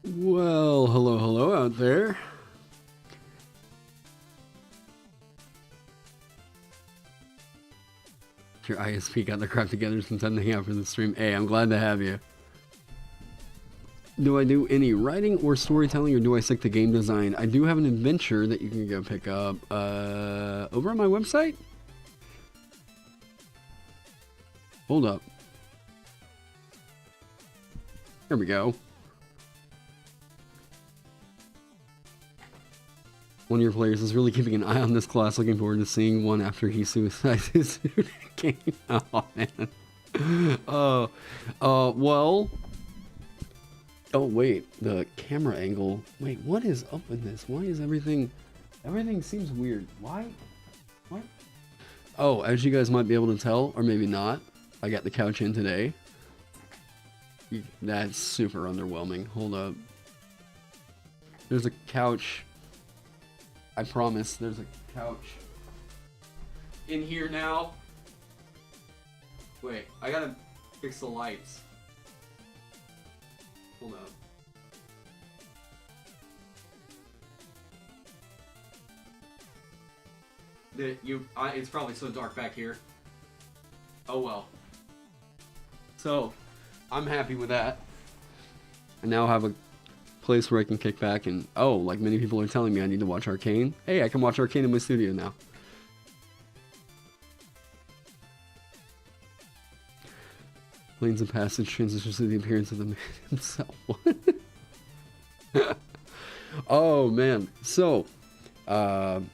Well, hello out there. Your ISP got their crap together since I'm hanging out for the stream. Hey, I'm glad to have you. Do I do any writing or storytelling, or do I stick to game design? I do have an adventure that you can go pick up over on my website. Hold up. There we go. One of your players is really keeping an eye on this class, looking forward to seeing one after he suicides his suit game. Oh, man. Well. Oh, wait. The camera angle. Wait, what is up with this? Why is everything seems weird. Why? What? Oh, as you guys might be able to tell, or maybe not, I got the couch in today. That's super underwhelming. Hold up. There's a couch. I promise there's a couch in here now. Wait, I gotta fix the lights. Hold up. It's probably so dark back here. Oh well. So, I'm happy with that. I now have a place where I can kick back and, oh, like many people are telling me I need to watch Arcane. Hey, I can watch Arcane in my studio now. Lanes of Passage transitions to the appearance of the man himself. Oh, man. So, let's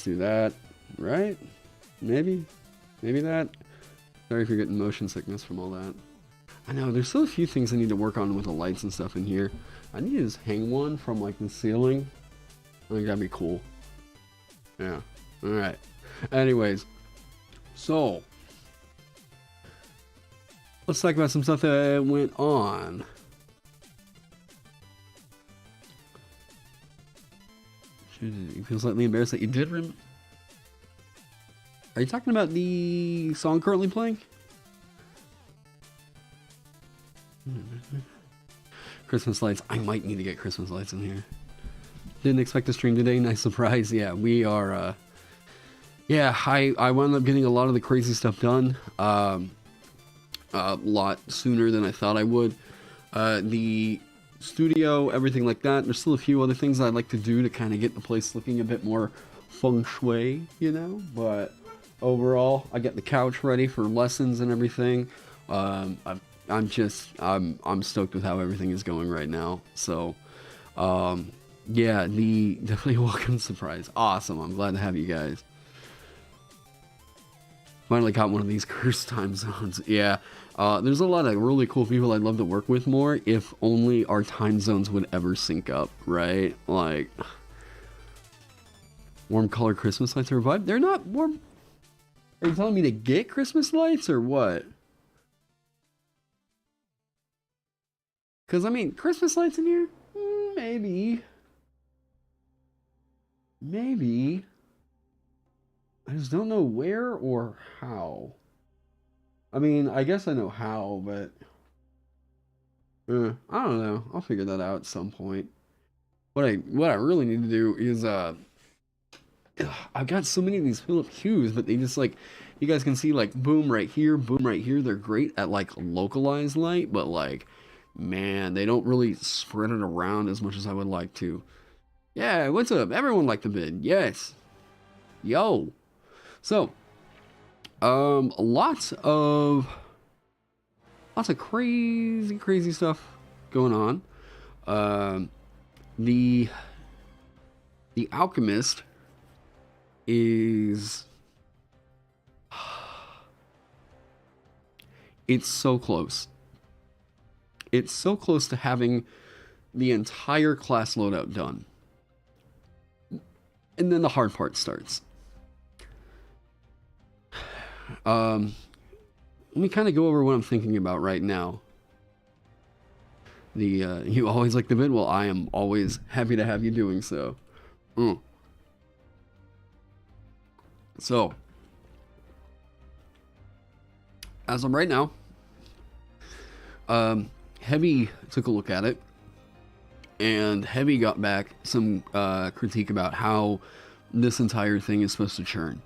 do that, right? Maybe that. Sorry if you're getting motion sickness from all that. I know, there's still a few things I need to work on with the lights and stuff in here. I need to just hang one from like the ceiling. I think that'd be cool. Yeah. Alright. Anyways. So. Let's talk about some stuff that went on. You feel slightly embarrassed that you did Are you talking about the song currently playing? Christmas lights. I might need to get Christmas lights in here. Didn't expect to stream today. Nice surprise. Yeah, we are. Yeah, I wound up getting a lot of the crazy stuff done. A lot sooner than I thought I would. The studio, everything like that. There's still a few other things I'd like to do to kind of get the place looking a bit more feng shui, you know. But overall, I got the couch ready for lessons and everything. I'm stoked with how everything is going right now. So, yeah, definitely a welcome surprise. Awesome. I'm glad to have you guys. Finally got one of these cursed time zones. Yeah, there's a lot of really cool people I'd love to work with more if only our time zones would ever sync up, right? Like, warm color Christmas lights are a vibe. They're not warm. Are you telling me to get Christmas lights or what? Because, I mean, Christmas lights in here? Maybe. Maybe. I just don't know where or how. I mean, I guess I know how, but... I don't know. I'll figure that out at some point. What I really need to do is, I've got so many of these Philip Hues, but they just, like... You guys can see, like, boom right here, boom right here. They're great at, like, localized light, but, like... Man, they don't really spread it around as much as I would like to. Yeah, what's up? Everyone like the bid. Yes. Yo. So, lots of crazy stuff going on. The Alchemist is... It's so close. It's so close to having the entire class loadout done. And then the hard part starts. Let me kind of go over what I'm thinking about right now. You always like the vid? Well, I am always happy to have you doing so. So, as of right now, Heavy took a look at it, and Heavy got back some critique about how this entire thing is supposed to churn.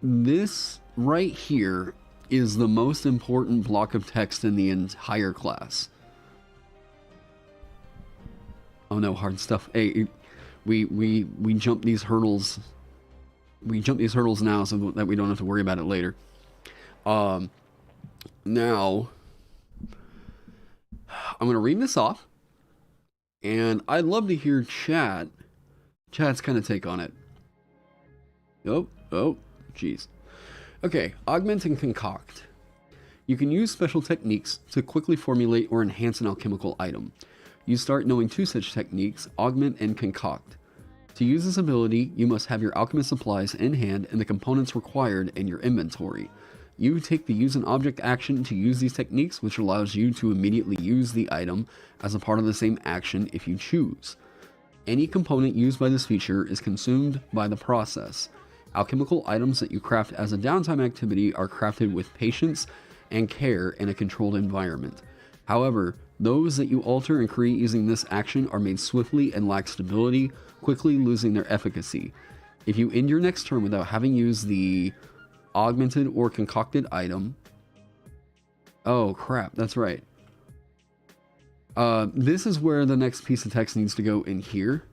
This right here is the most important block of text in the entire class. Oh no, hard stuff. Hey, we jump these hurdles. We jump these hurdles now so that we don't have to worry about it later. Now I'm gonna read this off, and I'd love to hear chat's kind of take on it. Oh, jeez. Okay, Augment and Concoct. You can use special techniques to quickly formulate or enhance an alchemical item. You start knowing two such techniques, Augment and Concoct. To use this ability, you must have your alchemist supplies in hand and the components required in your inventory. You take the use an object action to use these techniques, which allows you to immediately use the item as a part of the same action if you choose. Any component used by this feature is consumed by the process. Alchemical items that you craft as a downtime activity are crafted with patience and care in a controlled environment. However, those that you alter and create using this action are made swiftly and lack stability, quickly losing their efficacy. If you end your next turn without having used the augmented or concocted item... Oh crap, that's right. This is where the next piece of text needs to go in here.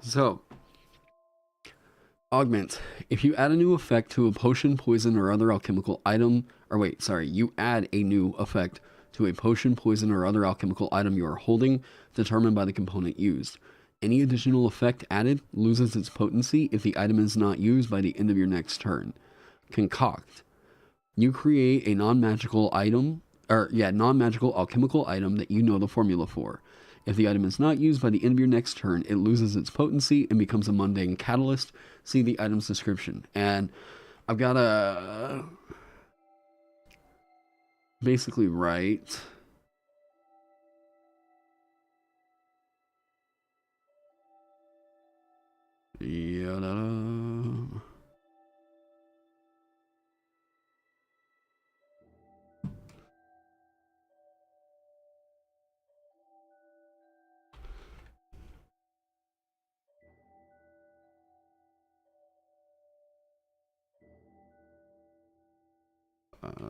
So, Augment. If you add a new effect to a potion, poison, or other alchemical item, you add a new effect to a potion, poison, or other alchemical item you are holding, determined by the component used. Any additional effect added loses its potency if the item is not used by the end of your next turn. Concoct. You create a non-magical alchemical item that you know the formula for. If the item is not used by the end of your next turn, it loses its potency and becomes a mundane catalyst. See the item's description. And I've got to basically write...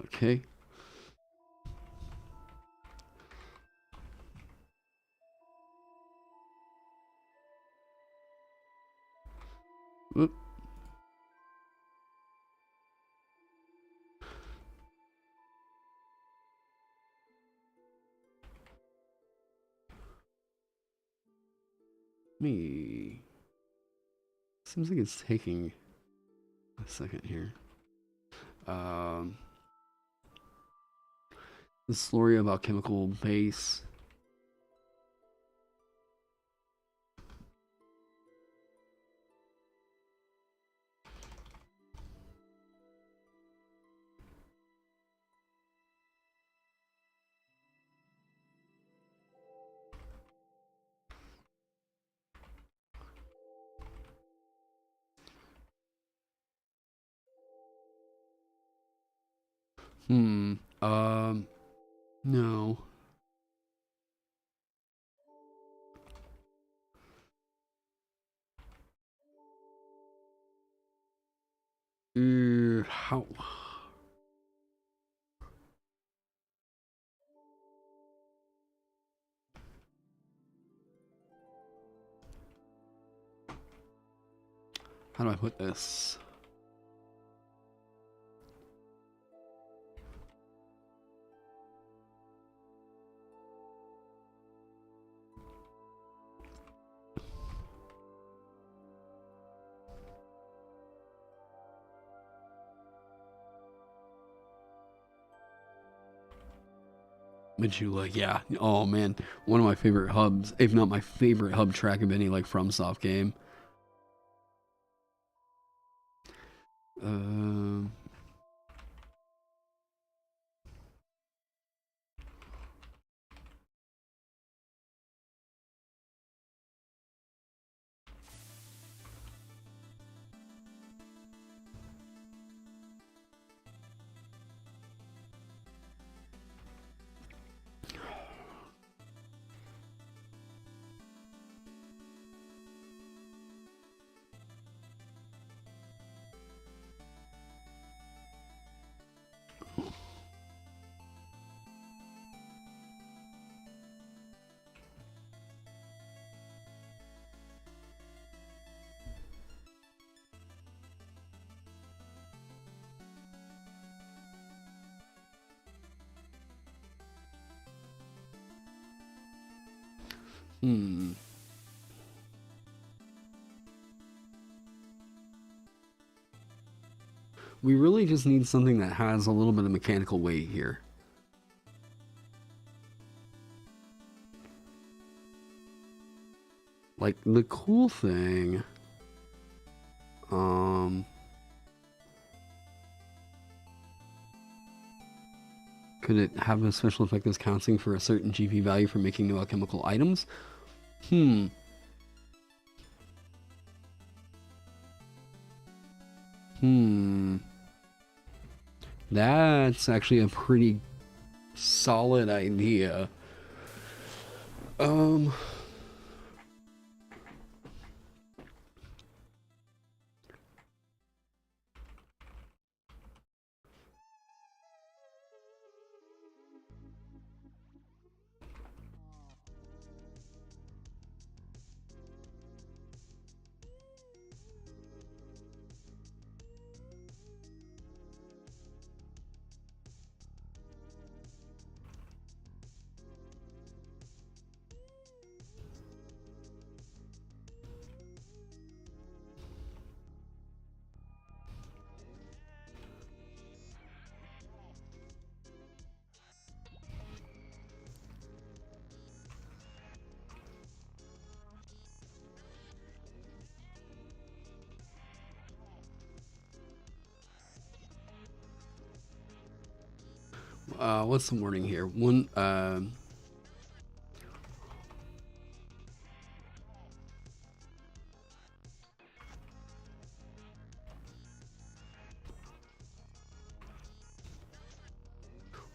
Okay. Whoop. Me. Seems like it's taking a second here. The story of alchemical base. No. How? How do I put this? Majula, yeah. Oh man, one of my favorite hubs, if not my favorite hub track of any like FromSoft game. We really just need something that has a little bit of mechanical weight here. Like, the cool thing... Could it have a special effect that's counting for a certain GP value for making new alchemical items? That's actually a pretty solid idea. What's the wording here?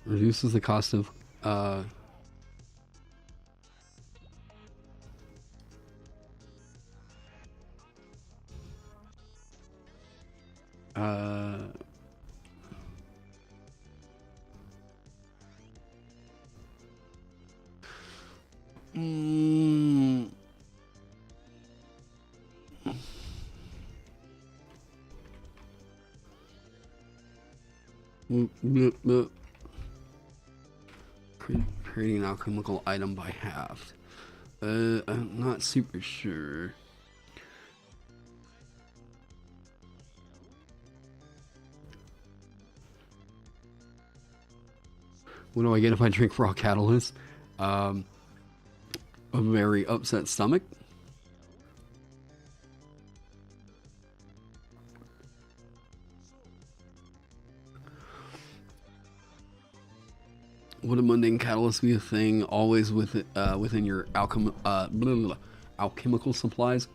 Reduces the cost of creating an alchemical item by half. I'm not super sure. What do I get if I drink raw catalyst? A very upset stomach. Would a mundane catalyst be a thing always within your alchemical supplies?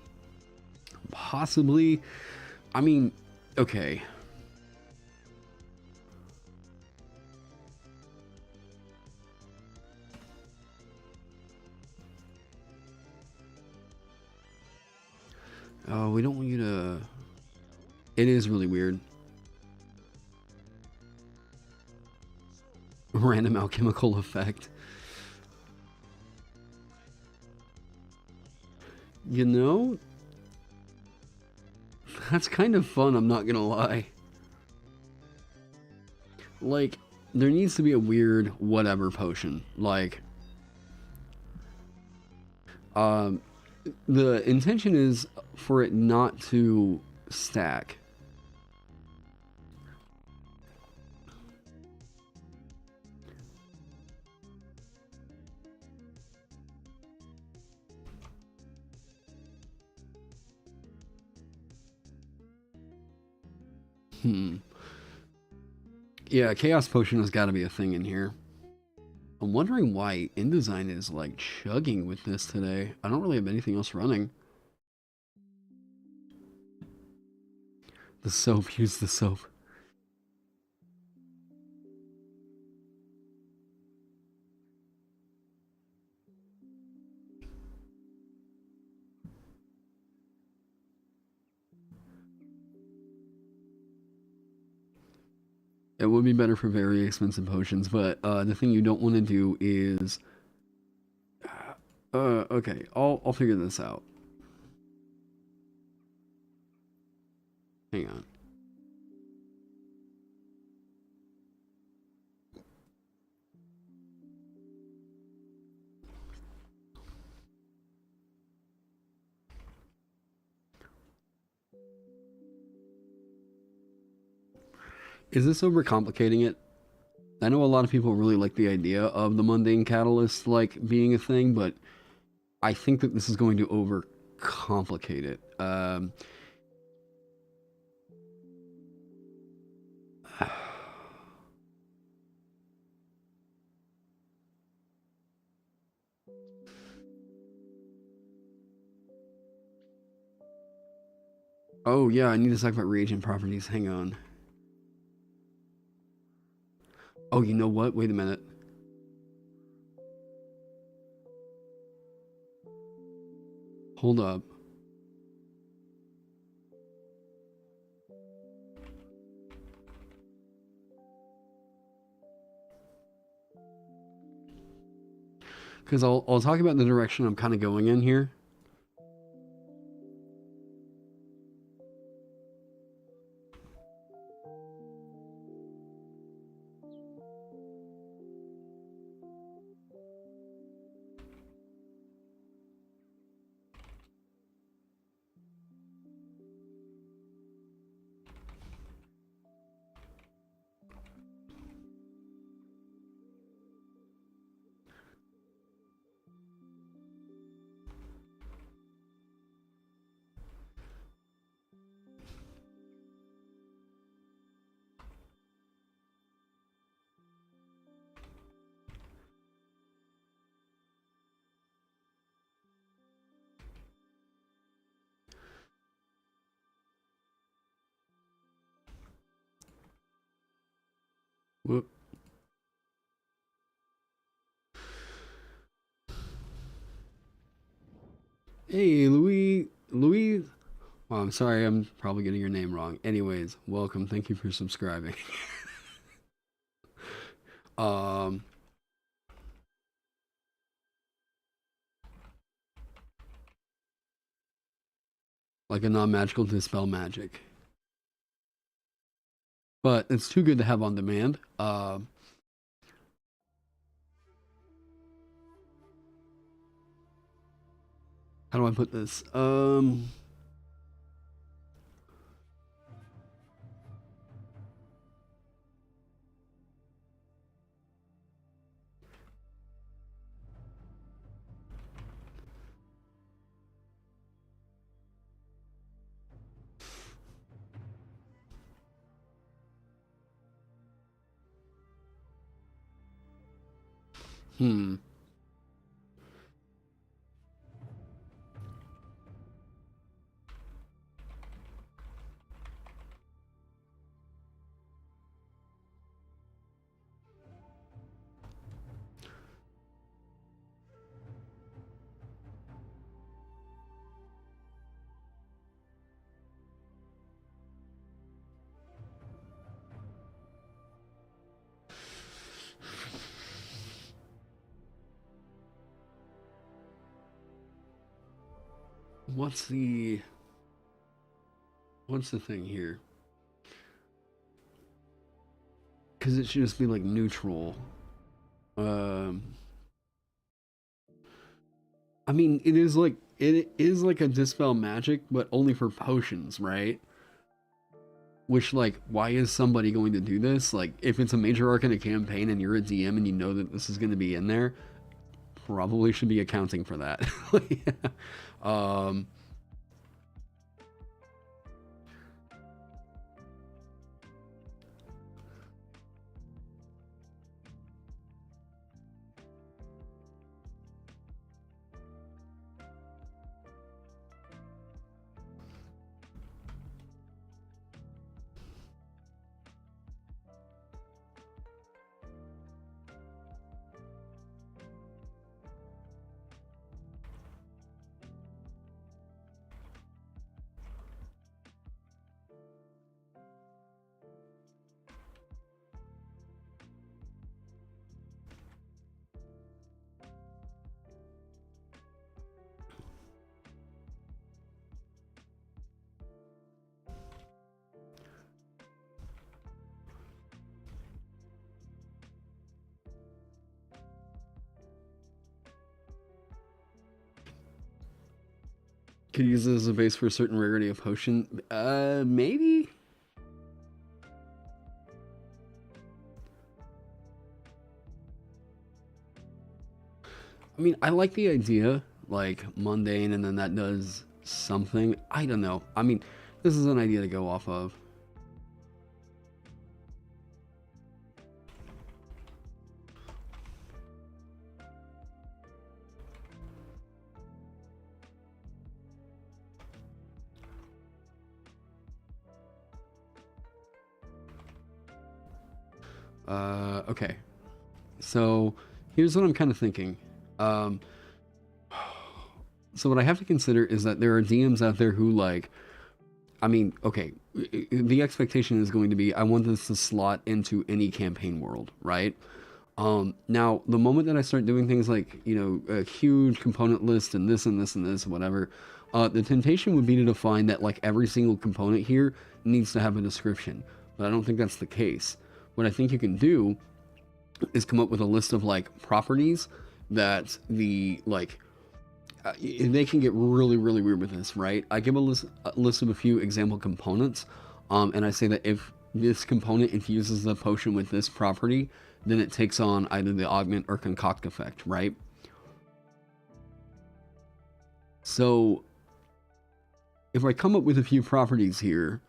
Possibly. I mean, okay. We don't want you to... It is really weird. Random alchemical effect. You know, that's kind of fun, I'm not gonna lie. Like, there needs to be a weird whatever potion. Like, the intention is for it not to stack. Yeah, Chaos Potion has got to be a thing in here. I'm wondering why InDesign is like chugging with this today. I don't really have anything else running. The soap, use the soap. It would be better for very expensive potions, but the thing you don't want to do is... okay, I'll figure this out. Hang on. Is this overcomplicating it? I know a lot of people really like the idea of the mundane catalyst like being a thing, but I think that this is going to overcomplicate it. Oh yeah, I need to talk about reagent properties. Hang on. Oh, you know what? Wait a minute. Hold up. Because I'll talk about the direction I'm kind of going in here. Whoop. Hey, Louis. Oh, I'm sorry, I'm probably getting your name wrong. Anyways, welcome. Thank you for subscribing. Like a non-magical dispel magic. But it's too good to have on demand. How do I put this? Hmm. What's the thing here? Because it should just be like neutral. I mean, it is like a dispel magic, but only for potions, right? Which, like, why is somebody going to do this? Like, if it's a major arc in a campaign and you're a DM and you know that this is going to be in there, probably should be accounting for that. Could use it as a base for a certain rarity of potion. Maybe? I mean, I like the idea, like, mundane, and then that does something. I don't know. I mean, this is an idea to go off of. Okay. So, here's what I'm kind of thinking. So what I have to consider is that there are DMs out there who, like, I mean, okay, the expectation is going to be, I want this to slot into any campaign world, right? Now, the moment that I start doing things like, you know, a huge component list and this and this and this, whatever, the temptation would be to define that, like, every single component here needs to have a description. But I don't think that's the case. What I think you can do is come up with a list of, like, properties that the, like, they can get really, really weird with this, right? I give a list of a few example components, and I say that if this component infuses the potion with this property, then it takes on either the augment or concoct effect, right? So, if I come up with a few properties here,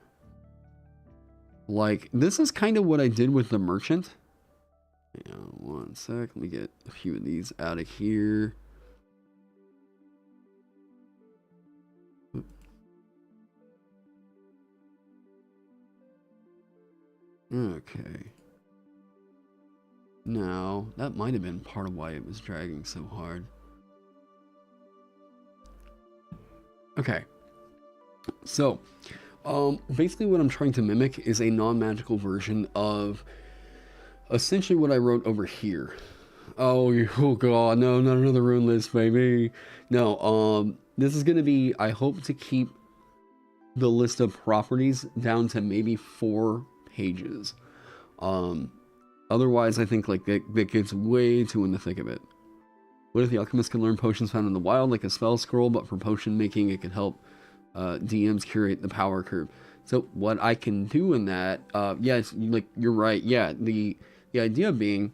like, this is kind of what I did with the merchant. Yeah, one sec, let me get a few of these out of here. Okay. Now, that might have been part of why it was dragging so hard. Okay. So, basically what I'm trying to mimic is a non-magical version of essentially what I wrote over here. Oh god, no, not another rune list, baby. No, this is gonna be, I hope to keep the list of properties down to maybe 4 pages. Otherwise, I think, like, that gets way too in the thick of it. What if the Alchemist can learn potions found in the wild, like a spell scroll, but for potion making, it can help DMs curate the power curve. So what I can do in that, yes, like, you're right. Yeah, the idea being,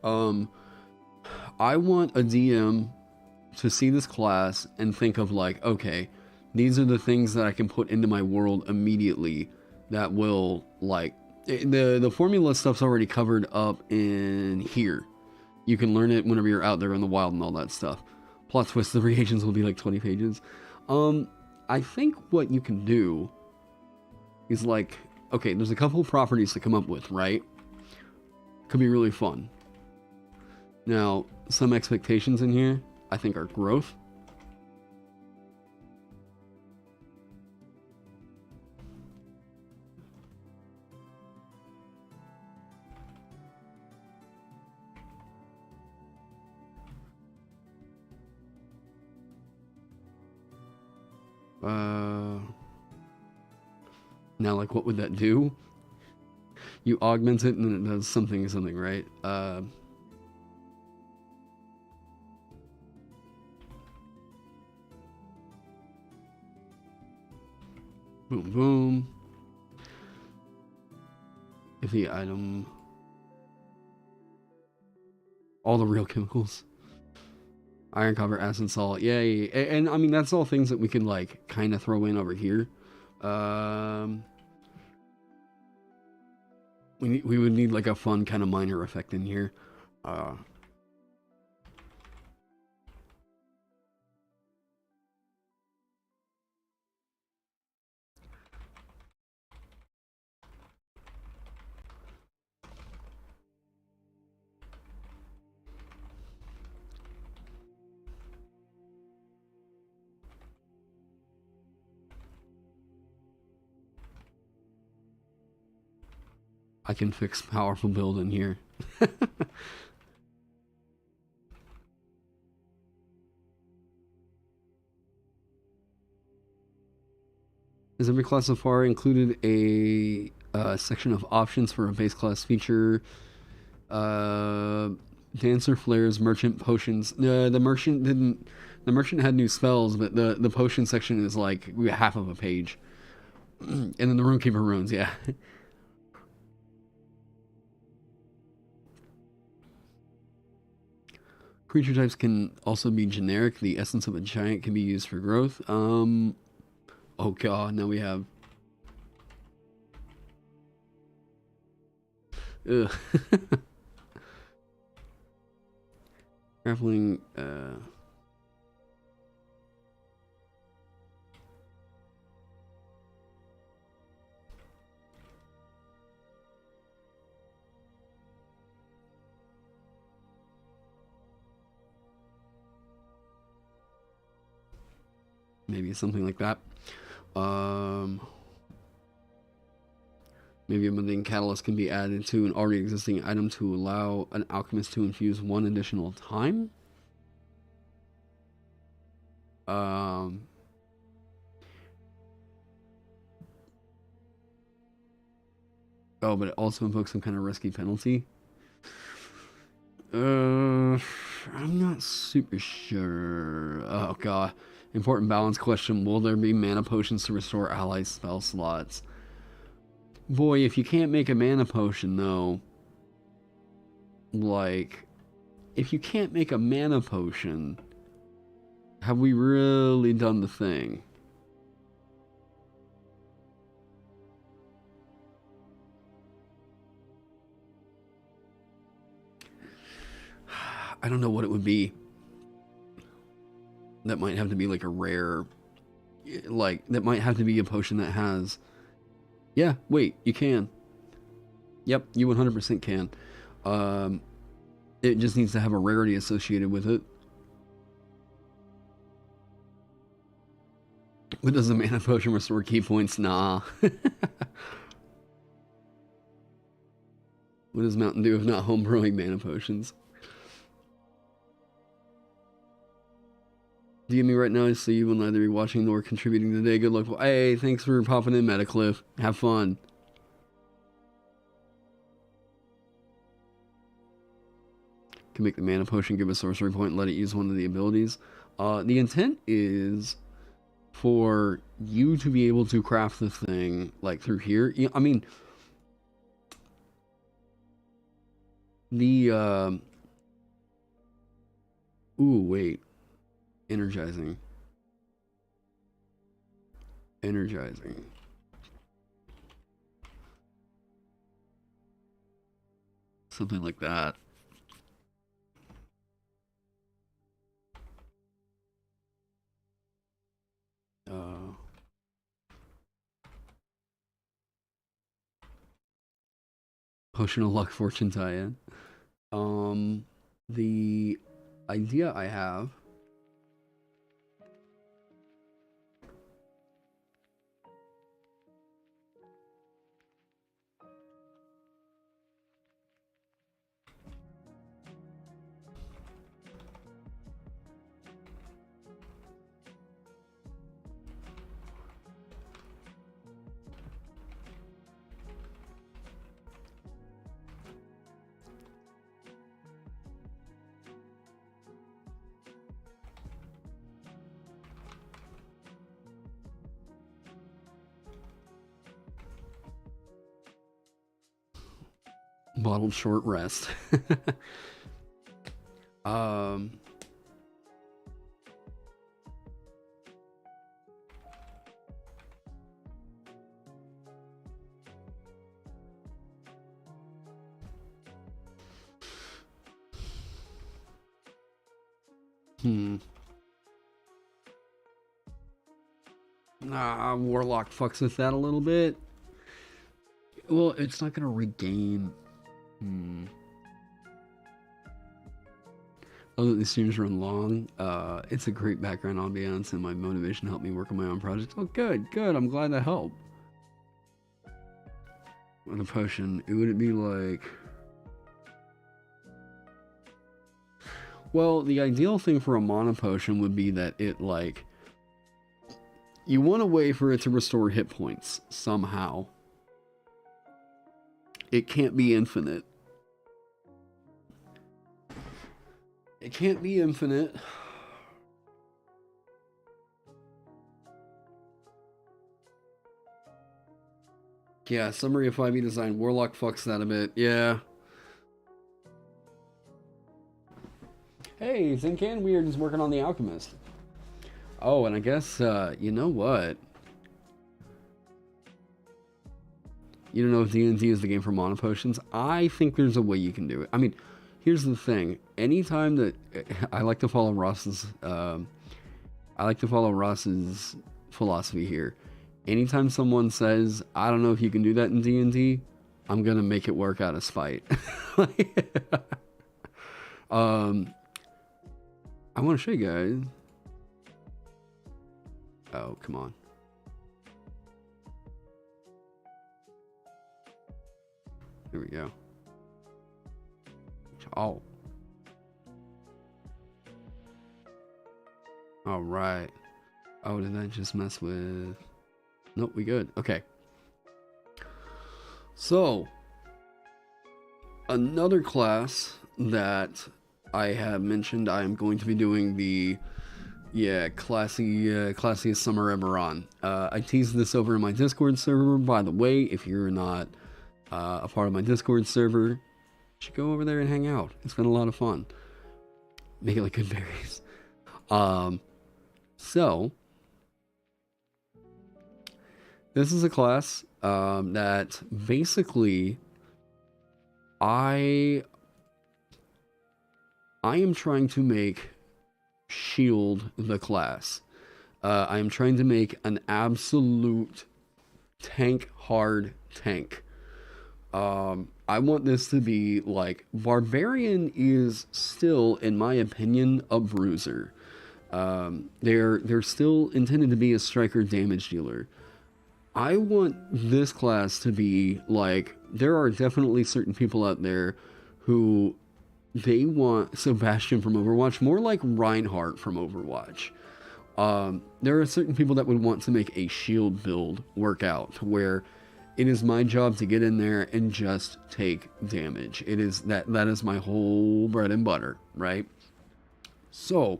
I want a DM to see this class and think of, like, okay, these are the things that I can put into my world immediately that will, like, the formula stuff's already covered up in here. You can learn it whenever you're out there in the wild and all that stuff. Plot twist, the reagents will be like 20 pages. I think what you can do is, like, okay, there's a couple properties to come up with, right? Could be really fun. Now, some expectations in here, I think, are growth. Now, like, what would that do? You augment it and then it does something, right? Boom, boom. If the item... all the real chemicals. Iron, copper, acid, salt. Yay. And I mean, that's all things that we can, like, kind of throw in over here. We would need, like, a fun kind of minor effect in here. I can fix powerful build in here. Has every class so far included a section of options for a base class feature? Dancer, flares, merchant, potions. The merchant didn't The merchant had new spells, but the potion section is like half of a page. And then the Runekeeper runes, yeah. Creature types can also be generic. The essence of a giant can be used for growth. Oh god, now we have... Ugh. Grappling, maybe something like that. Maybe a mundane catalyst can be added to an already existing item to allow an alchemist to infuse one additional time. Oh, but it also invokes some kind of risky penalty. I'm not super sure. Oh god. Important balance question. Will there be mana potions to restore ally spell slots? Boy, if you can't make a mana potion, though, like, if you can't make a mana potion, have we really done the thing? I don't know what it would be. That might have to be like a rare, like, that might have to be a potion that has... Yeah, wait, you can. Yep, you 100% can. It just needs to have a rarity associated with it. But does the mana potion restore key points? Nah. What does Mountain Dew if not homebrewing mana potions? DM me right now, I see you will neither be watching nor contributing today. Good luck. Hey, thanks for popping in, Metacliff. Have fun. Can make the mana potion, give a sorcery point, and let it use one of the abilities. The intent is for you to be able to craft the thing, like, through here. I mean, the, ooh, wait. Energizing. Something like that. Potion of Luck Fortune tie-in. The idea I have... Bottled short rest. Warlock fucks with that a little bit. Well, it's not gonna regain. Although the streams run long, it's a great background ambiance and my motivation helped me work on my own project. Oh, good. I'm glad that helped. On a potion, would it be like... Well, the ideal thing for a mana potion would be that it, like... You want a way for it to restore hit points, somehow. It can't be infinite. It can't be infinite. Yeah, summary of 5e design. Warlock fucks that a bit. Yeah. Hey, Zincan Weird is working on the Alchemist. Oh, and I guess, you know what? You don't know if D&D is the game for mana potions? I think there's a way you can do it. I mean, here's the thing. Anytime that... I like to follow Ross's... philosophy here. Anytime someone says, I don't know if you can do that in D&D, I'm gonna make it work out of spite. I want to show you guys. Oh, come on. Here we go. Oh. All right. Oh, did that just mess with... Nope, we good. Okay. So, another class that I have mentioned, I am going to be doing the, classiest summer ever on. I teased this over in my Discord server, by the way. If you're not a part of my Discord server, you should go over there and hang out. It's been a lot of fun. Make it like good berries. So, this is a class that basically I am trying to make Shield the class. I am trying to make an absolute tank hard tank. I want this to be like, Barbarian is still, in my opinion, a bruiser. They're still intended to be a striker damage dealer. I want this class to be like, there are definitely certain people out there who they want Sebastian from Overwatch, more like Reinhardt from Overwatch. There are certain people that would want to make a shield build work out, where it is my job to get in there and just take damage. It is that is my whole bread and butter, right? So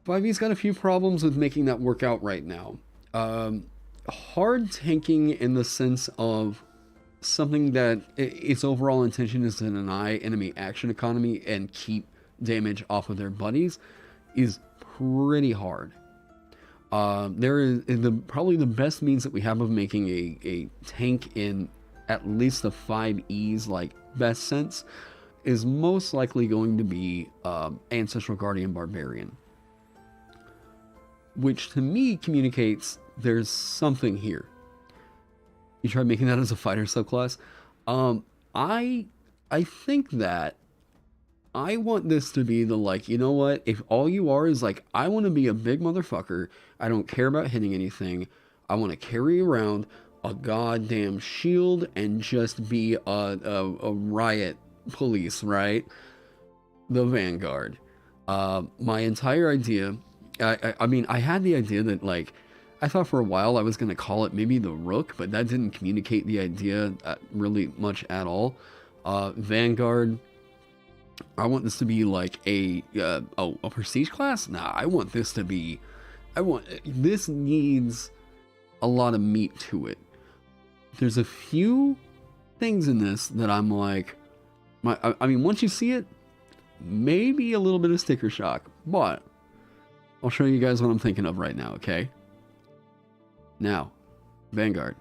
5e's got a few problems with making that work out right now. Hard tanking in the sense of something that its overall intention is to deny enemy action economy and keep damage off of their buddies is pretty hard. There is probably the best means that we have of making a tank in at least the 5e's like best sense is most likely going to be Ancestral Guardian Barbarian, which to me communicates there's something here. You try making that as a fighter subclass. I think that I want this to be the, like, you know what, if all you are is like, I want to be a big motherfucker, I don't care about hitting anything, I want to carry around a goddamn shield and just be a riot police, right? The Vanguard. My entire idea, I mean, I had the idea that, like, I thought for a while I was going to call it maybe the Rook, but that didn't communicate the idea really much at all. Vanguard, I want this to be like a prestige class? Nah, I want this to be, this needs a lot of meat to it. There's a few things in this that I'm like, I mean, once you see it, maybe a little bit of sticker shock, but I'll show you guys what I'm thinking of right now, okay? Now, Vanguard.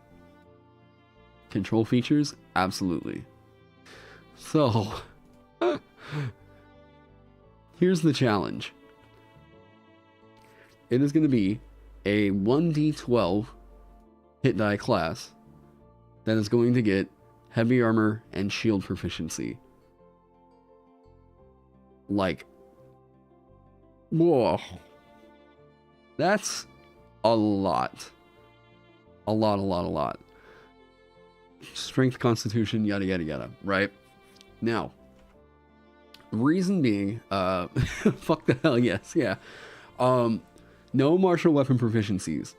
Control features? Absolutely. So, here's the challenge. It is going to be a 1d12 hit die class that is going to get heavy armor and shield proficiency. Like, whoa. That's a lot. A lot. Strength, constitution, yada, yada, yada, right? Now, reason being, fuck the hell, yes, yeah. No martial weapon proficiencies.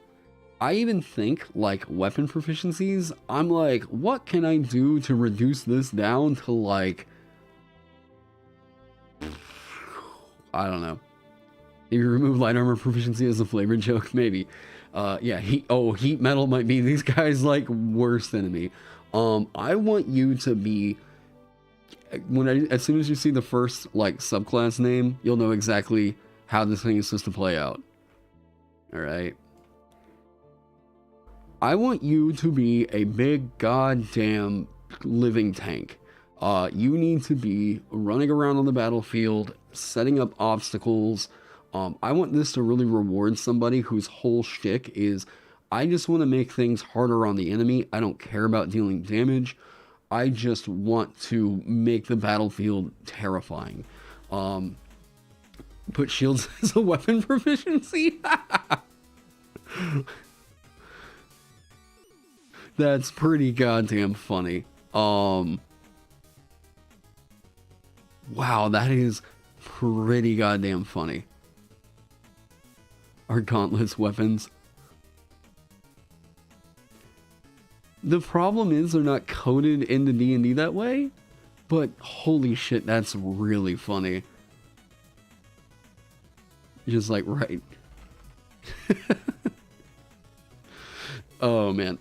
I even think, like, weapon proficiencies, I'm like, what can I do to reduce this down to, like, I don't know. Maybe remove light armor proficiency as a flavor joke, maybe. Yeah, heat metal might be these guys' like worst enemy. I want you to be, as soon as you see the first like subclass name, you'll know exactly how this thing is supposed to play out. All right. I want you to be a big goddamn living tank. You need to be running around on the battlefield, setting up obstacles. I want this to really reward somebody whose whole shtick is, I just want to make things harder on the enemy. I don't care about dealing damage. I just want to make the battlefield terrifying. Put shields as a weapon proficiency. That's pretty goddamn funny. Wow, that is pretty goddamn funny. Our gauntlets weapons. The problem is they're not coded into D&D that way, but holy shit, that's really funny. Just like, right. Oh man.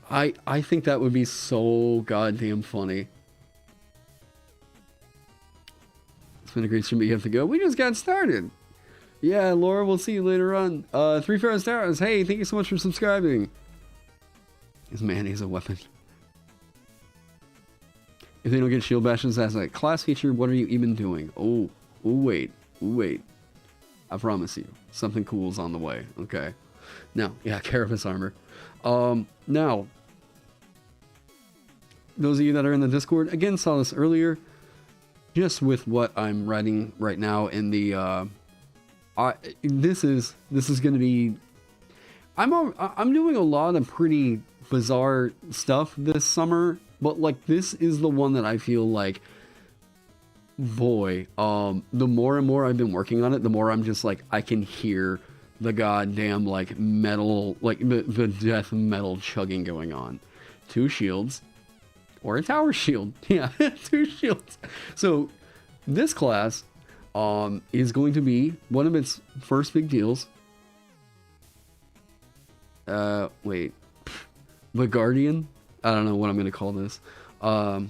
I think that would be so goddamn funny. It's been a great stream, but you have to go. We just got started. Yeah, Laura, we'll see you later on. 3 stars. Hey, thank you so much for subscribing. Is mayonnaise a weapon? If they don't get shield bashes as a class feature, what are you even doing? Oh, wait. I promise you, something cool is on the way. Okay. Now, yeah, Caravas Armor. Now, those of you that are in the Discord, again, saw this earlier. Just with what I'm writing right now in the, this is going to be, I'm doing a lot of pretty bizarre stuff this summer, but like this is the one that I feel like, boy, the more and more I've been working on it, the more I'm just like, I can hear the goddamn like metal, like the death metal chugging going on. 2 shields or a tower shield. Yeah, 2 shields. So this class is going to be one of its first big deals. Wait, the Guardian? I don't know what I'm going to call this. What?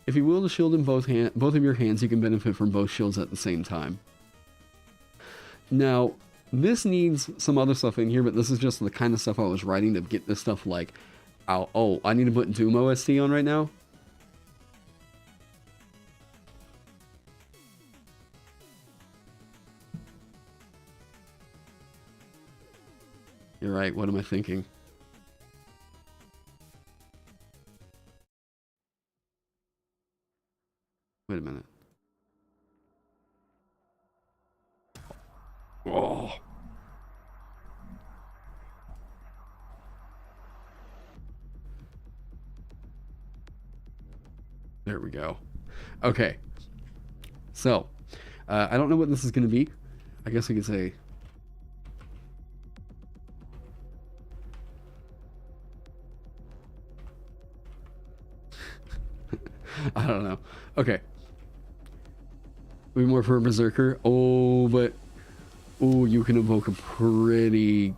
If you wield a shield in both of your hands, you can benefit from both shields at the same time. Now, this needs some other stuff in here, but this is just the kind of stuff I was writing to get this stuff like out. Oh, I need to put Doom OST on right now. You're right, what am I thinking? Wait a minute. Oh. There we go. Okay. So, I don't know what this is going to be. I guess we could say... I don't know. Okay. We more for a berserker. Oh, but you can evoke a pretty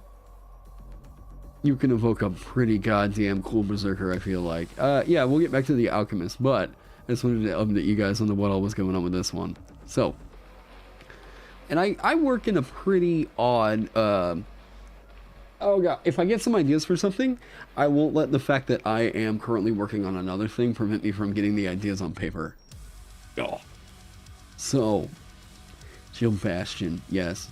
goddamn cool berserker, I feel like. Yeah, we'll get back to the Alchemist, but I just wanted to update you guys on what all was going on with this one. So, and I work in a pretty odd oh god, if I get some ideas for something, I won't let the fact that I am currently working on another thing prevent me from getting the ideas on paper. Oh. So, Shield Bastion, yes.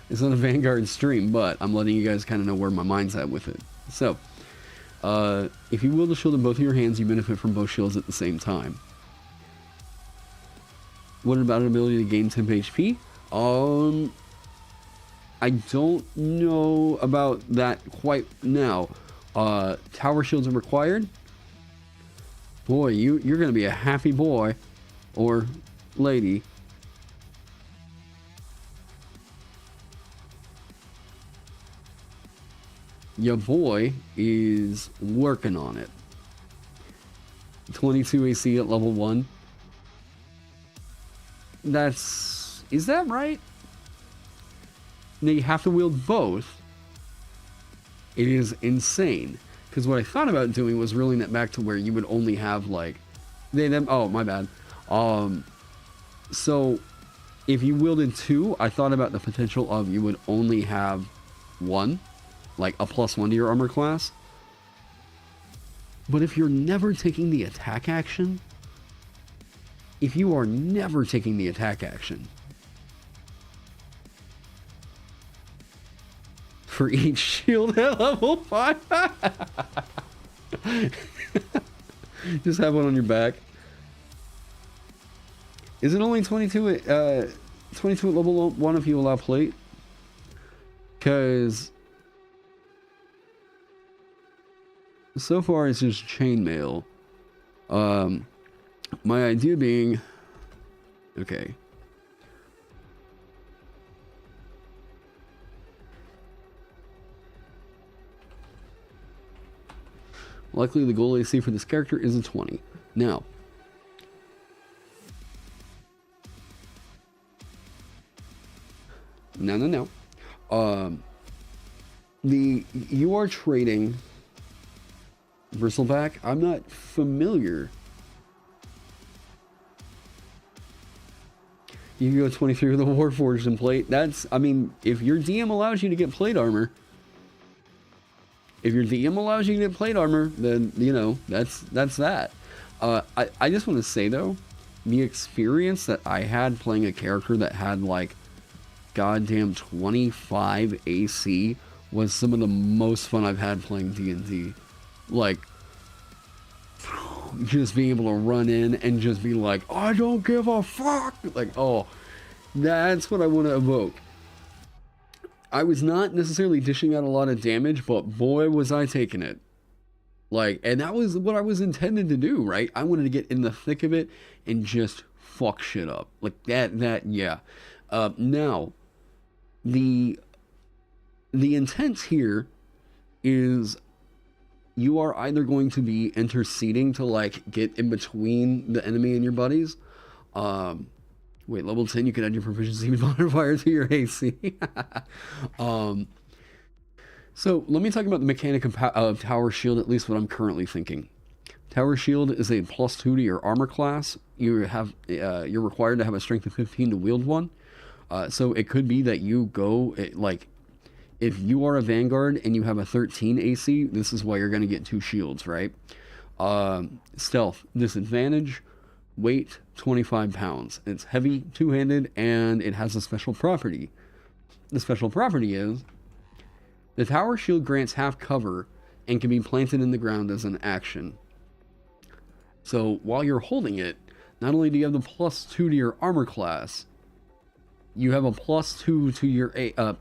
It's not a Vanguard stream, but I'm letting you guys kind of know where my mind's at with it. So, if you wield a shield in both of your hands, you benefit from both shields at the same time. What about an ability to gain temp HP? I don't know about that quite now. Tower shields are required. Boy, you're gonna be a happy boy or lady. Your boy is working on it. 22 AC at level 1. Is that right? Now you have to wield both. It is insane. Because what I thought about doing was reeling it back to where you would only have like, oh my bad. So if you wielded 2, I thought about the potential of you would only have 1, like a +1 to your armor class. But if you're never taking the attack action, for each shield at level 5, just have one on your back. Is it only 22 at level 1 if you allow plate? Because so far it's just chainmail. My idea being, okay. Luckily, the goal AC for this character is a 20. Now, no. You are trading Bristleback. I'm not familiar. You can go 23 with the Warforged and plate. That's, I mean, if your DM allows you to get plate armor, then, you know, that's that. I just want to say, though, the experience that I had playing a character that had, like, goddamn 25 AC was some of the most fun I've had playing D&D. Like, just being able to run in and just be like, I don't give a fuck! Like, oh, that's what I want to evoke. I was not necessarily dishing out a lot of damage, but boy was I taking it. Like, and that was what I was intended to do, right? I wanted to get in the thick of it and just fuck shit up. Like yeah. Now, the intent here is you are either going to be interceding to, like, get in between the enemy and your buddies. Wait, level 10, you can add your proficiency modifier to your AC. So let me talk about the mechanic of Tower Shield, at least what I'm currently thinking. Tower Shield is a +2 to your armor class. You're required to have a strength of 15 to wield one. So it could be that you go, like, if you are a Vanguard and you have a 13 AC, this is why you're going to get 2 shields, right? Stealth, disadvantage, weight, 25 pounds. It's heavy, two-handed, and it has a special property. The special property is, the Tower Shield grants half cover and can be planted in the ground as an action. So while you're holding it, not only do you have the +2 to your armor class, you have a +2 to your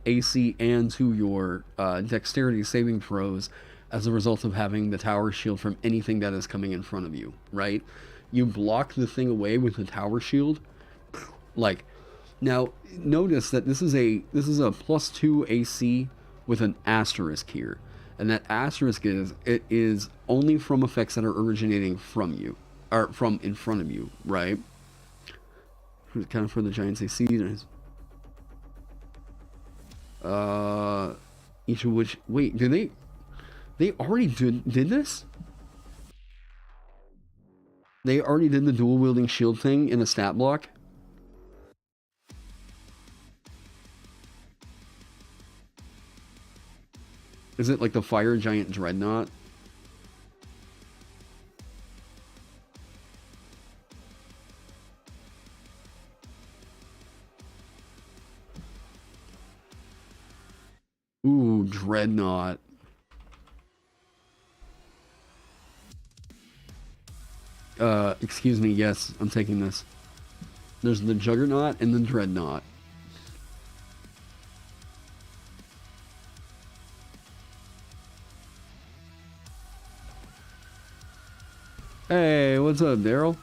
AC and to your Dexterity saving throws as a result of having the Tower Shield from anything that is coming in front of you, right? You block the thing away with the Tower Shield. Like, now notice that this is a +2 AC with an asterisk here, and that asterisk is only from effects that are originating from you, or from in front of you, right? Kind of for the Giants AC. Each of which, wait, did they already did this? They already did the dual wielding shield thing in a stat block? Is it like the Fire Giant Dreadnought? Ooh, Dreadnought. Excuse me, yes, I'm taking this. There's the Juggernaut and the Dreadnought. Hey, what's up, Daryl?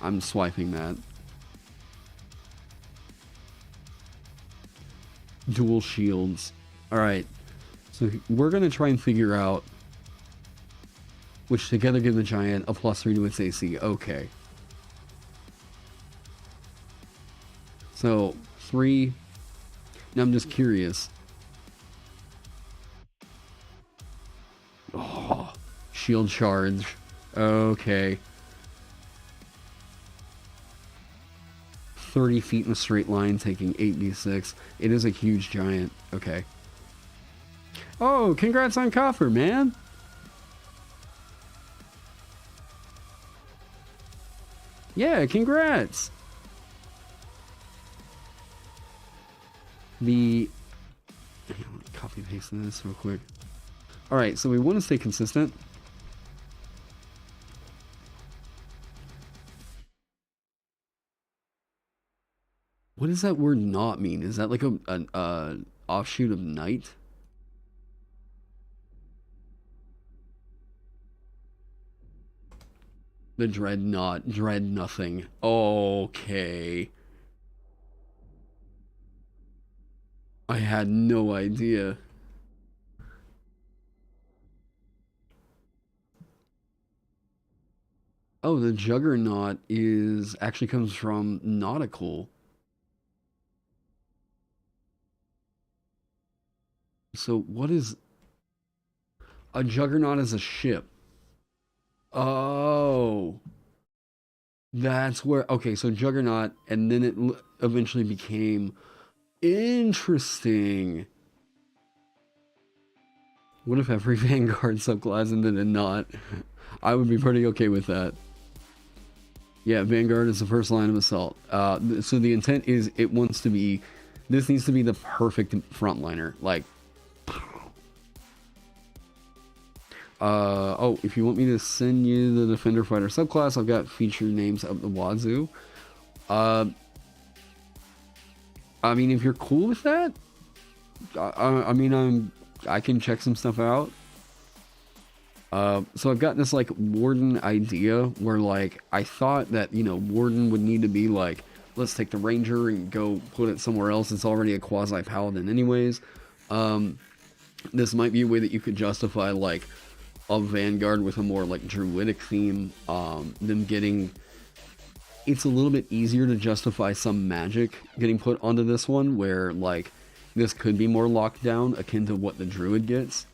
I'm swiping that. dual shields. Alright, so we're going to try and figure out which together give the giant a +3 to its AC. Okay. So, 3. Now I'm just curious. Oh, shield charge. Okay. 30 feet in a straight line, taking 8d6. It is a huge giant. Okay. Oh, congrats on Coffer, man! Yeah, congrats! Copy paste this real quick. Alright, so we want to stay consistent. What does that word not mean? Is that like an offshoot of night? The dreadnought, dread nothing. Okay. I had no idea. Oh, the juggernaut actually comes from nautical. So what is a juggernaut? Is a ship. Oh, that's where. Okay, so juggernaut, and then it eventually became interesting. What if every Vanguard subclass and then a not? I would be pretty okay with that. Yeah, Vanguard is the first line of assault. So the intent is it wants to be. This needs to be the perfect frontliner. Like. Oh, if you want me to send you the Defender Fighter subclass, I've got feature names up the wazoo. I mean, if you're cool with that, I mean, I can check some stuff out. So I've got this like Warden idea where like I thought that, you know, Warden would need to be like, let's take the Ranger and go put it somewhere else. It's already a quasi paladin anyways. This might be a way that you could justify like a Vanguard with a more like druidic theme. Them getting, it's a little bit easier to justify some magic getting put onto this one where like this could be more locked down akin to what the druid gets.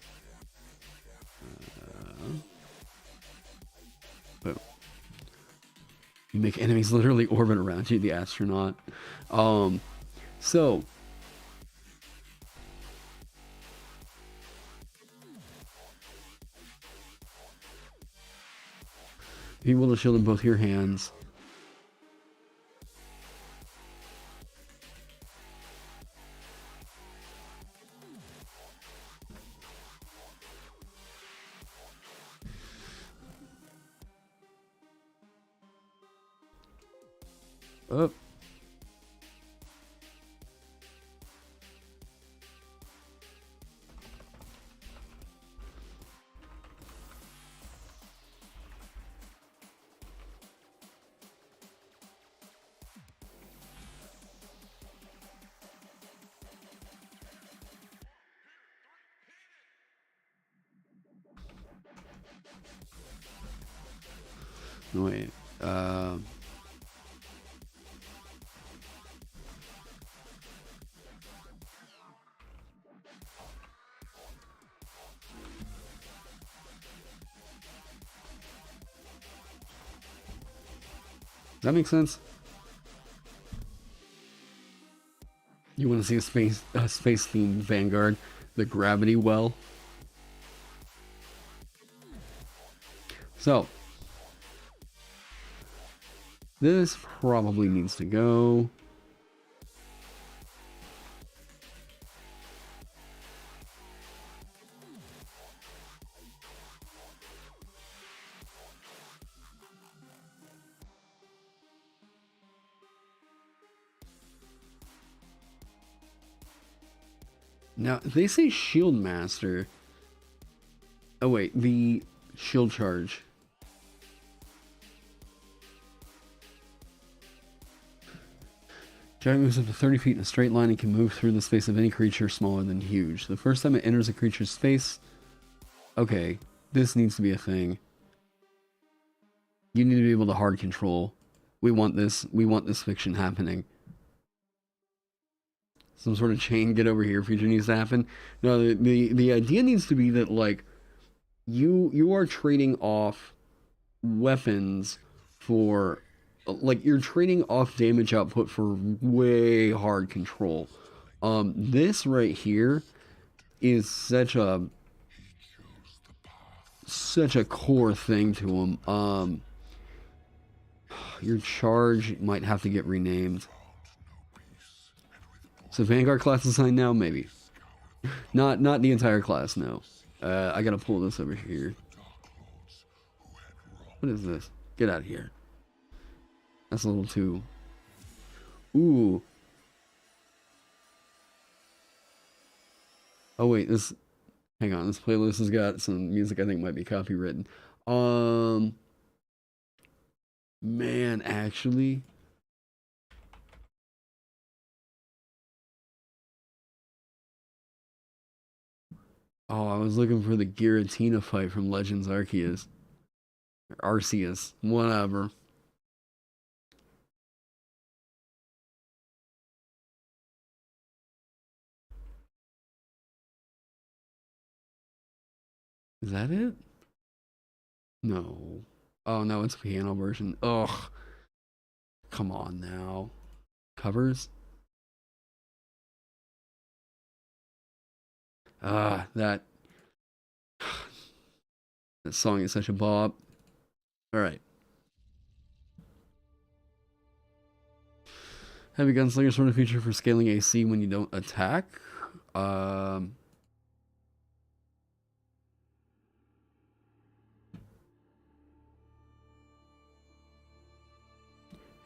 You make enemies literally orbit around you, the astronaut. So you will shield in both your hands. Up. Wait. Does that make sense? You want to see a space themed Vanguard, the gravity well. So this probably needs to go. Now, they say Shield Master. Oh, wait, the shield charge. Giant moves up to 30 feet in a straight line and can move through the space of any creature smaller than huge. The first time it enters a creature's space... Okay, this needs to be a thing. You need to be able to hard control. We want this fiction happening. Some sort of chain get over here feature needs to happen. No, the idea needs to be that, like, you are trading off weapons for... Like, you're trading off damage output for way hard control. This right here is such a core thing to him. Your charge might have to get renamed. So Vanguard class assigned now, maybe. Not the entire class, no. I gotta pull this over here. What is this? Get out of here. That's a little too... Ooh. Oh wait, this... Hang on, this playlist has got some music I think might be copywritten. Man, actually... Oh, I was looking for the Giratina fight from Legends Arceus. Arceus, whatever. Is that it? No. Oh, no, it's a piano version. Ugh. Come on now. Covers? That song is such a bop. Alright. Heavy Gunslinger sort of feature for scaling AC when you don't attack.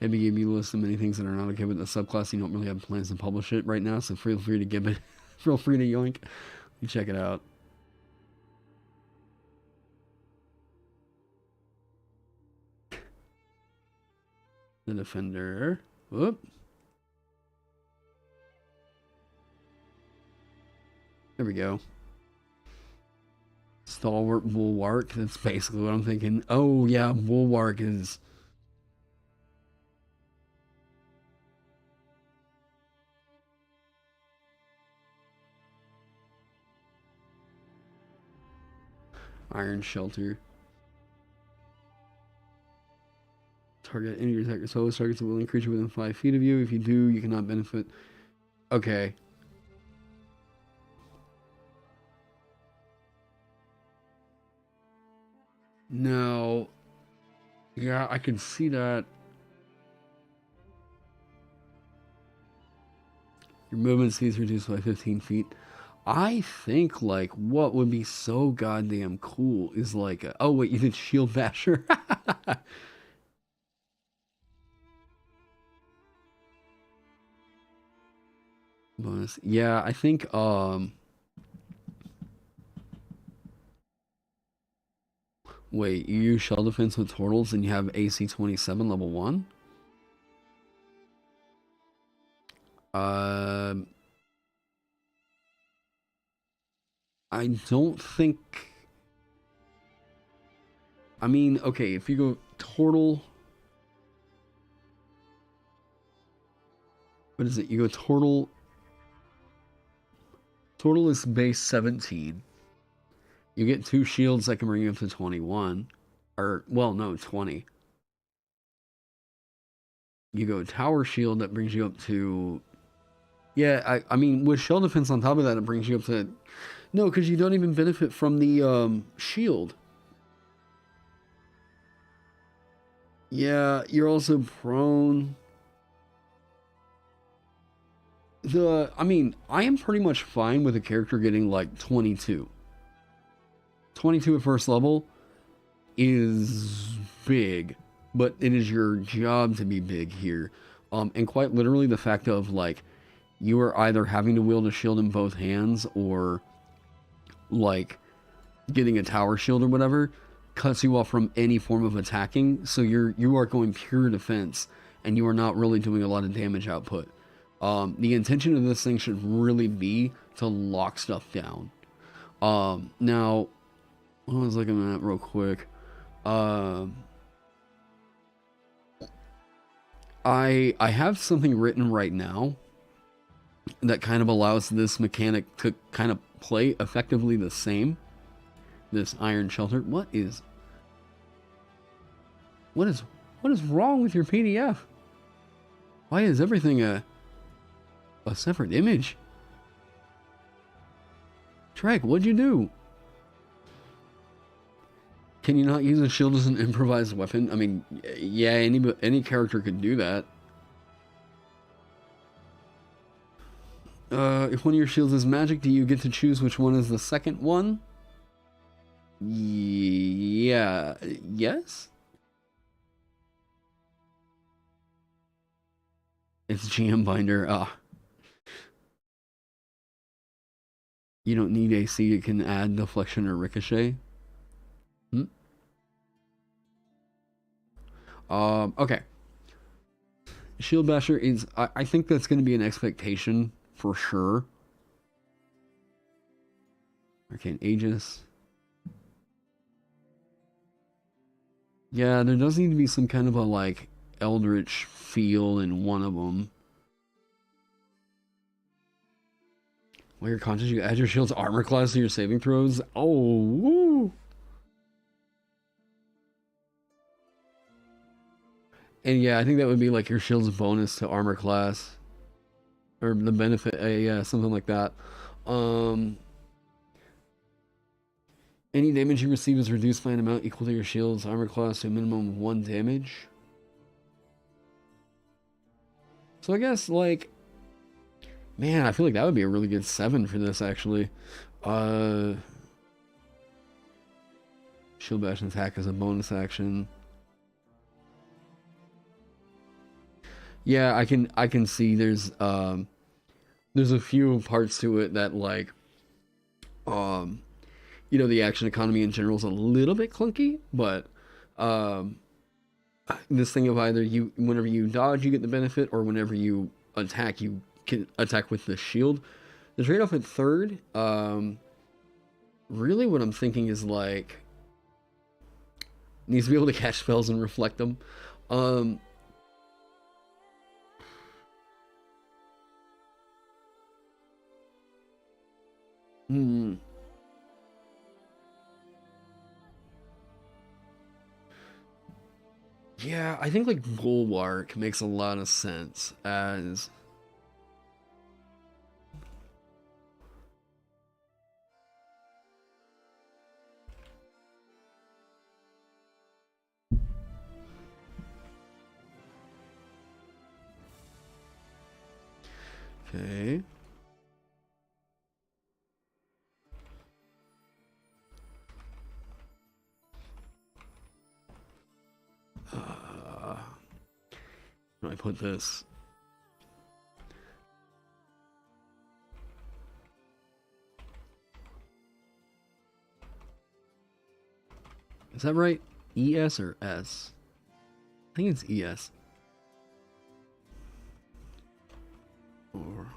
Maybe give you a list of many things that are not okay with the subclass. You don't really have plans to publish it right now, so feel free to give it. Feel free to yoink. You check it out. The defender. Whoop. There we go. Stalwart Bulwark. That's basically what I'm thinking. Oh yeah, Bulwark is... Iron Shelter. Target any of your attacker solos targets a willing creature within 5 feet of you. If you do, you cannot benefit. Okay. No. Yeah, I can see that. Your movement speed is reduced by 15 feet. I think, like, what would be so goddamn cool is like a... Oh, wait, you did Shield Basher? Bonus. Yeah, I think, Wait, you use Shell Defense with Turtles and you have AC 27 level 1? I don't think... I mean, okay, if you go Turtle... What is it? You go Turtle... Turtle is base 17. You get 2 shields that can bring you up to 21. Or, well, no, 20. You go Tower Shield that brings you up to... Yeah, I mean, with Shell Defense on top of that, it brings you up to... No, because you don't even benefit from the shield. Yeah, you're also prone. I mean, I am pretty much fine with a character getting like 22. 22 at first level is big, but it is your job to be big here. And quite literally the fact of like, you are either having to wield a shield in both hands or like getting a tower shield or whatever cuts you off from any form of attacking. So you are going pure defense and you are not really doing a lot of damage output. The intention of this thing should really be to lock stuff down. Now, what was I looking at real quick? I have something written right now that kind of allows this mechanic to kind of play effectively the same. This iron shelter. What is wrong with your PDF? Why is everything a separate image? Trek, what'd you do? Can you not use a shield as an improvised weapon? I mean, yeah, any character could do that. If one of your shields is magic, do you get to choose which one is the second one? Yeah. Yes? It's GM binder. You don't need AC. It can add deflection or ricochet. Okay. Shield Basher is... I think that's going to be an expectation for sure. Arcane Aegis. Yeah, there does need to be some kind of a, like, eldritch feel in one of them. While you're conscious, you add your shield's armor class to your saving throws. Oh, woo! And yeah, I think that would be like your shield's bonus to armor class. Or the benefit, yeah, something like that. Any damage you receive is reduced by an amount equal to your shield's armor class to a minimum of 1 damage. So I guess, like... Man, I feel like that would be a really good 7 for this, actually. Shield Bash and attack as a bonus action. Yeah, I can see there's a few parts to it that, like, you know, the action economy in general is a little bit clunky, but this thing of either whenever you dodge, you get the benefit, or whenever you attack, you can attack with the shield. The trade-off at third, really what I'm thinking is, like, needs to be able to catch spells and reflect them. Yeah, I think, like, Bulwark makes a lot of sense as... Okay. Where do I put this? Is that right? ES or S? I think it's ES. Or...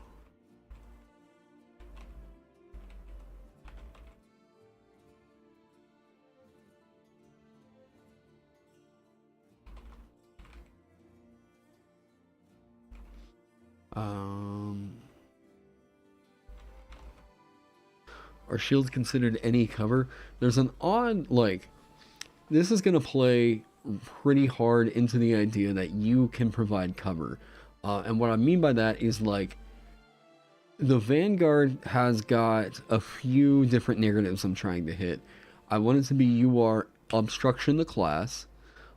Are shields considered any cover? There's an odd, like, this is going to play pretty hard into the idea that you can provide cover. And what I mean by that is, like, the Vanguard has got a few different narratives I'm trying to hit. I want it to be you are obstruction the class.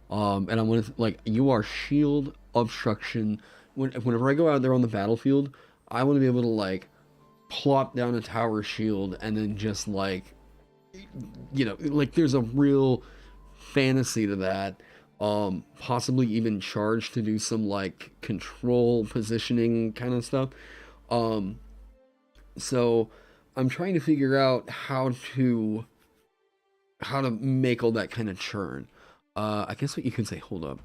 And I want it to, like, you are shield obstruction. Whenever I go out there on the battlefield, I want to be able to, like, plop down a tower shield and then just, like, you know, like, there's a real fantasy to that. Possibly even charge to do some, like, control positioning kind of stuff. So I'm trying to figure out how to make all that kind of churn. I guess what you could say, hold up,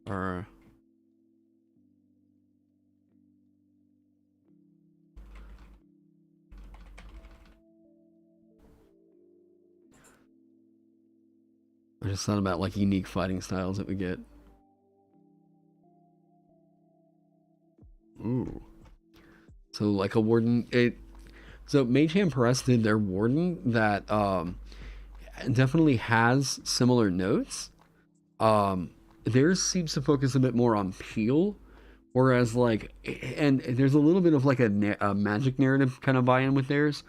Or I just thought about like unique fighting styles that we get. Ooh. So like a warden, so Mage Hand Press did their warden that definitely has similar notes. Theirs seems to focus a bit more on peel, whereas like, and there's a little bit of like a magic narrative kind of buy-in with theirs.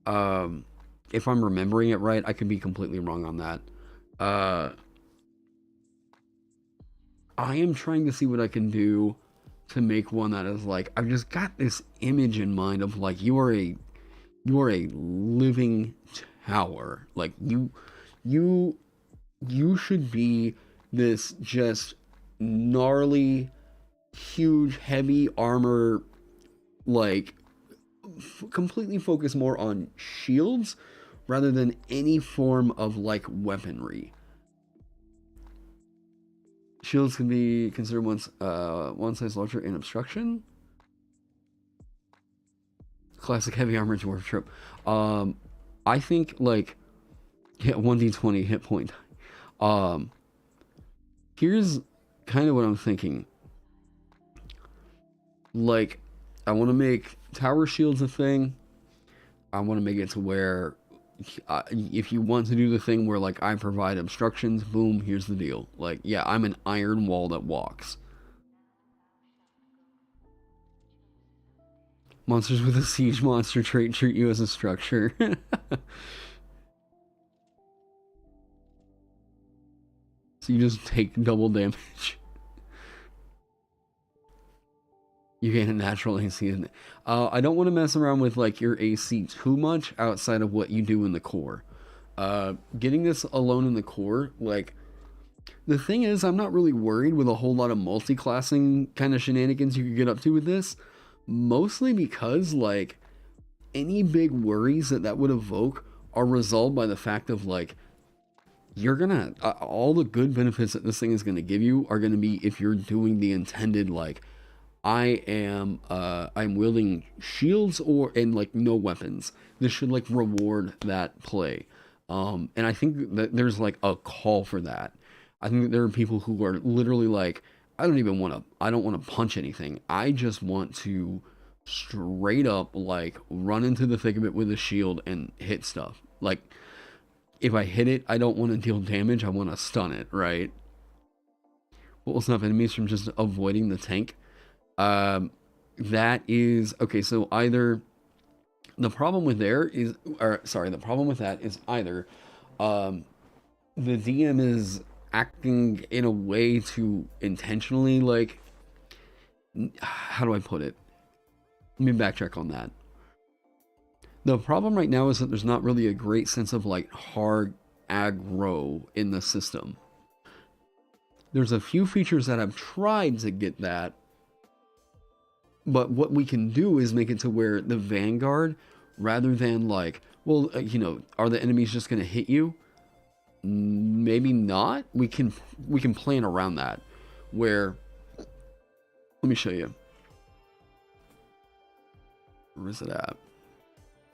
If I'm remembering it right, I could be completely wrong on that. I am trying to see what I can do to make one that is like, I've just got this image in mind of like, you are a living tower. Like you should be this just gnarly, huge, heavy armor, like completely focused more on shields rather than any form of like weaponry. Shields can be considered one size larger in obstruction. Classic heavy armor dwarf trope. I think like 1d20 hit point. Here's kind of what I'm thinking. Like, I want to make tower shields a thing. I want to make it to where if you want to do the thing where like I provide obstructions, boom, here's the deal. Like, yeah, I'm an iron wall that walks. Monsters with a siege monster trait treat you as a structure. So you just take double damage. You gain a natural AC in it. I don't want to mess around with like your AC too much outside of what you do in the core. Getting this alone in the core, like, the thing is, I'm not really worried with a whole lot of multi-classing kind of shenanigans you could get up to with this. Mostly because, like, any big worries that would evoke are resolved by the fact of, like, you're gonna, all the good benefits that this thing is gonna give you are gonna be if you're doing the intended, like, I'm wielding shields and like no weapons. This should like reward that play. And I think that there's like a call for that. I think that there are people who are literally like, I don't want to punch anything. I just want to straight up like run into the thick of it with a shield and hit stuff. Like, if I hit it, I don't want to deal damage. I want to stun it, right? What will stop enemies from just avoiding the tank? That is okay. So either the problem with that is either the DM is acting in a way to intentionally, like, how do I put it? Let me backtrack on that. The problem right now is that there's not really a great sense of like hard aggro in the system. There's a few features that have tried to get that. But what we can do is make it to where the Vanguard, rather than like, well, are the enemies just going to hit you? Maybe not. We can plan around that. Where, let me show you. Where is it at?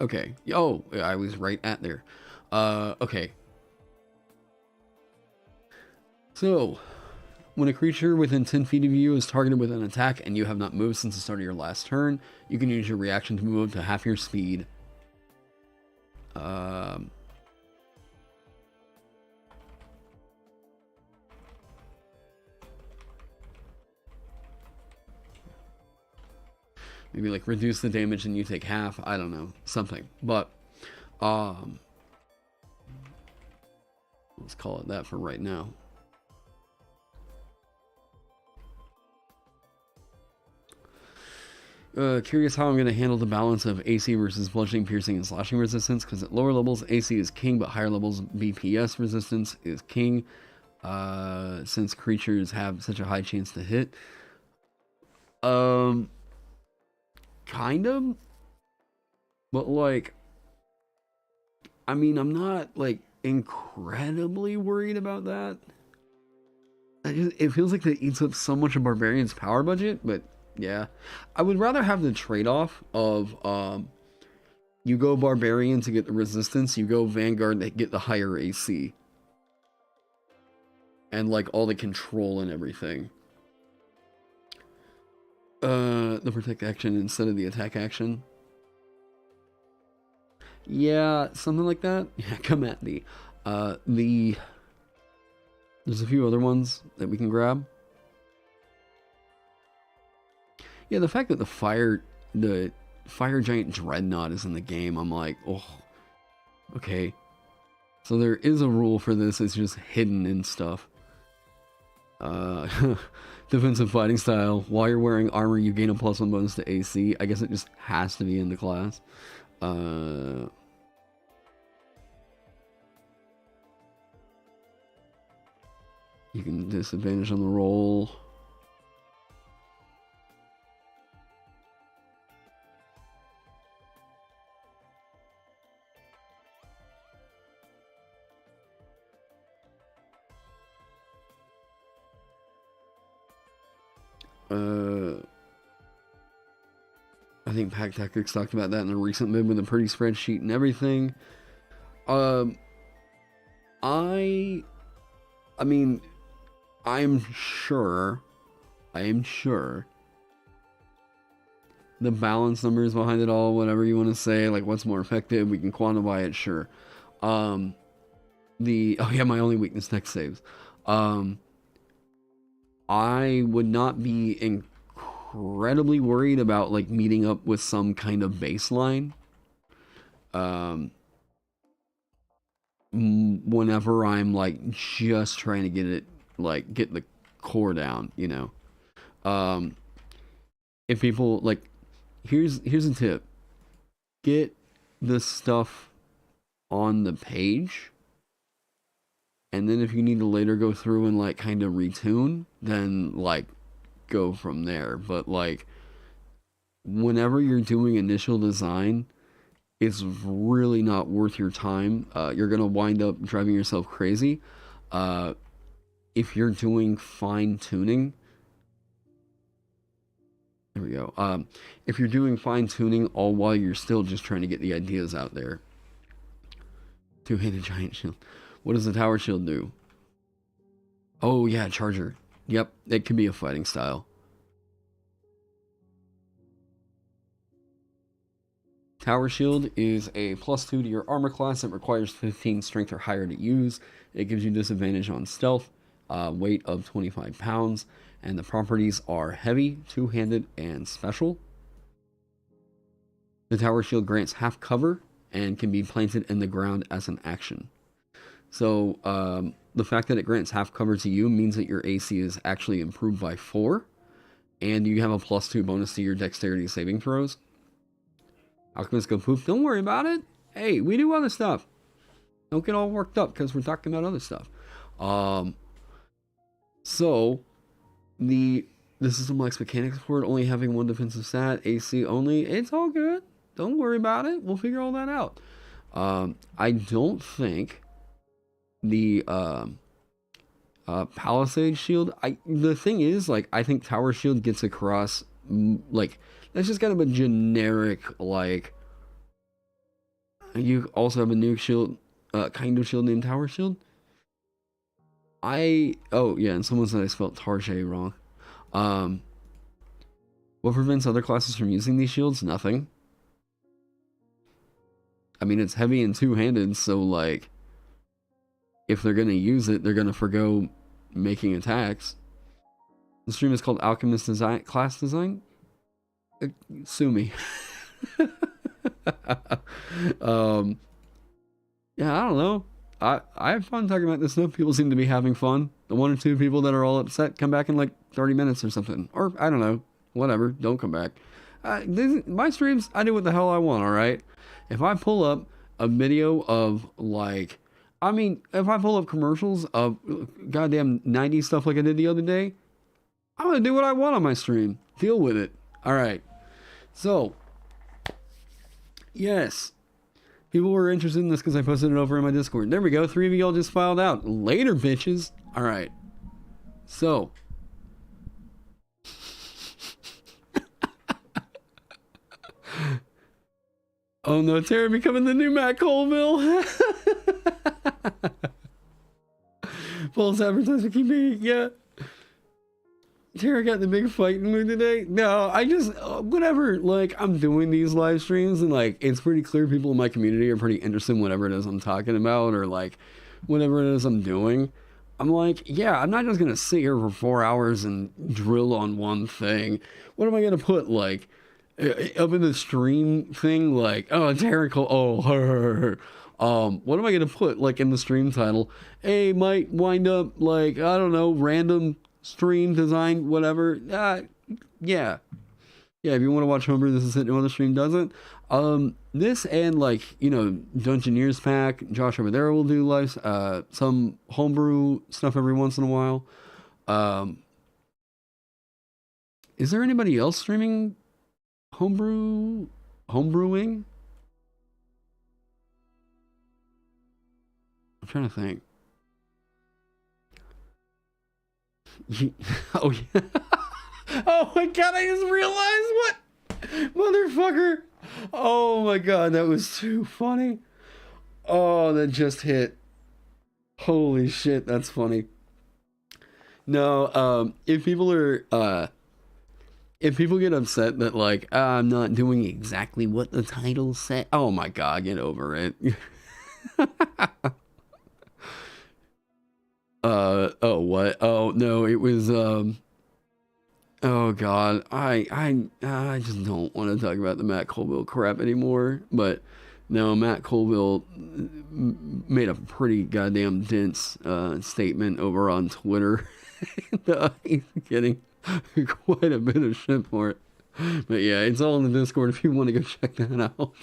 Okay. Oh, I was right at there. Okay. So, when a creature within 10 feet of you is targeted with an attack and you have not moved since the start of your last turn, you can use your reaction to move to half your speed. Maybe like reduce the damage and you take half. I don't know. Something. But, let's call it that for right now. Curious how I'm going to handle the balance of AC versus bludgeoning, piercing, and slashing resistance, because at lower levels AC is king, but higher levels BPS resistance is king, since creatures have such a high chance to hit. Kind of, but like, I mean, I'm not like incredibly worried about that. it feels like that eats up so much of Barbarian's power budget, but yeah. I would rather have the trade-off of, you go Barbarian to get the resistance, you go Vanguard to get the higher AC. And, like, all the control and everything. The protect action instead of the attack action. Yeah, something like that. Yeah, come at me. There's a few other ones that we can grab. Yeah, the fact that the fire giant dreadnought is in the game, I'm like, oh, okay. So there is a rule for this, it's just hidden in stuff. Defensive fighting style. While you're wearing armor, you gain a +1 bonus to AC. I guess it just has to be in the class. You can disadvantage on the roll. I think Pack Tactics talked about that in a recent mid with a pretty spreadsheet and everything. I mean, I am sure the balance numbers behind it all, whatever you want to say, like what's more effective, we can quantify it, sure. Oh yeah, my only weakness, next saves. I would not be incredibly worried about like meeting up with some kind of baseline. Whenever I'm like just trying to get it, like get the core down, you know. If people like, here's a tip: get the stuff on the page, and then if you need to later go through and like kind of retune, then like go from there. But like whenever you're doing initial design, it's really not worth your time. You're gonna wind up driving yourself crazy. If you're doing fine tuning, there we go. If you're doing fine tuning all while you're still just trying to get the ideas out there. Two-handed giant shield. What does the tower shield do? Oh yeah, charger. Yep, it could be a fighting style. Tower shield is a +2 to your armor class. It requires 15 strength or higher to use. It gives you disadvantage on stealth, weight of 25 pounds, and the properties are heavy, two-handed, and special. The tower shield grants half cover and can be planted in the ground as an action. So the fact that it grants half cover to you means that your AC is actually improved by 4, and you have a +2 bonus to your dexterity saving throws. Alchemist go poof. Don't worry about it. Hey, we do other stuff. Don't get all worked up because we're talking about other stuff. So this is some Lex mechanics for it, only having 1 defensive stat, AC only. It's all good. Don't worry about it. We'll figure all that out. I don't think the Palisade shield. The thing is, like, I think Tower Shield gets across, like, that's just kind of a generic, like, you also have a nuke shield, kind of shield named Tower Shield. Oh yeah, and someone said I spelled Tarjay wrong. What prevents other classes from using these shields? Nothing. I mean, it's heavy and two-handed, so like, if they're gonna use it, they're gonna forgo making attacks. The stream is called Alchemist Class Design. Sue me. Yeah, I don't know. I have fun talking about this stuff. People seem to be having fun. The 1 or 2 people that are all upset come back in like 30 minutes or something. Or, I don't know. Whatever. Don't come back. My streams, I do what the hell I want, alright? If I pull up a video of, like... I mean, if I pull up commercials of goddamn 90s stuff like I did the other day, I'm gonna do what I want on my stream. Deal with it. Alright. So, yes. People were interested in this because I posted it over in my Discord. There we go. 3 of y'all just filed out. Later, bitches. Alright. So, oh no, Taron becoming the new Matt Colville. False advertising keep being, yeah. Tara got the big fighting mood today. No, I just, whatever, like, I'm doing these live streams and, like, it's pretty clear people in my community are pretty interested in whatever it is I'm talking about or, like, whatever it is I'm doing. I'm like, yeah, I'm not just going to sit here for 4 hours and drill on one thing. What am I going to put, like, up in the stream thing? Like, oh, Tara, oh, her. What am I going to put, like, in the stream title? Hey, might wind up, like, I don't know, random stream design, whatever. Yeah, if you want to watch homebrew, this is it. No other stream doesn't. This and, like, you know, Dungeoneers pack. Josh over there will do live, some homebrew stuff every once in a while. Is there anybody else streaming homebrewing? I'm trying to think. Oh, yeah. Oh my god, I just realized what? Motherfucker. Oh my god, that was too funny. Oh, that just hit. Holy shit, that's funny. No, if people are, if people get upset that, like, I'm not doing exactly what the title said, oh my god, get over it. Oh, what? Oh, no, it was, oh god, I just don't want to talk about the Matt Colville crap anymore, but no, Matt Colville made a pretty goddamn dense, statement over on Twitter. He's getting quite a bit of shit for it. But yeah, it's all in the Discord if you want to go check that out.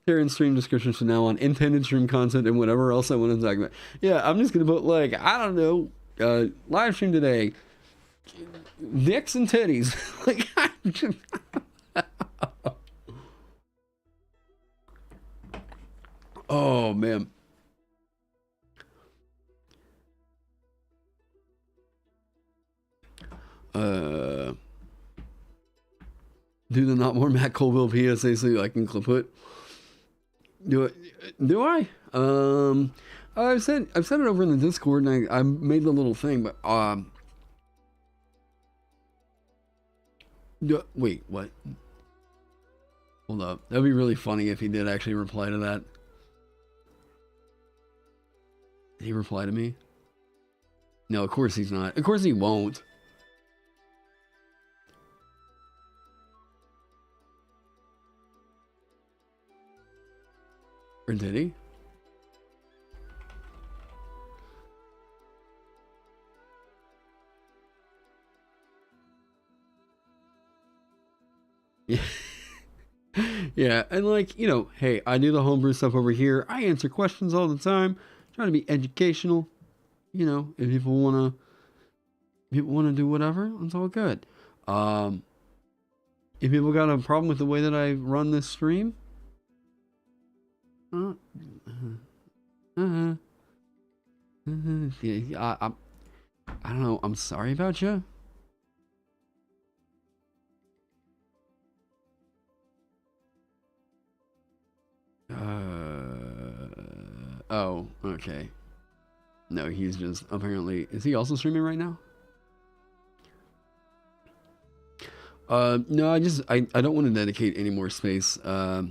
Taron stream descriptions from now on, intended stream content, and whatever else I want to talk about. Yeah, I'm just gonna put, like, I don't know, live stream today, dicks and titties. Like, I'm just... Oh man. Do the not more Matt Colville PSA so I can clip it. Do I? I've said it over in the Discord, and I made the little thing, but wait, what? Hold up. That'd be really funny if he did actually reply to that. Did he reply to me? No, of course he's not. Of course he won't. Or did he? Yeah. Yeah, and, like, you know, hey, I do the homebrew stuff over here. I answer questions all the time. Trying to be educational. You know, if people wanna do whatever, it's all good. If people got a problem with the way that I run this stream, yeah, I don't know. I'm sorry about you. Oh, okay. No, he's just apparently... Is he also streaming right now? No, I don't want to dedicate any more space. I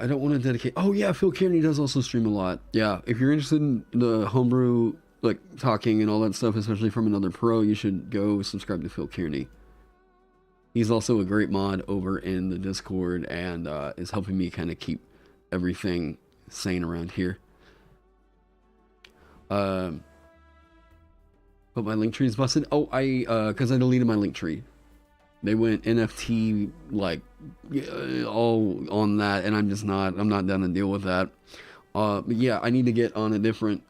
don't want to dedicate... Oh, yeah, Phil Kearney does also stream a lot. Yeah, if you're interested in the homebrew, like, talking and all that stuff, especially from another pro, you should go subscribe to Phil Kearney. He's also a great mod over in the Discord and is helping me kind of keep everything sane around here. But my link tree is busted. Oh, because I deleted my link tree. They went NFT, like, all on that, and I'm not down to deal with that. But yeah, I need to get on a different,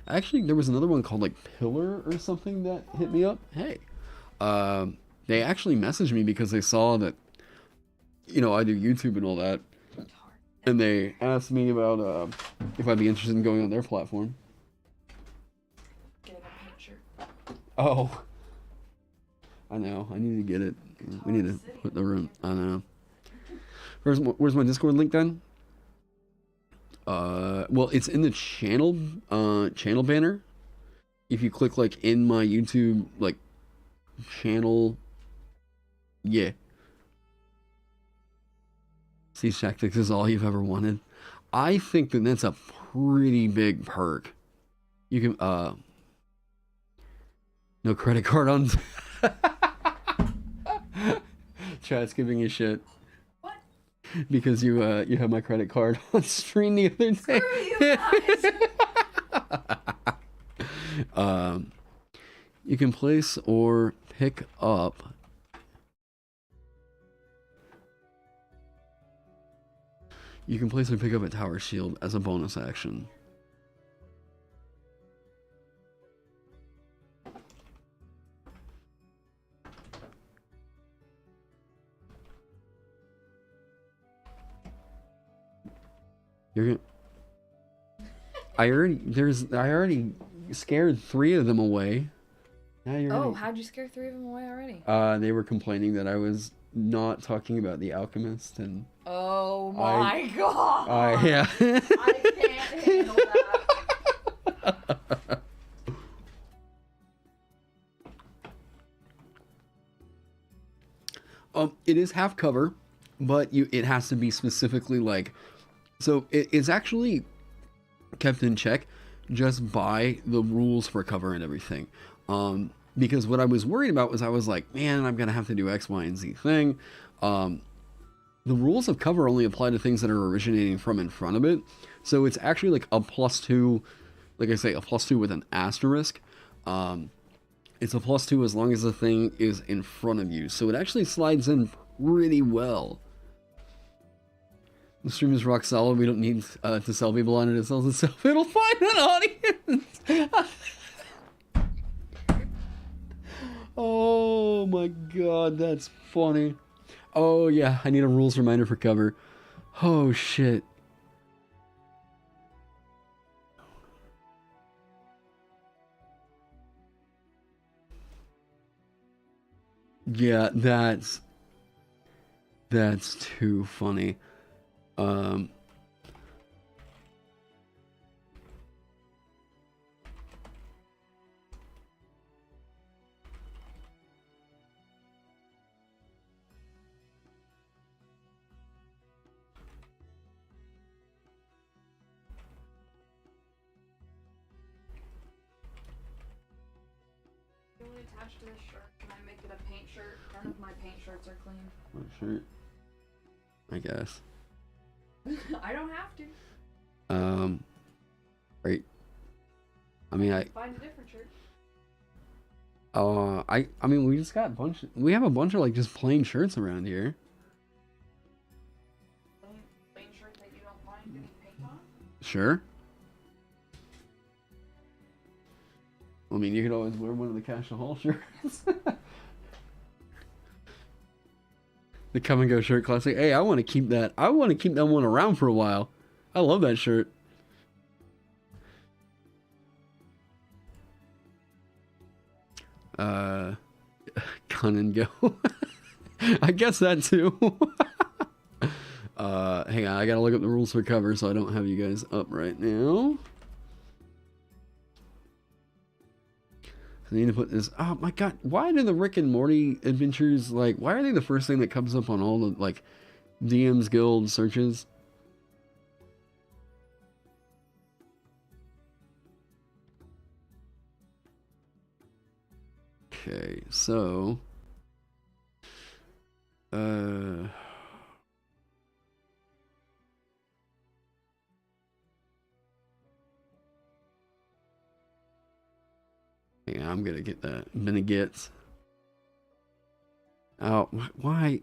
actually, there was another one called, like, Pillar or something that hit me up. Hey. They actually messaged me because they saw that, you know, I do YouTube and all that. And they asked me about if I'd be interested in going on their platform. Oh, I know. I need to get it. We need to put the room. I know. Where's my Discord link then? Well, it's in the channel banner. If you click like in my YouTube like channel, yeah. Siege Tactics is all you've ever wanted. I think that that's a pretty big perk. You can no credit card on. Chat's giving you shit. What? Because you have my credit card on stream the other day. Screw you guys. You can place or pick up. You can place or pick up a tower shield as a bonus action. You're gonna... I already scared 3 of them away. Now you're Oh, how'd you scare 3 of them away already? They were complaining that I was not talking about the Alchemist, and oh my god! yeah. I can't handle that. It is half cover, but it has to be specifically like, so it's actually kept in check just by the rules for cover and everything. Because what I was worried about was I was like, man, I'm gonna have to do X, Y, and Z thing. The rules of cover only apply to things that are originating from in front of it. So it's actually like a +2, like I say, a +2 with an asterisk. It's a +2 as long as the thing is in front of you. So it actually slides in pretty well. The stream is rock solid. We don't need to sell people on it. It sells itself. It'll find an audience. Oh my god, that's funny. Oh yeah, I need a rules reminder for cover. Oh shit. Yeah, that's too funny. Attached to this shirt, can I make it a paint shirt? None of my paint shirts are clean. What shirt? I guess. I don't have to. Right. I mean, Find a different shirt. I mean, we just got we have a bunch of like just plain shirts around here. Plain shirt that you don't mind getting paint on? Sure. I mean, you could always wear one of the Cash and Haul shirts. The Come and Go shirt classic. Hey, I want to keep that. I want to keep that one around for a while. I love that shirt. Come and Go. I guess that too. Hang on, I gotta look up the rules for cover so I don't have you guys up right now. I need to put this. Oh my god! Why do the Rick and Morty adventures like? Why are they the first thing that comes up on all the like DM's Guild searches? Okay, so yeah, I'm gonna get that. I'm gonna get. Oh, why?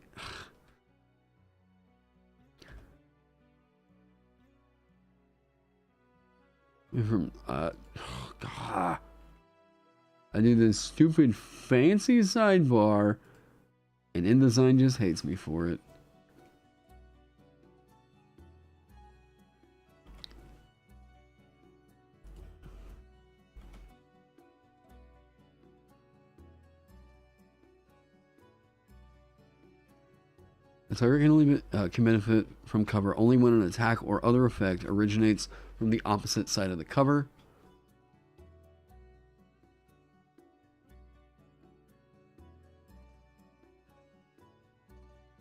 From oh god, I do this stupid fancy sidebar, and InDesign just hates me for it. The target can only can benefit from cover only when an attack or other effect originates from the opposite side of the cover.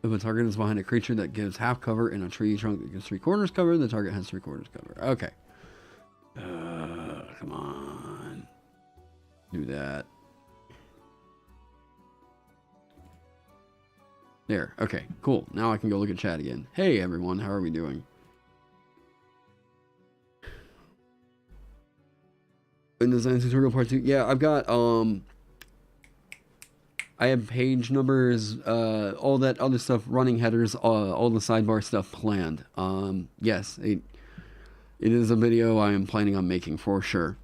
If a target is behind a creature that gives half cover in a tree trunk that gives 3/4 cover, the target has 3/4 cover. Okay. Come on. Do that. There. Okay, cool. Now I can go look at chat again. Hey everyone, how are we doing? In design tutorial part 2. Yeah, I've got I have page numbers, all that other stuff, running headers, all the sidebar stuff planned. Yes, it is a video I am planning on making for sure.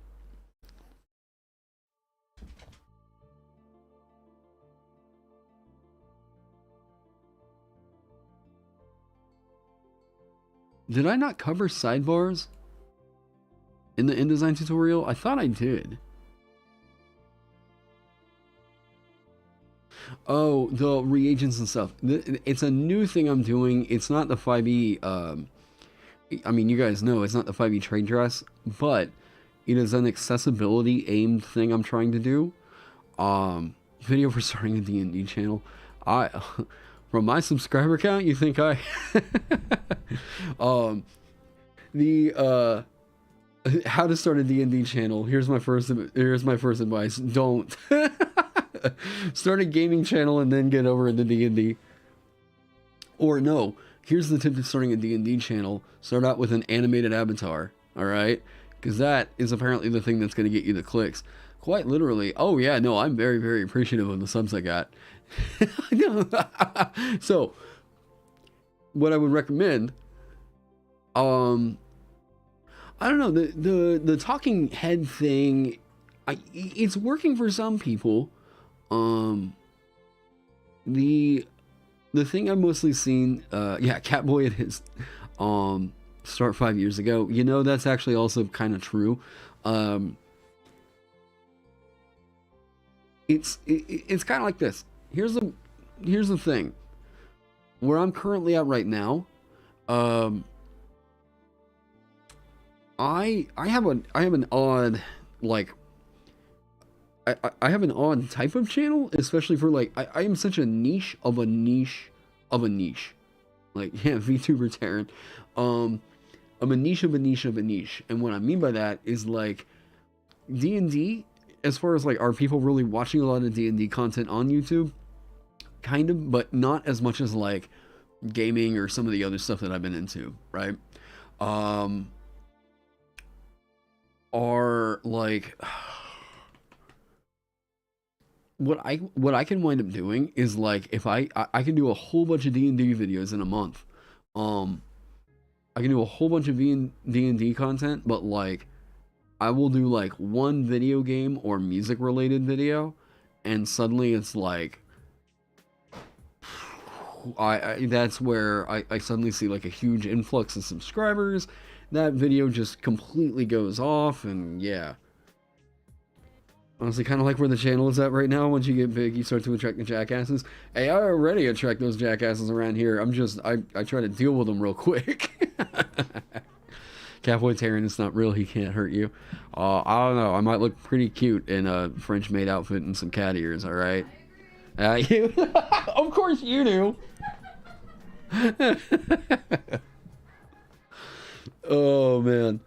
Did I not cover sidebars in the InDesign tutorial? I thought I did. Oh, the reagents and stuff. It's a new thing I'm doing. It's not the 5e, I mean, you guys know it's not the 5e trade dress, but it is an accessibility aimed thing I'm trying to do. Video for starting a D&D channel. From my subscriber count, you think I... how to start a D&D channel. Here's my first advice. Don't. Start a gaming channel and then get over into D&D. Or no, here's the tip to starting a D&D channel. Start out with an animated avatar, alright? Because that is apparently the thing that's going to get you the clicks. Quite literally. Oh yeah, no, I'm very, very appreciative of the subs I got. So, what I would recommend, I don't know, the talking head thing, it's working for some people. The thing I've mostly seen, yeah, Catboy at his start 5 years ago. You know, that's actually also kind of true. It's kind of like this. Here's the thing. Where I'm currently at right now, I have an odd, like, I have an odd type of channel, especially for, like, I am such a niche of a niche of a niche. Like, yeah, VTuber Taron. I'm a niche of a niche of a niche. And what I mean by that is, like, D&D, as far as, like, are people really watching a lot of D&D content on YouTube? Kind of, but not as much as, like, gaming or some of the other stuff that I've been into, right? Are, like... What I can wind up doing is, like, if I can do a whole bunch of D&D videos in a month. I can do a whole bunch of D&D content, but, like, I will do, like, one video game or music related video, and suddenly it's like that's where I suddenly see, like, a huge influx of subscribers. That video just completely goes off, and yeah. Honestly, kind of like where the channel is at right now. Once you get big, you start to attract the jackasses. Hey, I already attract those jackasses around here. I try to deal with them real quick. Catboy Taron is not real. He can't hurt you. I don't know. I might look pretty cute in a French maid outfit and some cat ears, alright? You? Of course you do. Oh, man.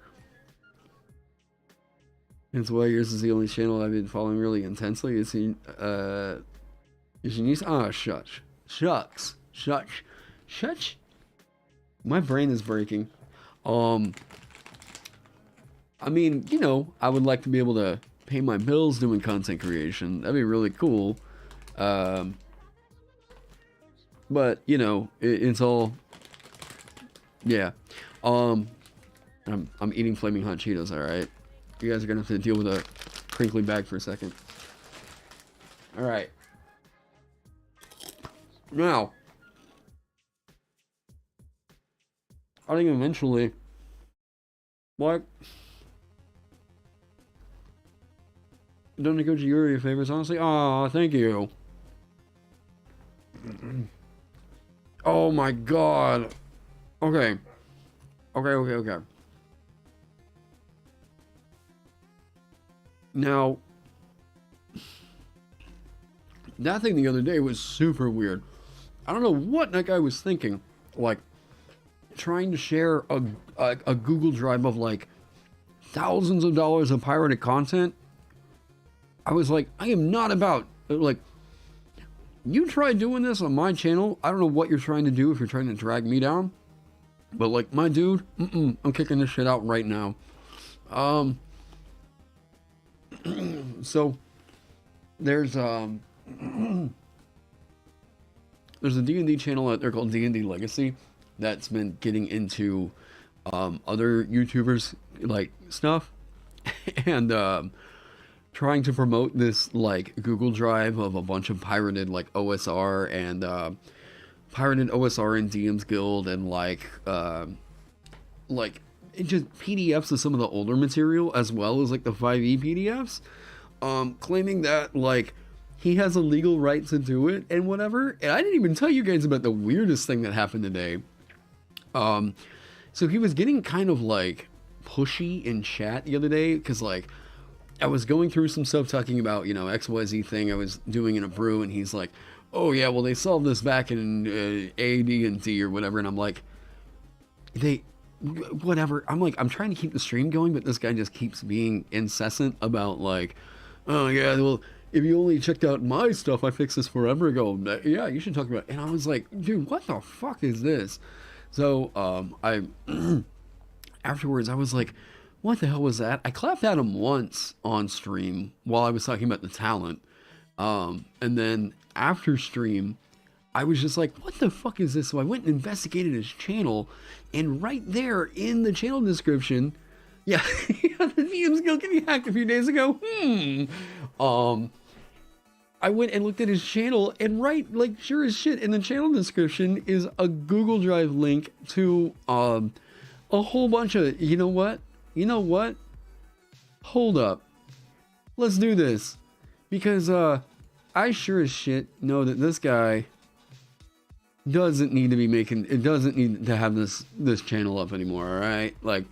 That's why yours is the only channel I've been following really intensely. Is he, is your niece? Ah, shush. Shucks. Shush. Shush. My brain is breaking. I mean, you know, I would like to be able to pay my bills doing content creation. That'd be really cool. But, you know, it's all, yeah. I'm eating flaming hot Cheetos, alright? You guys are gonna have to deal with a crinkly bag for a second. Alright. Now, I think eventually, what? Don't go to your favorites, honestly. Aw, thank you. Oh my god. Okay. Okay. Now, that thing the other day was super weird. I don't know what that guy was thinking. Like, trying to share a Google Drive of like thousands of dollars of pirated content. I was like, I am not about, like, you try doing this on my channel. I don't know what you're trying to do if you're trying to drag me down. But like, my dude, I'm kicking this shit out right now. So there's a Dnd channel out there called Dnd Legacy that's been getting into other YouTubers like stuff and trying to promote this like Google Drive of a bunch of pirated like OSR and pirated OSR and DM's Guild and like it just PDFs of some of the older material as well as like the 5e PDFs, claiming that like he has a legal right to do it and whatever. And I didn't even tell you guys about the weirdest thing that happened today. So he was getting kind of like pushy in chat the other day because like I was going through some stuff talking about, you know, XYZ thing I was doing in a brew, and he's like, oh yeah, well they solved this back in AD&D or whatever, and I'm like, whatever. I'm like, I'm trying to keep the stream going, but this guy just keeps being incessant about like, oh yeah, well, if you only checked out my stuff, I fixed this forever ago. Yeah, you should talk about it. And I was like, dude, what the fuck is this? So, I, afterwards, I was like, what the hell was that? I clapped at him once on stream while I was talking about the talent. And then after stream, I was just like, what the fuck is this? So I went and investigated his channel, and right there in the channel description, yeah, the DM's Guild getting hacked a few days ago. I went and looked at his channel, and right, like, sure as shit, in the channel description is a Google Drive link to a whole bunch of, you know what? Hold up. Let's do this. Because I sure as shit know that this guy doesn't need to be making, it doesn't need to have this channel up anymore, alright? Like,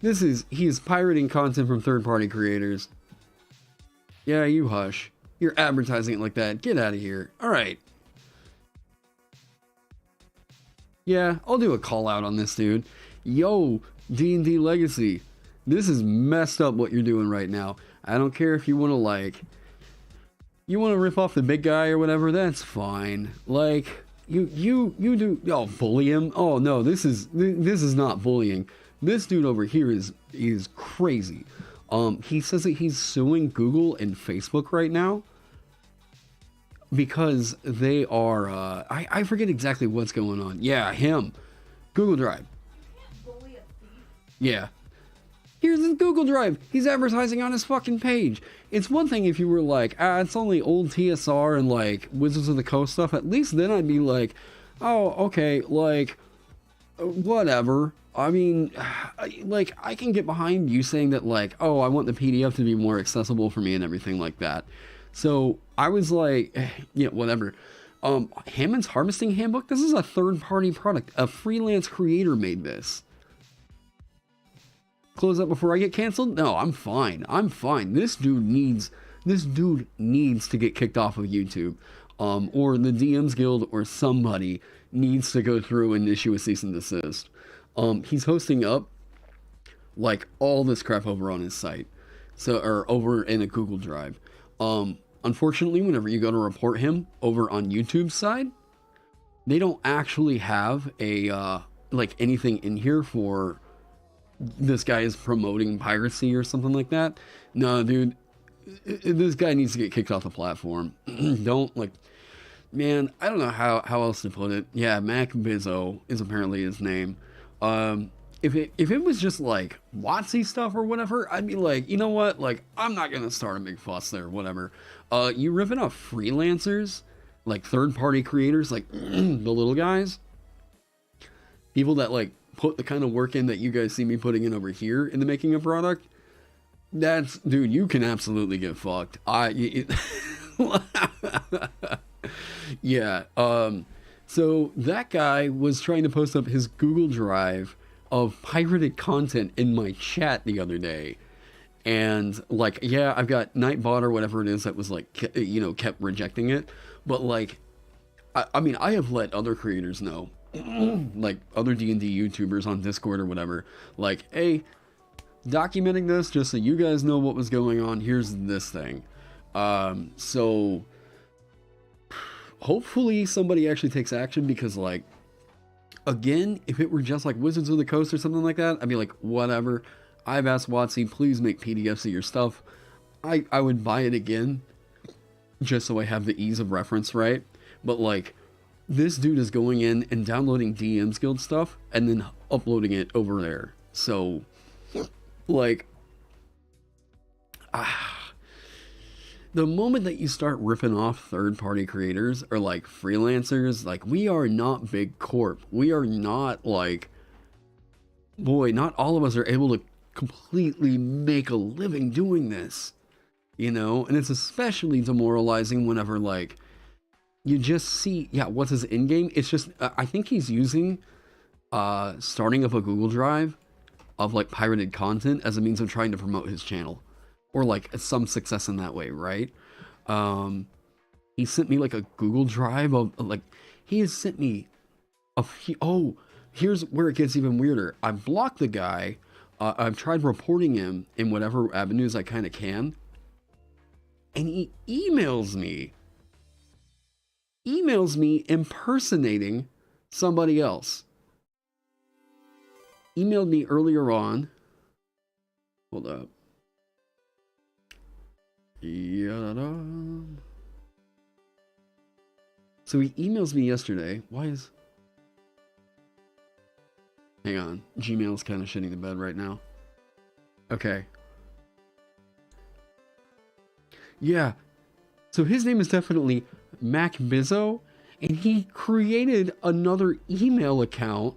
he is pirating content from third-party creators. Yeah, you hush. You're advertising it like that. Get out of here. Alright. Yeah, I'll do a call out on this dude. Yo, D&D Legacy. This is messed up what you're doing right now. I don't care if you want to like, you want to rip off the big guy or whatever, that's fine. Like, you do, oh, bully him? Oh no, this is not bullying. This dude over here is crazy. He says that he's suing Google and Facebook right now because they are, I forget exactly what's going on. Yeah, him. Google Drive. Yeah. Here's his Google Drive. He's advertising on his fucking page. It's one thing if you were like, it's only old TSR and like Wizards of the Coast stuff. At least then I'd be like, oh, okay, like, whatever. I mean, like, I can get behind you saying that like, oh, I want the PDF to be more accessible for me and everything like that. So I was like, yeah, whatever. Hammond's Harvesting Handbook. This is a third-party product. A freelance creator made this. Close up before I get canceled? No, I'm fine. This dude needs to get kicked off of YouTube. Or the DM's Guild or somebody needs to go through and issue a cease and desist. He's hosting up like all this crap over on his site. Or over in a Google Drive. Unfortunately, whenever you go to report him over on YouTube's side, they don't actually have a like anything in here for this guy is promoting piracy or something like that. No, dude, this guy needs to get kicked off the platform. Don't, like, man, I don't know how else to put it. Yeah, Mac Bizzo is apparently his name. If it was just like WotC stuff or whatever, I'd be like, you know what, like, I'm not gonna start a big fuss there, whatever. You ripping off freelancers, like third-party creators, like the little guys, people that like put the kind of work in that you guys see me putting in over here in the making of product. That's, dude, you can absolutely get fucked. Yeah. So that guy was trying to post up his Google Drive of pirated content in my chat the other day. And like, yeah, I've got Nightbot or whatever it is that was like, kept rejecting it. But like, I mean, I have let other creators know, like other D&D YouTubers on Discord or whatever, like, hey, documenting this just so you guys know what was going on. Here's this thing. So hopefully somebody actually takes action, because like, again, if it were just like Wizards of the Coast or something like that, I'd be like, whatever. I've asked WotC, please make PDFs of your stuff. I would buy it again, just so I have the ease of reference, right? But like, this dude is going in and downloading DM's Guild stuff and then uploading it over there. So, like, the moment that you start ripping off third-party creators or like freelancers, like, we are not big corp. We are not like, boy, not all of us are able to completely make a living doing this, and it's especially demoralizing whenever like you just see, what's his in game. It's just, I think he's using starting up a Google Drive of like pirated content as a means of trying to promote his channel, or like some success in that way, right? He sent me like a Google Drive of like, he has sent me here's where it gets even weirder. I blocked the guy. I've tried reporting him in whatever avenues I kind of can, and he emails me impersonating somebody else. Emailed me earlier on. Hold up. So he emails me yesterday. Hang on. Gmail's kind of shitting the bed right now. Okay. Yeah. So his name is definitely Mac Bizzo, and he created another email account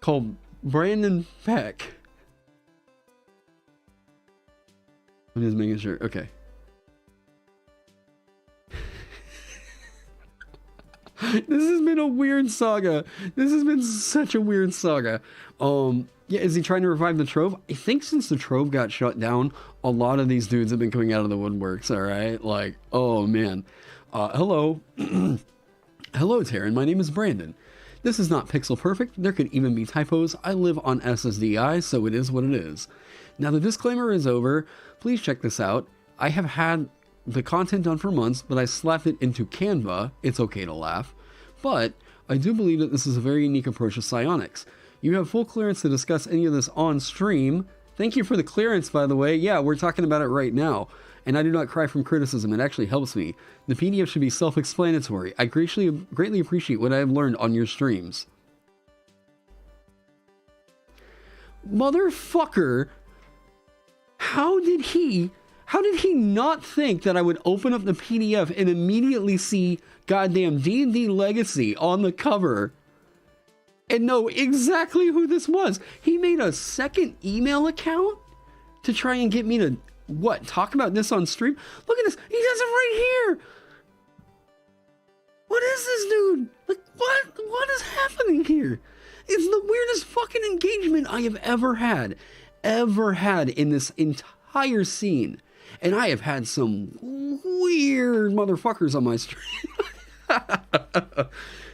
called Brandon Peck. I'm just making sure. Okay. This has been a weird saga. This has been such a weird saga. Yeah, is he trying to revive the Trove? I think since the Trove got shut down, a lot of these dudes have been coming out of the woodworks, alright? Like, oh man. Hello. Hello, Taron. My name is Brandon. This is not pixel perfect. There could even be typos. I live on SSDI, so it is what it is. Now the disclaimer is over. Please check this out. I have had the content done for months, but I slapped it into Canva. It's okay to laugh. But I do believe that this is a very unique approach to psionics. You have full clearance to discuss any of this on stream. Thank you for the clearance, by the way. Yeah, we're talking about it right now. And I do not cry from criticism. It actually helps me. The PDF should be self-explanatory. I greatly appreciate what I have learned on your streams. Motherfucker! How did he not think that I would open up the PDF and immediately see goddamn D&D Legacy on the cover and know exactly who this was? He made a second email account to try and get me to, talk about this on stream? Look at this. He has it right here. What is this, dude? Like, what is happening here? It's the weirdest fucking engagement I have ever had in this entire scene. And I have had some weird motherfuckers on my stream.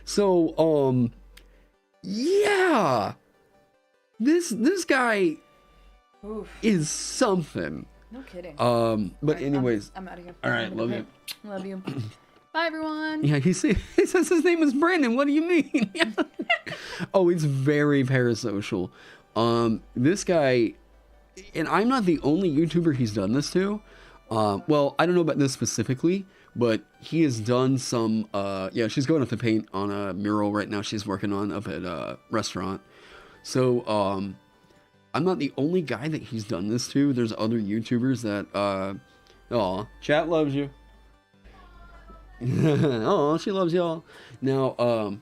So, yeah. This guy is something. No kidding. But right, anyways. I'm out of here. All right, love you. Love you. Bye, everyone. Yeah, he says his name is Brandon. What do you mean? Oh, it's very parasocial. This guy, and I'm not the only YouTuber he's done this to. Well, I don't know about this specifically, but he has done some, she's going up to paint on a mural right now she's working on up at a restaurant. So, I'm not the only guy that he's done this to. There's other YouTubers that, chat loves you. Oh, she loves y'all. Now,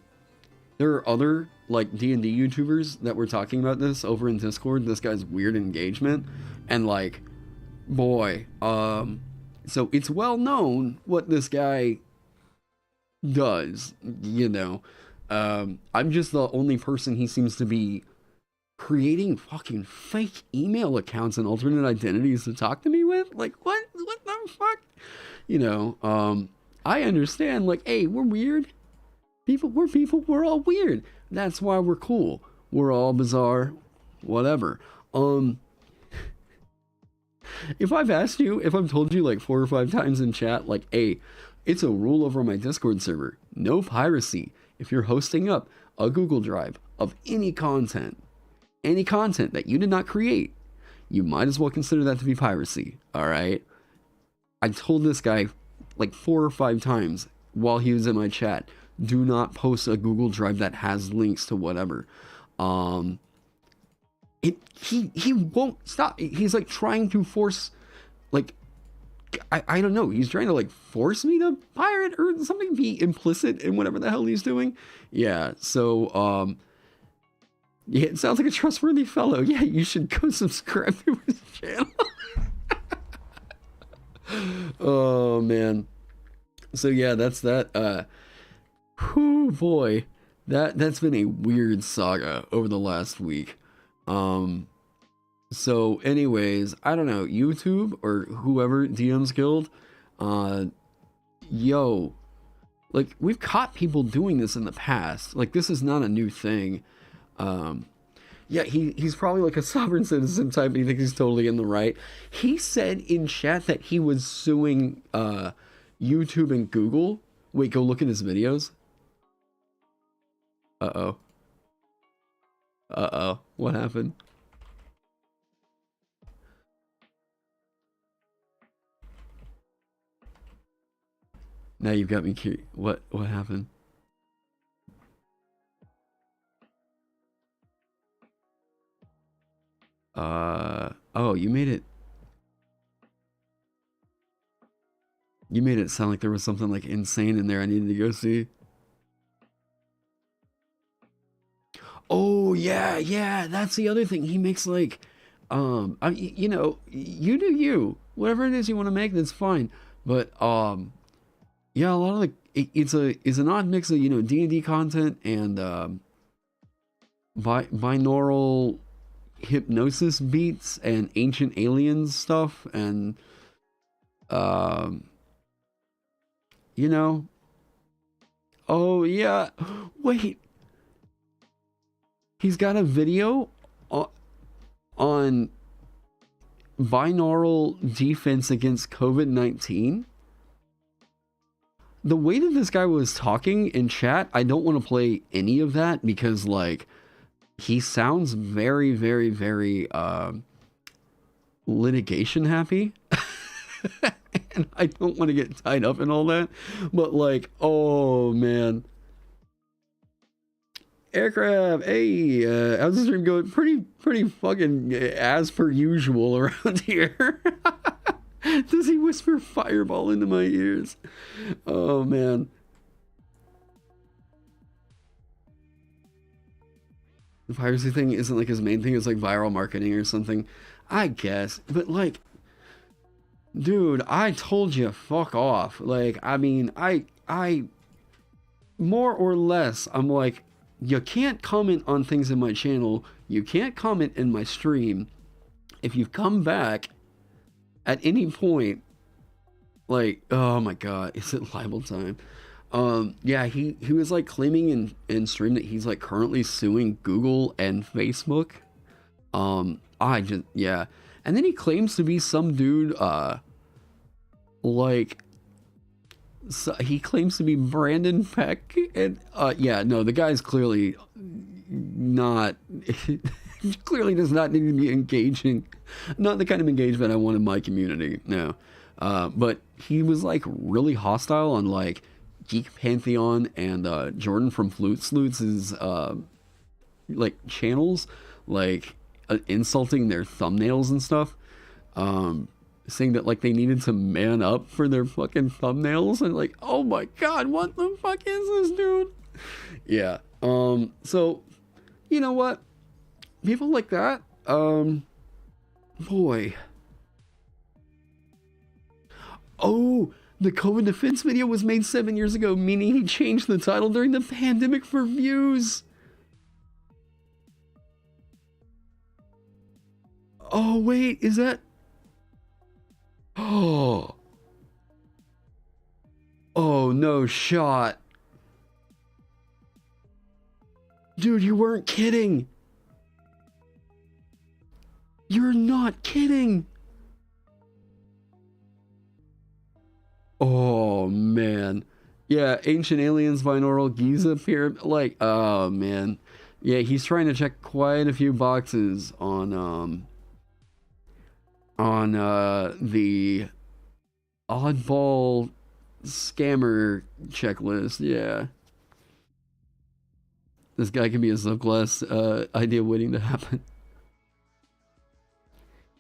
there are other, like, D&D YouTubers that were talking about this over in Discord, this guy's weird engagement, and, like, boy, so it's well known what this guy does, you know. I'm just the only person he seems to be creating fucking fake email accounts and alternate identities to talk to me with. Like, what the fuck? You know, I understand, like, hey, we're weird. We're all weird. That's why we're cool. We're all bizarre, whatever. If I've told you like 4 or 5 times in chat, like, hey, it's a rule over my Discord server, no piracy. If you're hosting up a Google Drive of any content that you did not create, you might as well consider that to be piracy, all right? I told this guy like 4 or 5 times while he was in my chat, do not post a Google Drive that has links to whatever. He won't stop. He's like trying to force, like, I don't know. He's trying to like force me to pirate or something, be implicit in whatever the hell he's doing. Yeah. So, yeah, it sounds like a trustworthy fellow. Yeah, you should go subscribe to his channel. Oh man. So yeah, that's that. Whew, boy, that's been a weird saga over the last week. So anyways, I don't know, YouTube or whoever DM's Guild, yo, like, we've caught people doing this in the past. Like, this is not a new thing. Yeah, he's probably like a sovereign citizen type. He thinks he's totally in the right. He said in chat that he was suing YouTube and Google. Wait, go look at his videos. Uh-oh. Uh-oh. What happened? Now you've got me curious. What happened? Oh, you made it sound like there was something like insane in there I needed to go see. Oh yeah, that's the other thing. He makes like, you know, you do you. Whatever it is you want to make, that's fine. But yeah, a lot of like it's an odd mix of, you know, D&D content and binaural hypnosis beats and ancient aliens stuff, and you know. Oh yeah, wait. He's got a video on binaural defense against COVID-19. The way that this guy was talking in chat, I don't want to play any of that because, like, he sounds very, very, very litigation happy. And I don't want to get tied up in all that. But, like, oh, man. Aircraft, hey, how's the stream going? Pretty fucking as per usual around here. Does he whisper fireball into my ears? Oh man. The piracy thing isn't like his main thing, it's like viral marketing or something, I guess. But like, dude, I told you, fuck off. Like, I mean, I more or less, I'm like, you can't comment on things in my channel. You can't comment in my stream. If you've come back at any point, like, oh my god, is it libel time? Yeah, he was like claiming in stream that he's like currently suing Google and Facebook. Yeah. And then he claims to be some dude, like, so he claims to be Brandon Peck, and yeah, no, the guy's clearly not clearly does not need to be engaging, not the kind of engagement I want in my community. No. But he was like really hostile on like Geek Pantheon and Jordan from Flute Sleuts' like channels, like insulting their thumbnails and stuff, saying that like they needed to man up for their fucking thumbnails, and like, oh my god, what the fuck is this, dude? Yeah. So you know what, people like that, boy. Oh, The COVID defense video was made 7 years ago, meaning he changed the title during the pandemic for views. Oh, wait, is that... Oh. Oh, no shot. Dude, you weren't kidding. You're not kidding. Oh, man. Yeah, Ancient Aliens, Binaural Giza Pyramid. Like, oh, man. Yeah, he's trying to check quite a few boxes on the oddball scammer checklist. Yeah. This guy can be a subclass idea waiting to happen.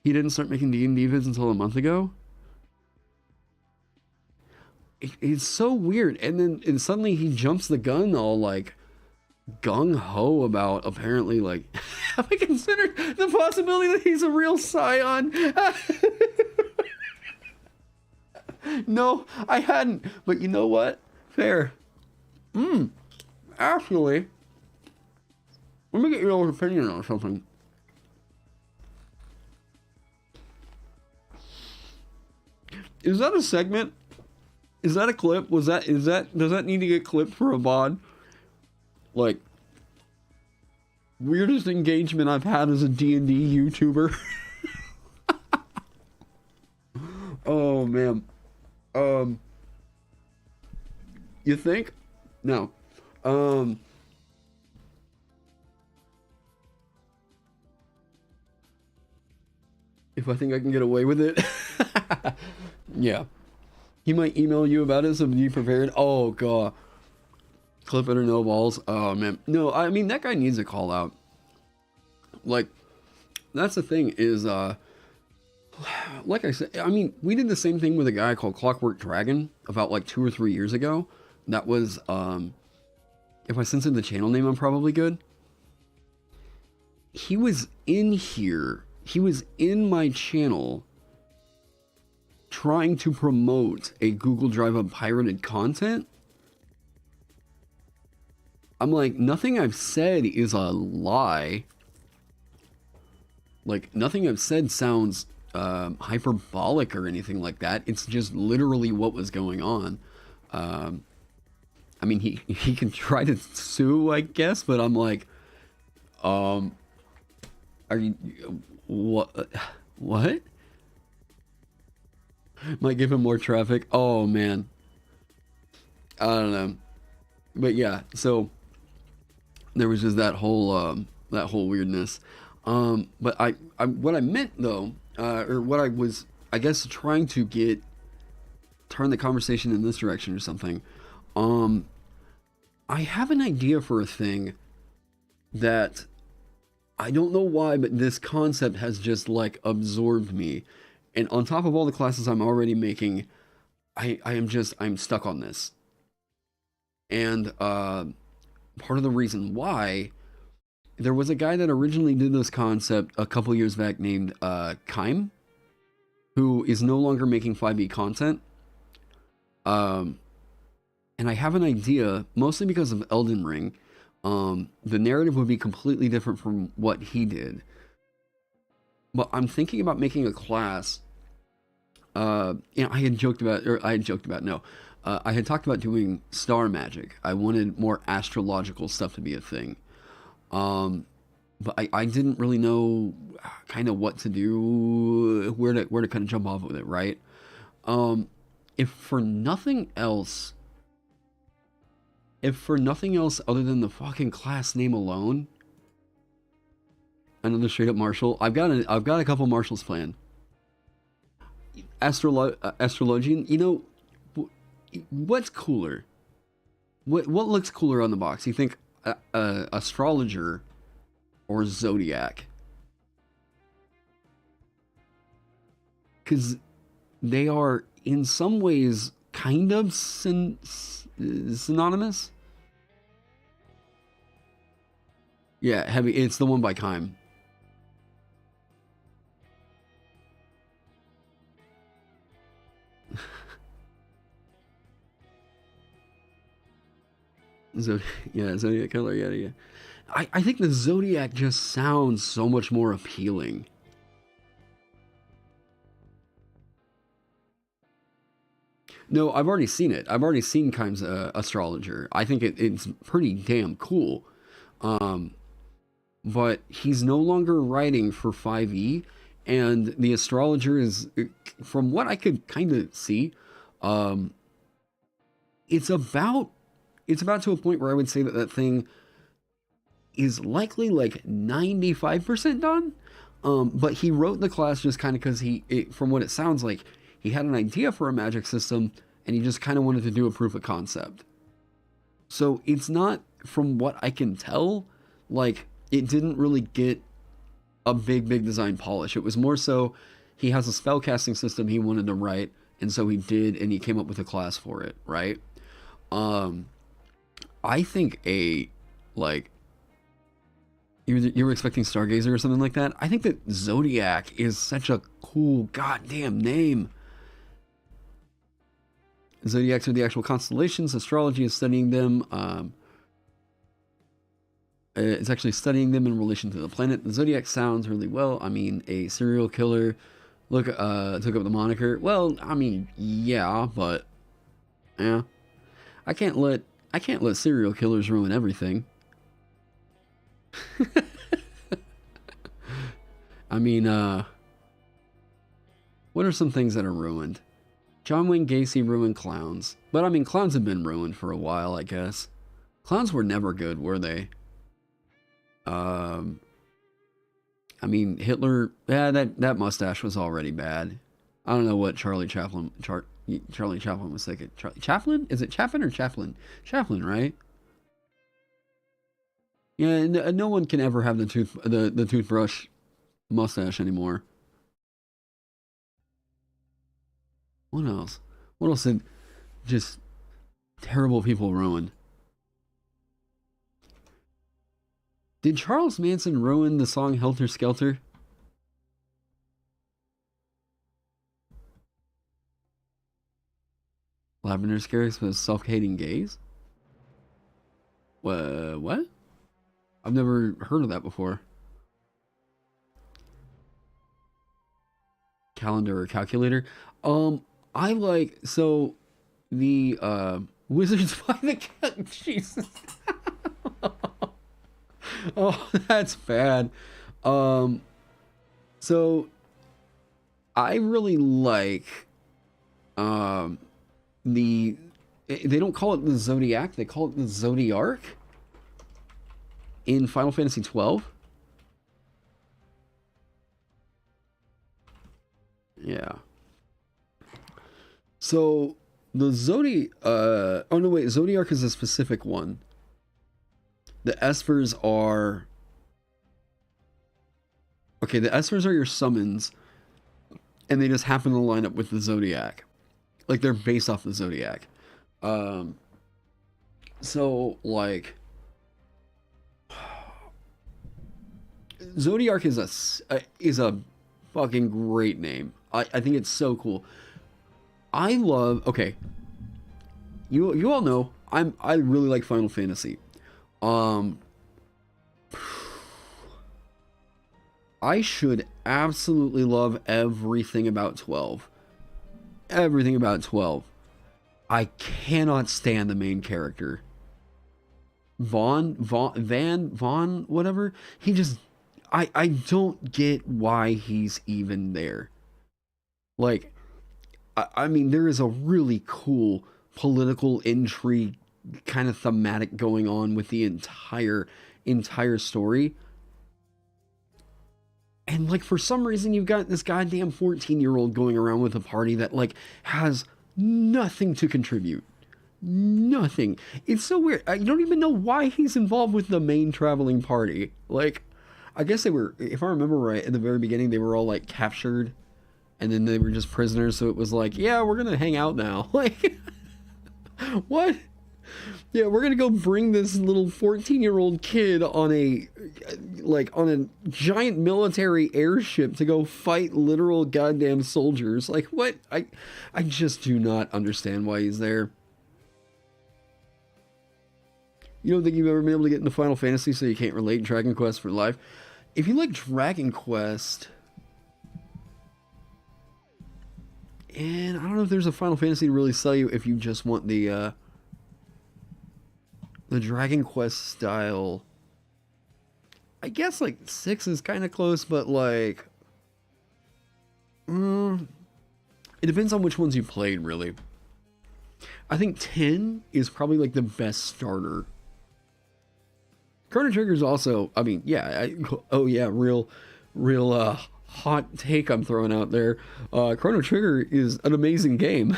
He didn't start making D&D vids until a month ago. It's so weird. And suddenly he jumps the gun all like gung-ho about apparently like have I considered the possibility that he's a real scion? No, I hadn't. But you know what? Fair. Actually, let me get your opinion on something. Is that a segment? Is that a clip? Does that need to get clipped for a VOD? Like, weirdest engagement I've had as a D&D YouTuber. Oh, man. You think? No. If I think I can get away with it. Yeah. He might email you about it, so be prepared. Oh, God. Clip it or no balls. Oh, man. No, I mean, that guy needs a call out. Like, that's the thing is, like I said, I mean, we did the same thing with a guy called Clockwork Dragon about like 2 or 3 years ago. That was, if I censored the channel name, I'm probably good. He was in here. He was in my channel trying to promote a Google Drive of pirated content. I'm like, nothing I've said is a lie. Like, nothing I've said sounds hyperbolic or anything like that. It's just literally what was going on. I mean, he can try to sue, I guess, but I'm like, are you, what? Might give him more traffic. Oh, man. I don't know. But yeah, so there was just that whole weirdness. But I what I meant though, or what I was, I guess, trying to turn the conversation in this direction or something. I have an idea for a thing that I don't know why, but this concept has just like absorbed me. And on top of all the classes I'm already making, I'm stuck on this. And part of the reason why, there was a guy that originally did this concept a couple years back named Kime, who is no longer making 5e content. And I have an idea, mostly because of Elden Ring. The narrative would be completely different from what he did. But I'm thinking about making a class. I had talked about doing star magic. I wanted more astrological stuff to be a thing. But I didn't really know kind of what to do, where to kind of jump off with it, right? If for nothing else other than the fucking class name alone, another straight up martial. I've got a couple martials planned. Astrologian, you know, what's cooler? What looks cooler on the box? You think astrologer or zodiac? Because they are in some ways kind of synonymous. Yeah, heavy. It's the one by Kime. Yeah, Zodiac Killer, yeah. I think the Zodiac just sounds so much more appealing. No, I've already seen it. I've already seen Kime's astrologer. I think it's pretty damn cool. But he's no longer writing for 5e, and the astrologer is, from what I could kind of see, it's about to a point where I would say that thing is likely like 95% done. But he wrote the class just kind of because from what it sounds like, he had an idea for a magic system, and he just kind of wanted to do a proof of concept. So it's not, from what I can tell, like, it didn't really get a big design polish. It was more so he has a spellcasting system he wanted to write, and so he did, and he came up with a class for it, right? I think you were expecting Stargazer or something like that. I think that Zodiac is such a cool goddamn name. Zodiacs are the actual constellations. Astrology is studying them. It's actually studying them in relation to the planet. The Zodiac sounds really well. I mean, a serial killer took up the moniker. Well, I mean, yeah, but yeah, I can't let serial killers ruin everything. I mean, what are some things that are ruined? John Wayne Gacy ruined clowns. But I mean, clowns have been ruined for a while, I guess. Clowns were never good, were they? I mean, Hitler, yeah, that mustache was already bad. I don't know what Charlie Chaplin was thinking. Chaplin? Is it Chaplin or Chaplin? Chaplin, right? Yeah, no one can ever have the toothbrush mustache anymore. What else? What else did just terrible people ruin? Did Charles Manson ruin the song Helter Skelter? Lavender Scares with self-hating gays? What? I've never heard of that before. Calendar or calculator? I like, so the Wizards by the Cat. Jesus. Oh, that's bad. So I really like they don't call it the Zodiac, they call it the Zodiarch in Final Fantasy 12. Yeah. So the Zodiarch is a specific one. The Espers are... Okay, the Espers are your summons, and they just happen to line up with the Zodiac. Like, they're based off the Zodiac. So, like... Zodiarch is a fucking great name. I think it's so cool. I love... Okay. You all know, I really like Final Fantasy. I should absolutely love everything about 12. Everything about 12. I cannot stand the main character. Vaughn, whatever. He just... I don't get why he's even there. Like, I mean, there is a really cool political intrigue kind of thematic going on with the entire story. And, like, for some reason, you've got this goddamn 14-year-old going around with a party that, like, has nothing to contribute. Nothing. It's so weird. You don't even know why he's involved with the main traveling party. Like, I guess they were, if I remember right, at the very beginning, they were all, like, captured. And then they were just prisoners, so it was like, yeah, we're gonna hang out now. Like, what? Yeah, we're gonna go bring this little 14-year-old kid on a giant military airship to go fight literal goddamn soldiers. Like, what? I just do not understand why he's there. You don't think you've ever been able to get into Final Fantasy, so you can't relate Dragon Quest for life? If you like Dragon Quest, and I don't know if there's a Final Fantasy to really sell you if you just want the Dragon Quest style. I guess like 6 is kind of close, but like, it depends on which ones you played, really. I think 10 is probably like the best starter. Chrono Trigger is also, I mean, yeah, oh yeah, real hot take I'm throwing out there. Chrono Trigger is an amazing game.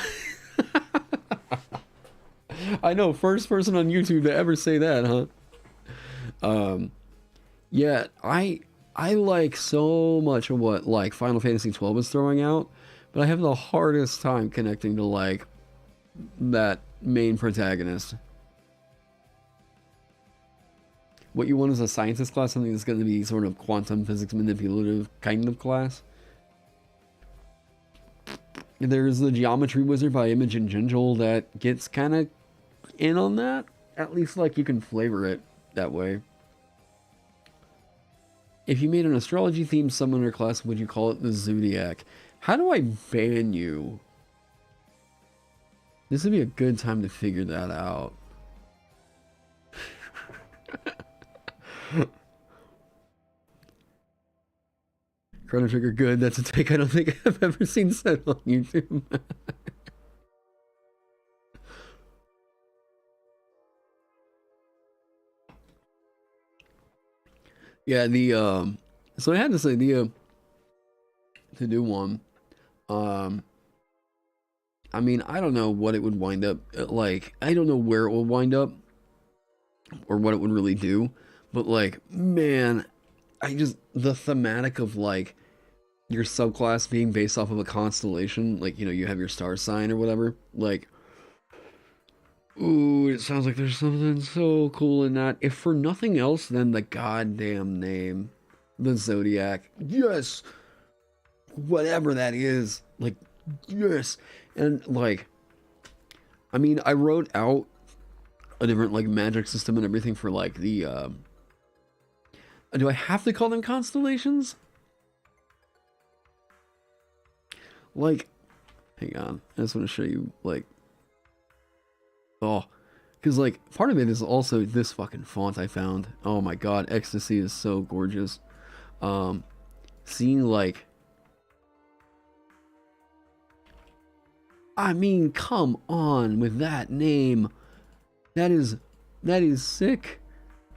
I know, first person on YouTube to ever say that, huh? Yeah, I like so much of what like Final Fantasy 12 is throwing out, but I have the hardest time connecting to like that main protagonist. What you want is a scientist class, something that's going to be sort of quantum physics manipulative kind of class. There's the Geometry Wizard by Imogen Gingell that gets kind of in on that. At least like you can flavor it that way. If you made an astrology themed summoner class, would you call it the Zodiac? How do I ban you? This would be a good time to figure that out. Chrono Trigger good. That's a take I don't think I've ever seen said on YouTube. Yeah, so I had this idea to do one. I mean, I don't know what it would wind up like. I don't know where it will wind up or what it would really do, but like, man, the thematic of like your subclass being based off of a constellation, like, you know, you have your star sign or whatever, like, ooh, it sounds like there's something so cool in that. If for nothing else than the goddamn name, the Zodiac. Yes! Whatever that is. Like, yes! And, like, I mean, I wrote out a different, like, magic system and everything for, like, the, do I have to call them constellations? Like, hang on. I just want to show you, like, oh, because, like, part of it is also this fucking font I found. Oh my god, Ecstasy is so gorgeous. Seeing, like, I mean, come on with that name. That is sick.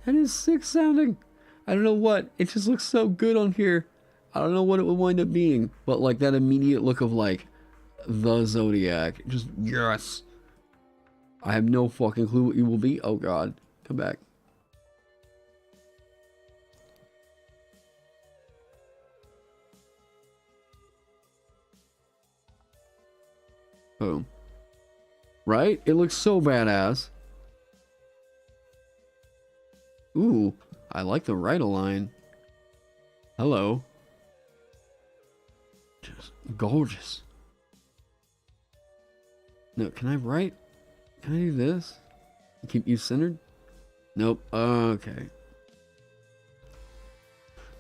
That is sick sounding. I don't know what. It just looks so good on here. I don't know what it would wind up being, but like that immediate look of like the Zodiac. Just yes. I have no fucking clue what you will be. Oh god. Come back. Boom. Right? It looks so badass. Ooh, I like the right align. Hello. Just gorgeous. No, can I write? Can I do this? Keep you centered? Nope. Okay.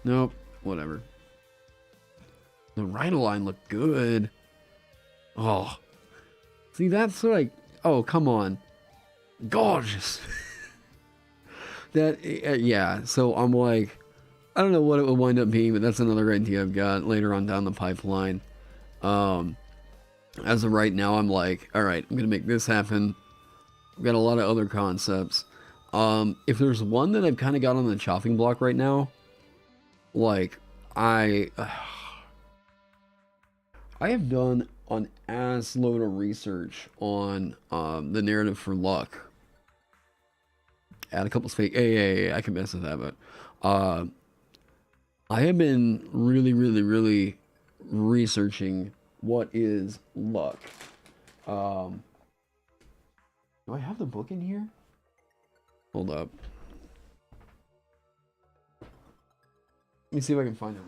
Nope. Whatever. The right align looked good. Oh. See, that's like... Oh, come on. Gorgeous. That... yeah, so I'm like... I don't know what it will wind up being, but that's another idea I've got later on down the pipeline. As of right now, I'm like, alright, I'm gonna make this happen. I've got a lot of other concepts. If there's one that I've kind of got on the chopping block right now, like, I have done an ass load of research on the narrative for luck. Add a couple fake. Hey, I can mess with that, but I have been really researching what is luck. Do I have the book in here? Hold up. Let me see if I can find it.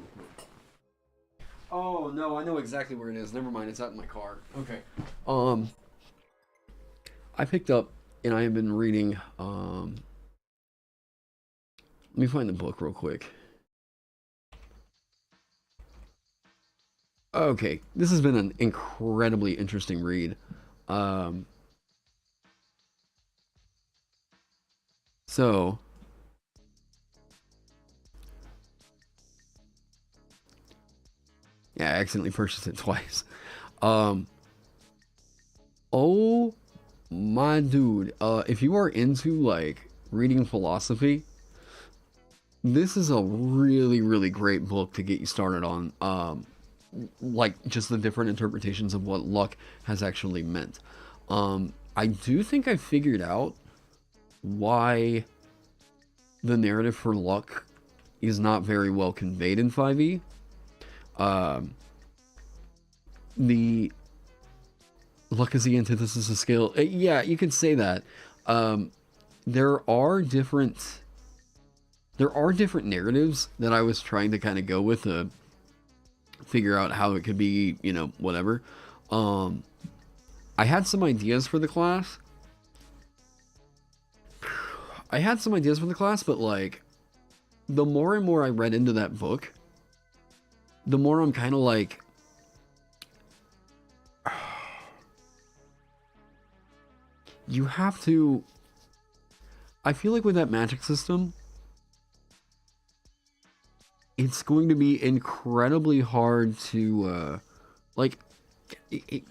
Oh no, I know exactly where it is. Never mind, it's out in my car. Okay. I picked up and I have been reading Let me find the book real quick. Okay, this has been an incredibly interesting read. So, yeah, I accidentally purchased it twice. Oh my dude, if you are into like reading philosophy, this is a really, really great book to get you started on. Like just the different interpretations of what luck has actually meant. I do think I figured out why the narrative for luck is not very well conveyed in 5e. The luck is the antithesis of skill. Yeah, you could say that. There are different narratives that I was trying to kind of go with to figure out how it could be, you know, whatever. I had some ideas for the class. But like, the more and more I read into that book, the more I'm kind of like, you have to, I feel like with that magic system, it's going to be incredibly hard to,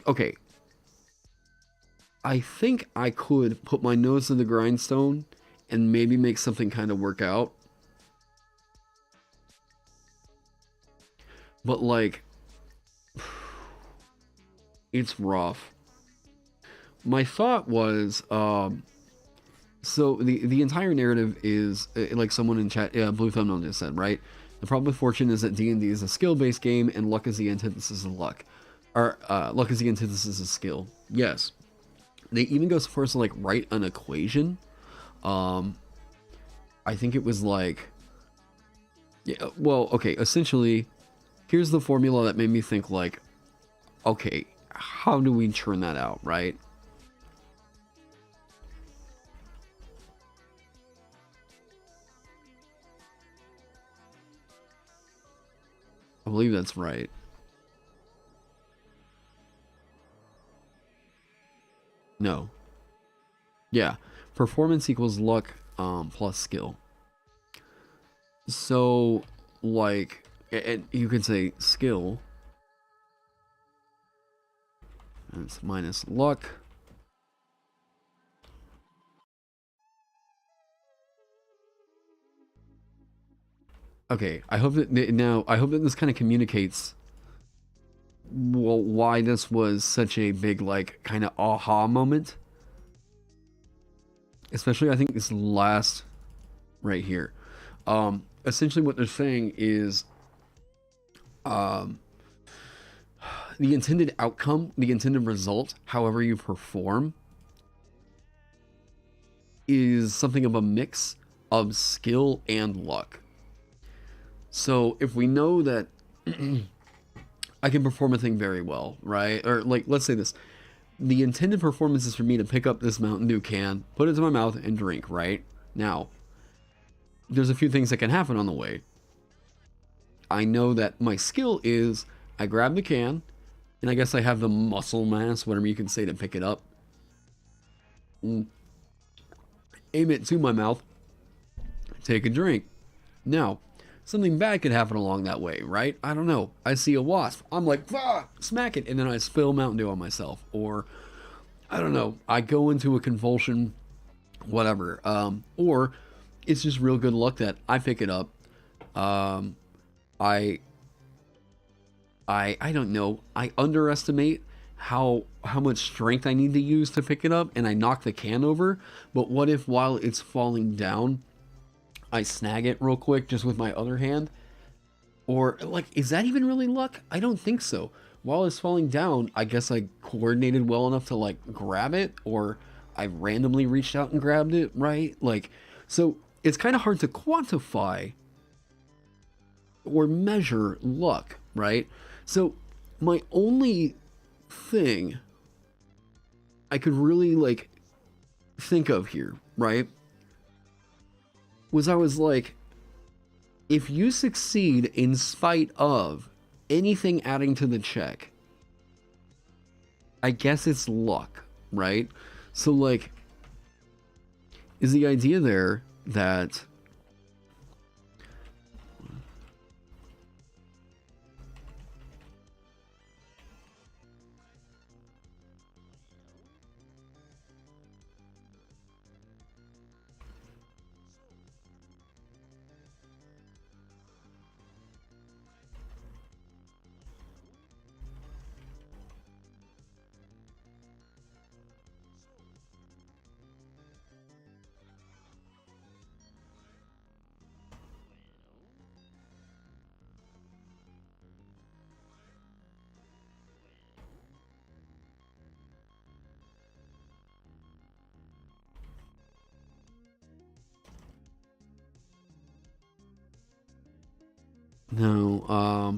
okay. I think I could put my nose to the grindstone and maybe make something kind of work out. But like, it's rough. My thought was, so the entire narrative is, like someone in chat, Blue Thumbnail just said, right? The problem with fortune is that D&D is a skill-based game, and luck is the antithesis of luck. Or, luck is the antithesis of skill. Yes. They even go so far as to, like, write an equation. I think it was, like... Yeah, well, okay, essentially, here's the formula that made me think, like, okay, how do we churn that out, right? I believe that's right. No. Yeah. Performance equals luck plus skill. So, like, you could say skill. That's minus luck. Okay, I hope that this kind of communicates why this was such a big, like, kind of aha moment. Especially, I think this last right here. Essentially what they're saying is the intended outcome, the intended result, however you perform, is something of a mix of skill and luck. So if we know that I can perform a thing very well, right? Or like, let's say this. The intended performance is for me to pick up this Mountain Dew can, put it to my mouth, and drink, right? Now, there's a few things that can happen on the way. I know that my skill is I grab the can, and I guess I have the muscle mass, whatever you can say, to pick it up. Aim it to my mouth, take a drink. Now, something bad could happen along that way, right? I don't know. I see a wasp. I'm like, ah, smack it, and then I spill Mountain Dew on myself. Or, I don't know, I go into a convulsion, whatever. Or, it's just real good luck that I pick it up. I don't know. I underestimate how much strength I need to use to pick it up, and I knock the can over. But what if while it's falling down, I snag it real quick just with my other hand? Or, like, is that even really luck? I don't think so. While it's falling down, I guess I coordinated well enough to, like, grab it, or I randomly reached out and grabbed it, right? Like, so it's kind of hard to quantify or measure luck, right? So my only thing I could really, like, think of here, right, was I was like, if you succeed in spite of anything adding to the check, I guess it's luck, right? So, like, is the idea there that no,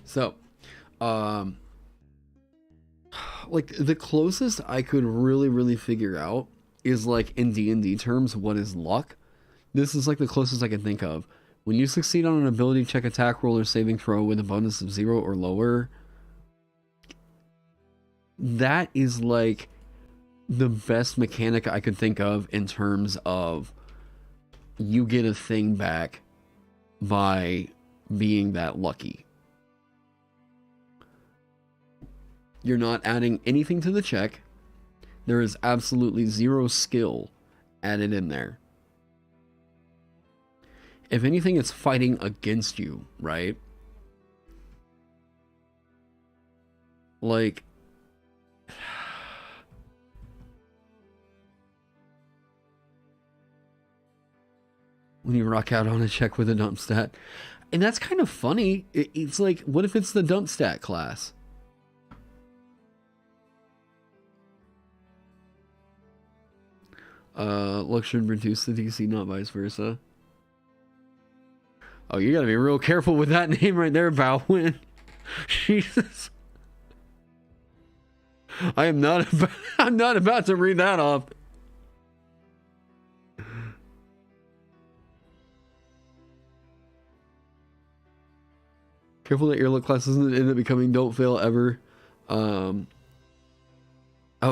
so, like, the closest I could really figure out is, like, in D&D terms, what is luck? This is, like, the closest I can think of. When you succeed on an ability check, attack roll, or saving throw with a bonus of 0 or lower, that is, like, the best mechanic I could think of in terms of you get a thing back by being that lucky. You're not adding anything to the check. There is absolutely 0 skill added in there. If anything, it's fighting against you, right? Like, when you rock out on a check with a dump stat. And that's kind of funny. It's like, what if it's the dump stat class? Luck should reduce the DC, not vice versa. Oh, you gotta be real careful with that name right there, Bowwin. Jesus. I'm not about to read that off. Careful that your luck class doesn't end up becoming don't fail ever. I'll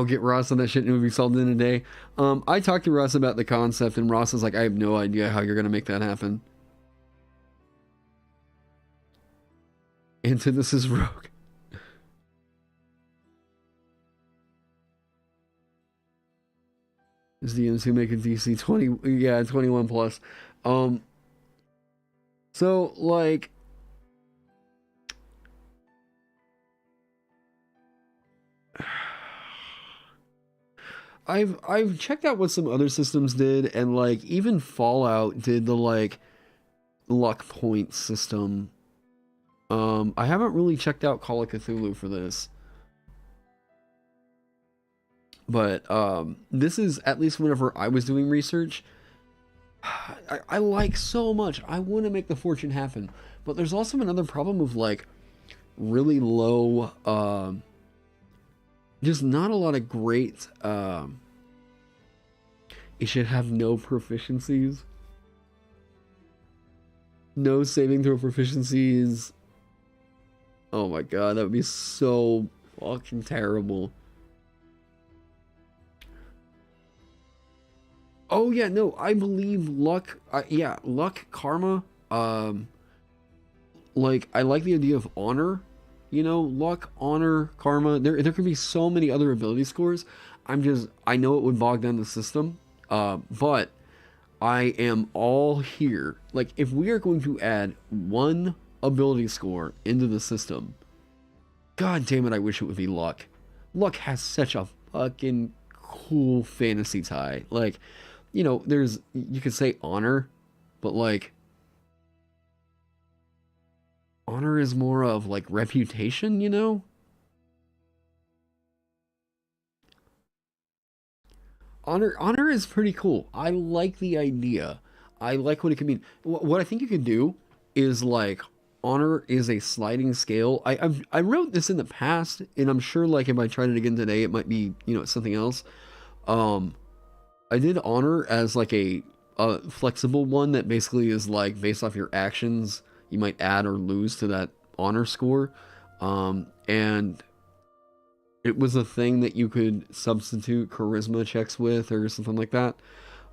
get Ross on that shit and it'll be solved in a day. I talked to Ross about the concept and Ross is like, I have no idea how you're gonna make that happen. Antithesis Rogue. Is the DMs who make a DC 20, yeah, 21 plus. So like, I've checked out what some other systems did, and like even Fallout did the like luck point system. I haven't really checked out Call of Cthulhu for this. But this is, at least whenever I was doing research, I like so much. I want to make the fortune happen. But there's also another problem of like really low, just not a lot of great, it should have no proficiencies. No saving throw proficiencies. Oh my god, that would be so fucking terrible. Oh yeah, no, I believe luck, yeah, luck, karma, like, I like the idea of honor, you know, luck, honor, karma, there could be so many other ability scores. I know it would bog down the system, but I am all here. Like, if we are going to add one ability score into the system, god damn it, I wish it would be luck. Luck has such a fucking cool fantasy tie. Like, you know, you could say honor, but like, honor is more of like reputation, you know? Honor is pretty cool. I like the idea. I like what it can mean. What I think you can do is like honor is a sliding scale. I wrote this in the past, and I'm sure like if I tried it again today, it might be, you know, something else. I did honor as like a flexible one that basically is like based off your actions, you might add or lose to that honor score. And it was a thing that you could substitute charisma checks with or something like that.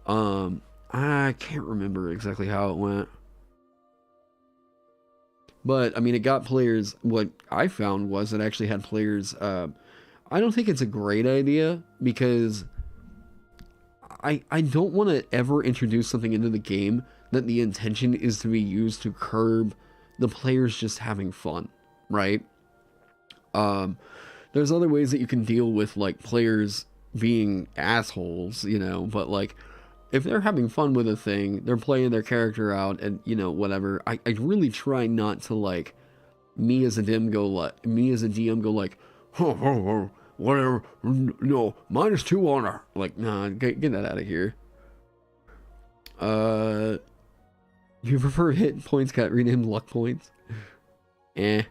I can't remember exactly how it went. But, I mean, it got players, what I found was it actually had players, I don't think it's a great idea, because I don't want to ever introduce something into the game that the intention is to be used to curb the players just having fun, right? There's other ways that you can deal with, like, players being assholes, you know, but, like, if they're having fun with a thing, they're playing their character out, and, you know, whatever, I really try not to, like, me as a DM go, like, oh, whatever, no, -2 honor. Like, nah, get that out of here. Do you prefer hit points got renamed luck points? Eh.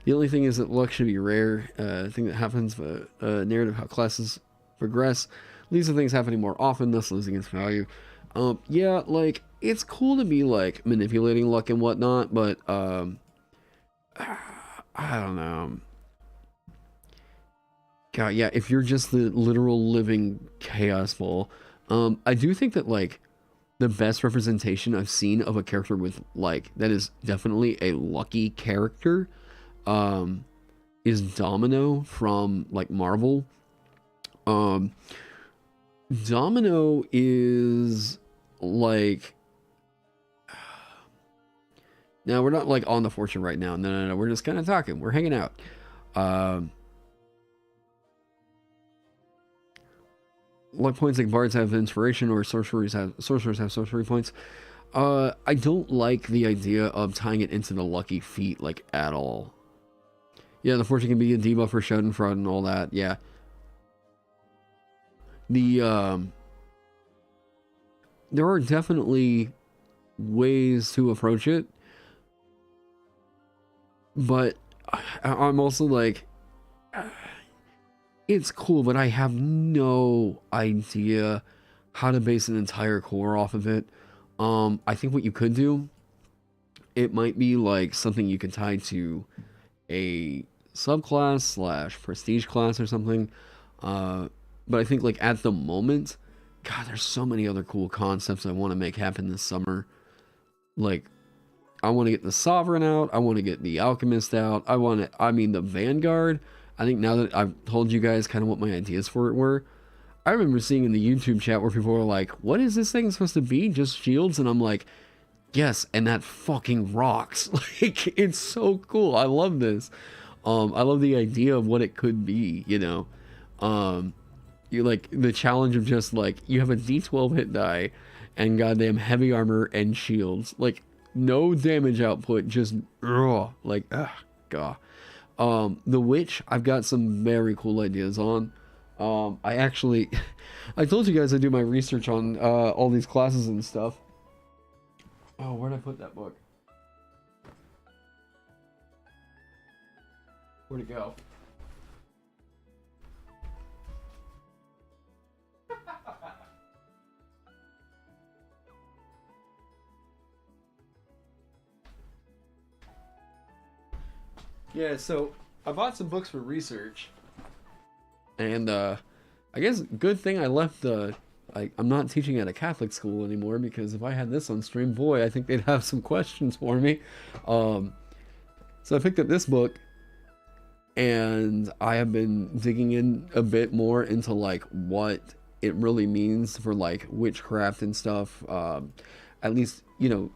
The only thing is that luck should be rare. Thing that happens, but narrative how classes progress leads to things happening more often, thus losing its value. Yeah, like, it's cool to be, like, manipulating luck and whatnot, but, I don't know. God, yeah, if you're just the literal living chaos ball, I do think that, like, the best representation I've seen of a character with, like, that is definitely a lucky character, is Domino from, like, Marvel. Domino is, like... Now, we're not, like, on the fortune right now. No, we're just kind of talking. We're hanging out. Luck points like bards have inspiration, or sorcerers have sorcery points. I don't like the idea of tying it into the lucky feat, like, at all. Yeah, the fortune can be a debuff for Schadenfreude and all that, yeah. There are definitely ways to approach it, but I'm also like, it's cool, but I have no idea how to base an entire core off of it. I think what you could do, it might be like something you could tie to a subclass / prestige class or something. But I think, like, at the moment, God, there's so many other cool concepts I want to make happen this summer. Like, I want to get the Sovereign out. I want to get the Alchemist out. The Vanguard. I think now that I've told you guys kind of what my ideas for it were, I remember seeing in the YouTube chat where people were like, what is this thing supposed to be? Just shields? And I'm like, yes, and that fucking rocks. Like, it's so cool. I love this. I love the idea of what it could be, you know. You like the challenge of just like, you have a D12 hit die and goddamn heavy armor and shields. Like, no damage output, just like, god. The Witch, I've got some very cool ideas on. I actually, I told you guys I do my research on all these classes and stuff. Oh, where'd I put that book? Where'd it go? Yeah, so I bought some books for research, and I guess good thing I left. I'm not teaching at a Catholic school anymore, because if I had this on stream, boy, I think they'd have some questions for me. So I picked up this book, and I have been digging in a bit more into like what it really means for like witchcraft and stuff. At least, you know,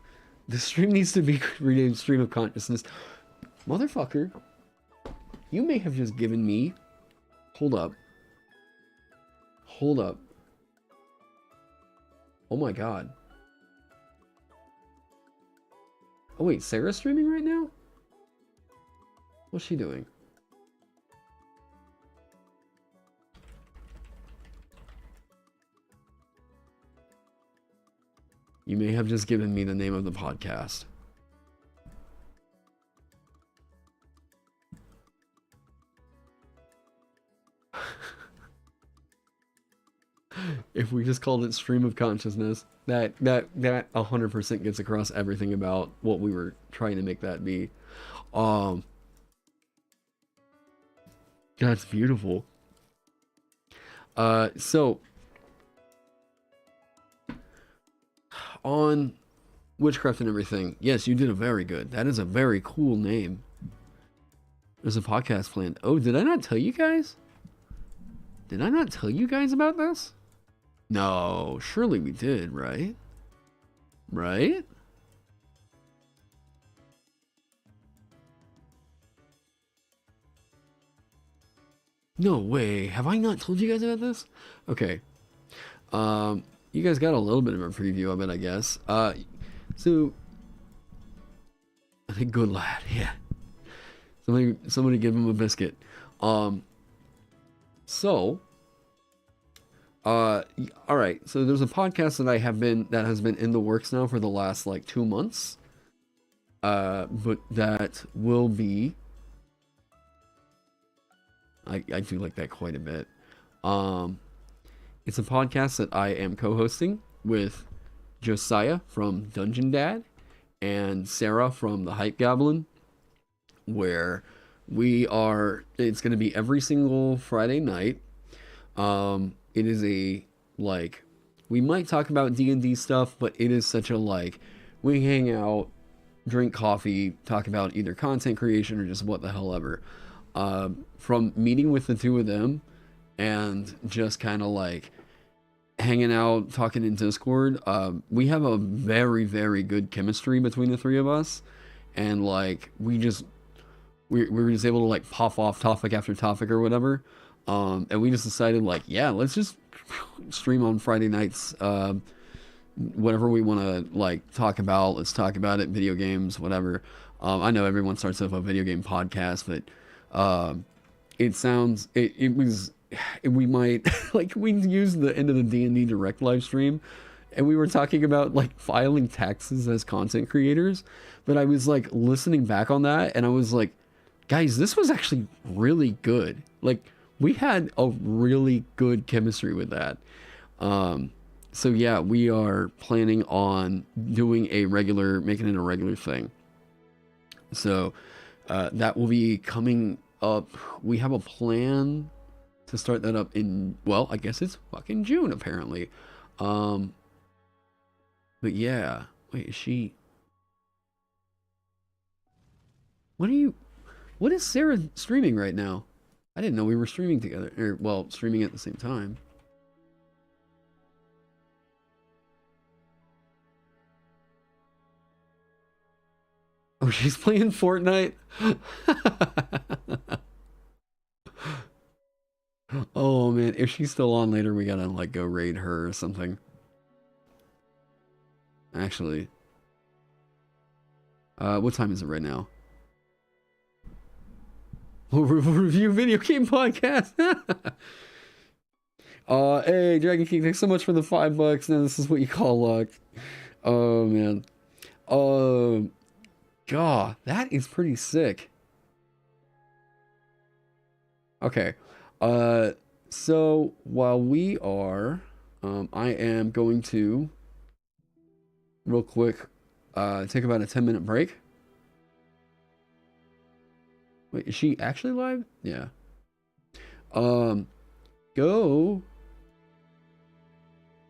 the stream needs to be renamed Stream of Consciousness. Motherfucker, you may have just given me... Hold up. Oh my god. Oh wait, Sarah's streaming right now? What's she doing? You may have just given me the name of the podcast. If we just called it Stream of Consciousness, that 100% gets across everything about what we were trying to make that be. That's beautiful. So on witchcraft and everything, yes, you did a very good. That is a very cool name. There's a podcast planned. Oh, did I not tell you guys? Did I not tell you guys about this? No, surely we did, right? Right? No way. Have I not told you guys about this? Okay. You guys got a little bit of a preview of it, I guess. So I think good lad, yeah. Somebody give him a biscuit. All right. So there's a podcast that has been in the works now for the last like 2 months. But that will be. I do like that quite a bit. It's a podcast that I am co-hosting with Josiah from Dungeon Dad and Sarah from the Hype Goblin, where it's going to be every single Friday night. It is we might talk about D&D stuff, but it is such a we hang out, drink coffee, talk about either content creation or just what the hell ever. From meeting with the two of them and just kind of hanging out, talking in Discord, we have a very, very good chemistry between the three of us, and we were just able to pop off topic after topic or whatever, and we just decided yeah, let's just stream on Friday nights, whatever we want to talk about, let's talk about it, video games, whatever. I know everyone starts off a video game podcast, but we might we used the end of the D&D Direct live stream, and we were talking about filing taxes as content creators, but I was listening back on that, and I was guys, this was actually really good. We had a really good chemistry with that. So yeah, we are planning on making it a regular thing. So that will be coming up. We have a plan to start that up I guess it's fucking June apparently. But yeah, wait, is she? What is Sarah streaming right now? I didn't know we were streaming together, streaming at the same time. Oh, she's playing Fortnite? Oh man, if she's still on later, we gotta go raid her or something. Actually, what time is it right now? We'll review video game podcast. Hey, Dragon King, thanks so much for the $5. Now this is what you call luck. Oh man. God, that is pretty sick. Okay. So while we are, I am going to real quick take about a 10-minute break. Wait, is she actually live? Yeah. Go.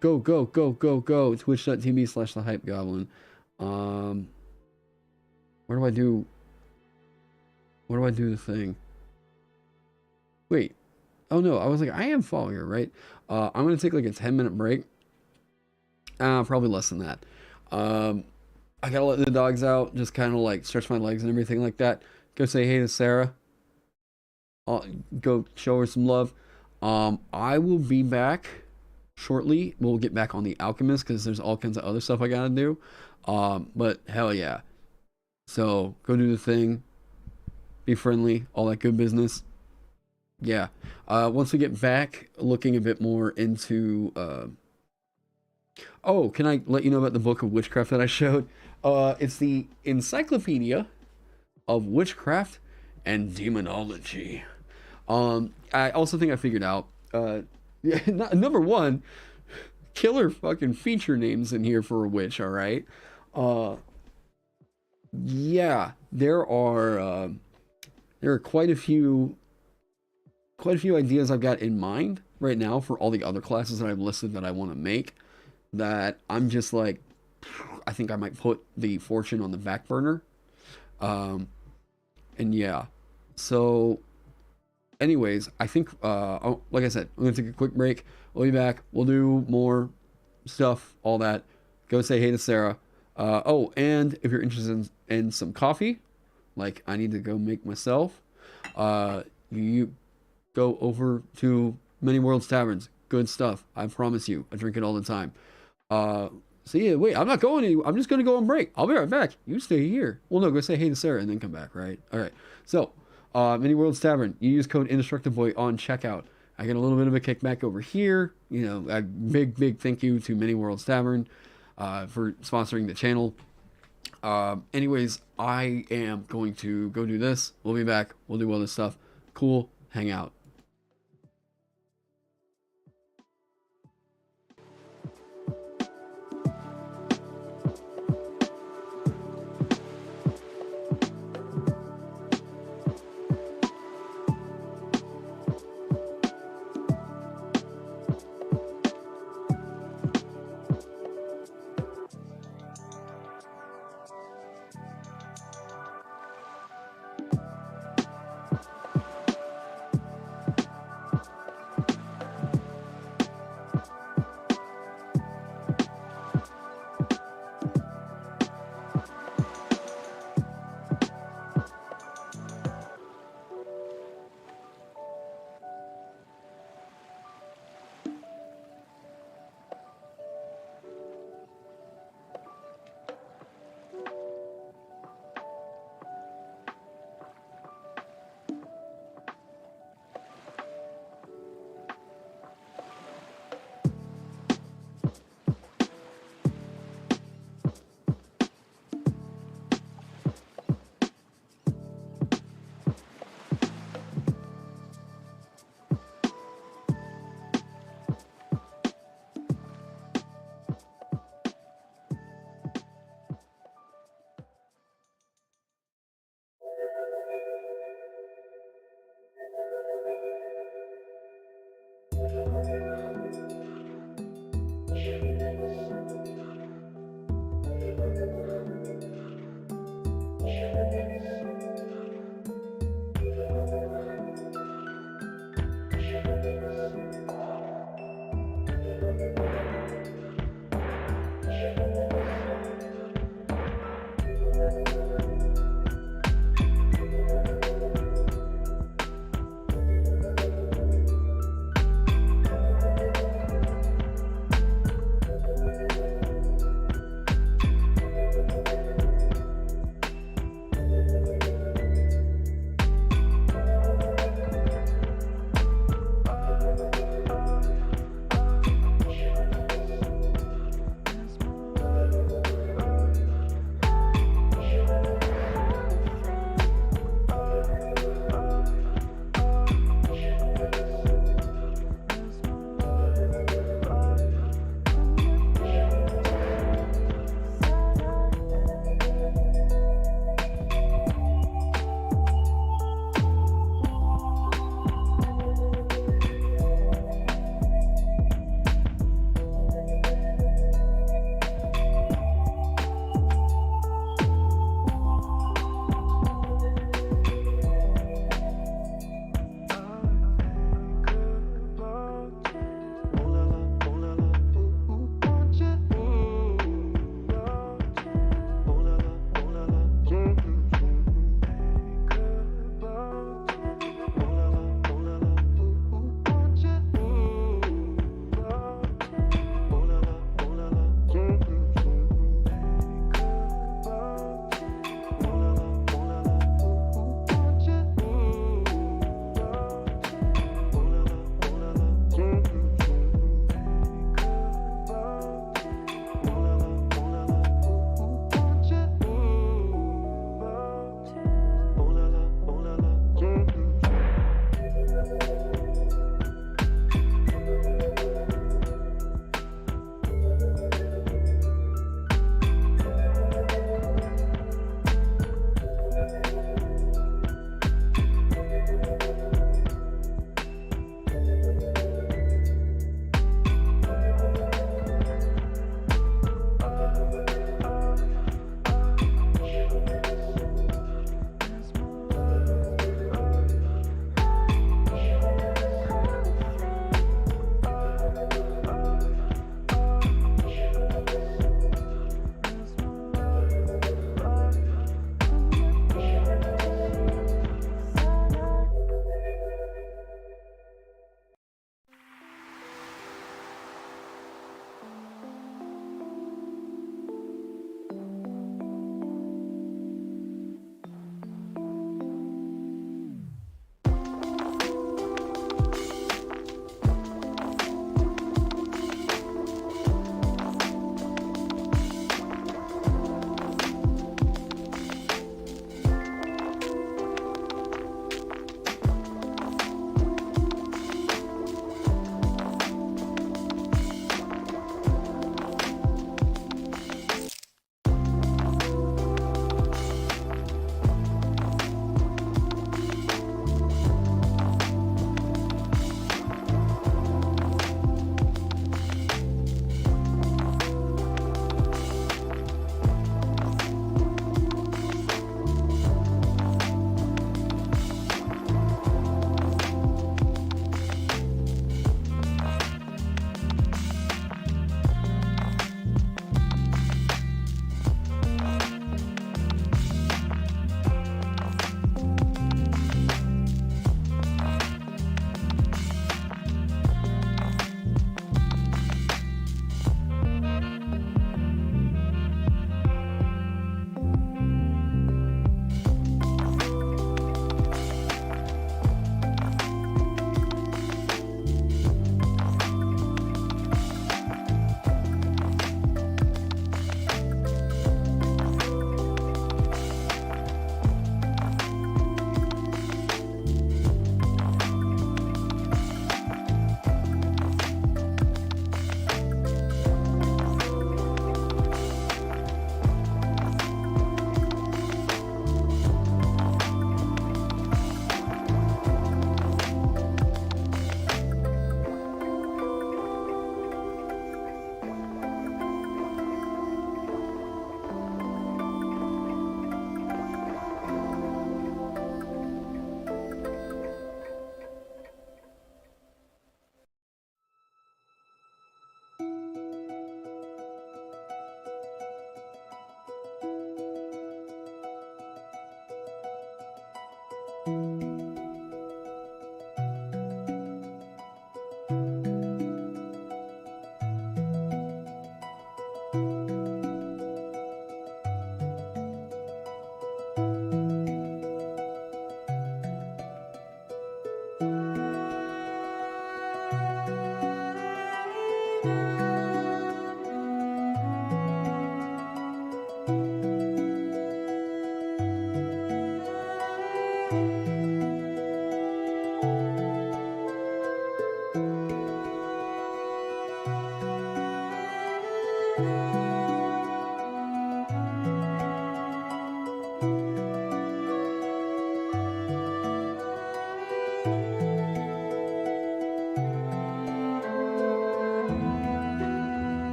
Twitch.tv/thehypegoblin. Where do I do the thing? Wait. Oh no, I was I am following her, right? I'm gonna take a 10-minute break. Probably less than that. I gotta let the dogs out, just kind of stretch my legs and everything like that. Go say hey to Sarah. Go show her some love. I will be back shortly. We'll get back on the Alchemist because there's all kinds of other stuff I gotta do. But hell yeah. So go do the thing. Be friendly, all that good business. Yeah. Once we get back, looking a bit more into Oh, can I let you know about the book of witchcraft that I showed? It's the Encyclopedia of Witchcraft and Demonology. I also think I figured out, number one, killer fucking feature names in here for a witch, alright? Yeah, there are quite a few ideas I've got in mind right now for all the other classes that I've listed that I want to make, that I'm just like, I think I might put the fortune on the back burner. And yeah, so anyways, I think, like I said, I'm gonna take a quick break. We'll be back. We'll do more stuff, all that. Go say hey to Sarah. Oh, and if you're interested in some coffee, like I need to go make myself, you go over to Many Worlds Taverns. Good stuff. I promise you. I drink it all the time. See ya. Wait, I'm not going anywhere. I'm just going to go on break. I'll be right back. You stay here. Well, no, go say hey to Sarah and then come back, right? All right. So, Many Worlds Tavern. You use code IndestructiveBoy on checkout. I get a little bit of a kickback over here. You know, a big thank you to Many Worlds Tavern for sponsoring the channel. Anyways, I am going to go do this. We'll be back. We'll do other stuff. Cool. Hang out.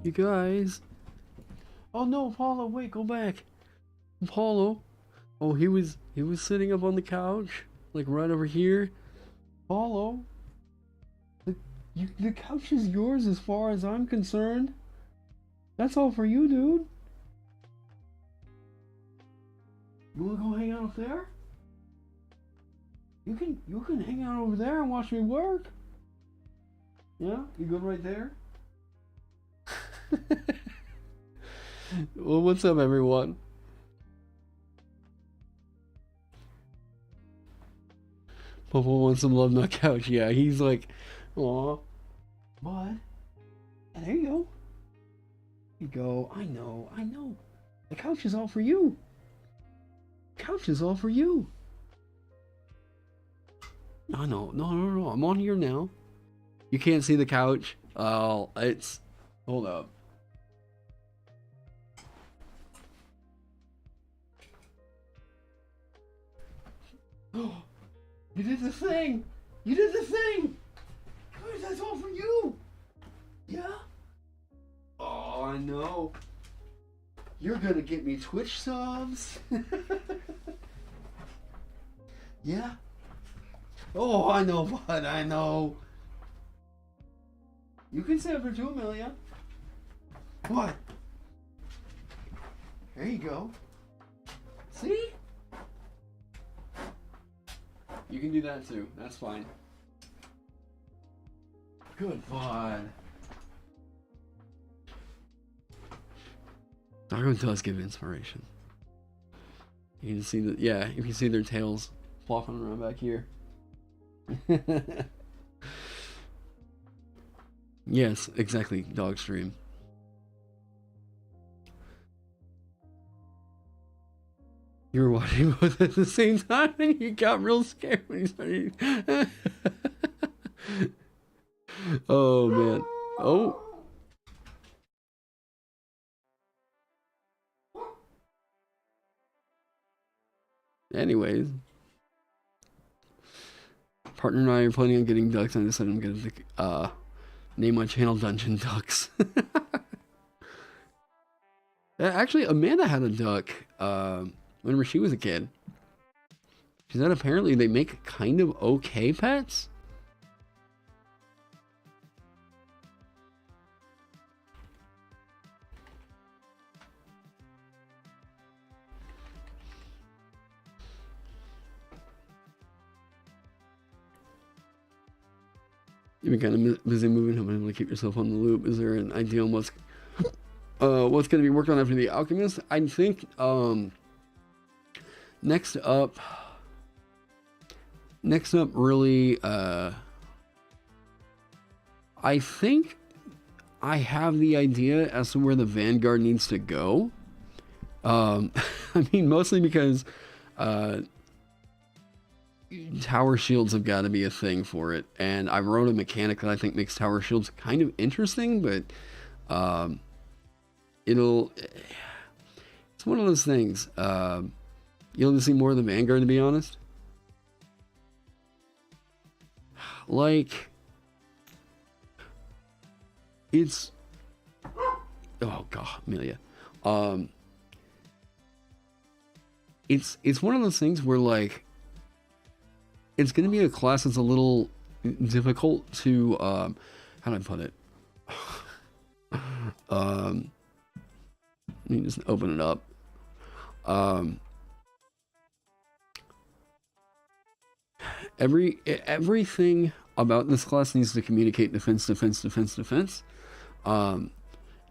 You guys. Oh no, Paulo, wait, go back. Paulo. Oh, he was sitting up on the couch, like right over here. Paulo. The couch is yours as far as I'm concerned. That's all for you, dude. You wanna go hang out up there? You can hang out over there and watch me work. Yeah, you good right there? Well, what's up, everyone? Papa wants some love on the couch. Yeah, he's like, aw. But, there you go. There you go. I know. The couch is all for you. Couch is all for you. No. I'm on here now. You can't see the couch. Oh, it's... Hold up. Oh, you did the thing! You did the thing! Guys, that's all for you! Yeah? Oh, I know. You're gonna get me Twitch subs. Yeah? Oh, I know, bud, I know. You can save for 2 million. What? There you go. See? You can do that too. That's fine. Good bud. Doggo does give inspiration. You can see that, yeah, you can see their tails flopping around back here. Yes, exactly, dog stream. You were watching both at the same time and you got real scared when you started. Oh, man. Oh. Anyways. Partner and I are planning on getting ducks, and I decided I'm going to name my channel Dungeon Ducks. Actually, Amanda had a duck whenever she was a kid. She said apparently they make kind of okay pets. You've been kind of busy moving. How many to keep yourself on the loop? Is there an idea on what's going to be worked on after the Alchemist? I think next up really I think I have the idea as to where the Vanguard needs to go. I mean, mostly because tower shields have got to be a thing for it, and I wrote a mechanic that I think makes tower shields kind of interesting, but it's one of those things. You'll see more of the Vanguard, to be honest. Like, it's, oh god, Amelia. It's one of those things where, like, it's going to be a class that's a little difficult to, how do I put it? Let me just open it up. Everything about this class needs to communicate defense.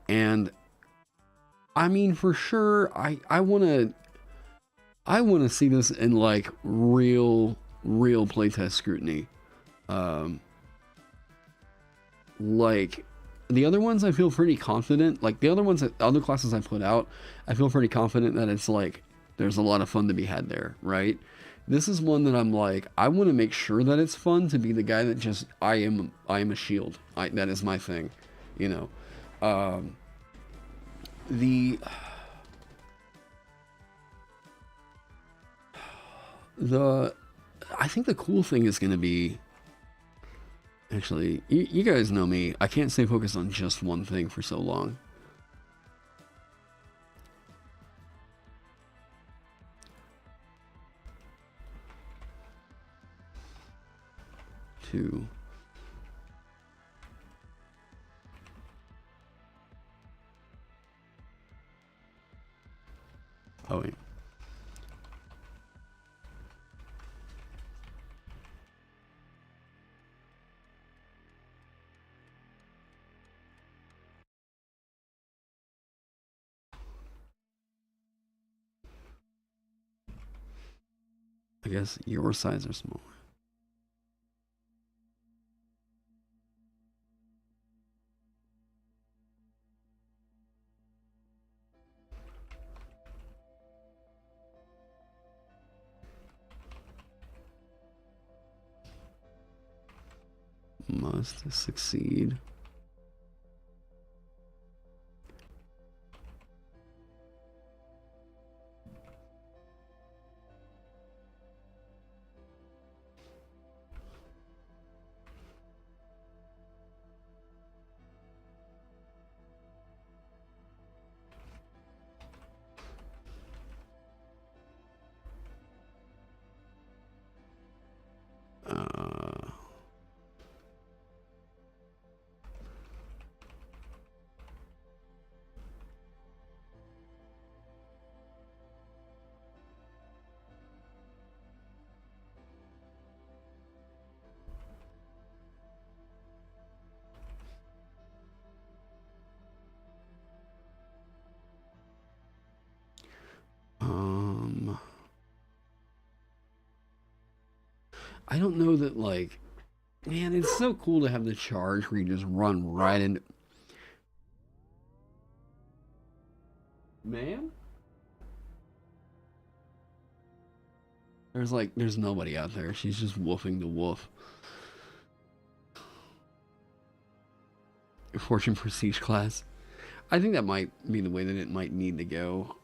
And I mean, for sure, I want to see this in, like, real playtest scrutiny. Like, the other ones I feel pretty confident, like the other classes I put out, I feel pretty confident that it's like there's a lot of fun to be had there, right? This is one that I'm like, I want to make sure that it's fun to be the guy that just, I am a shield. That is my thing, you know. I think the cool thing is going to be, actually, you guys know me. I can't stay focused on just one thing for so long. Oh, wait. I guess your size are small. Must succeed. I don't know that, like, man, it's so cool to have the charge where you just run right into. Man? There's nobody out there. She's just woofing the wolf. Fortune Prestige class. I think that might be the way that it might need to go.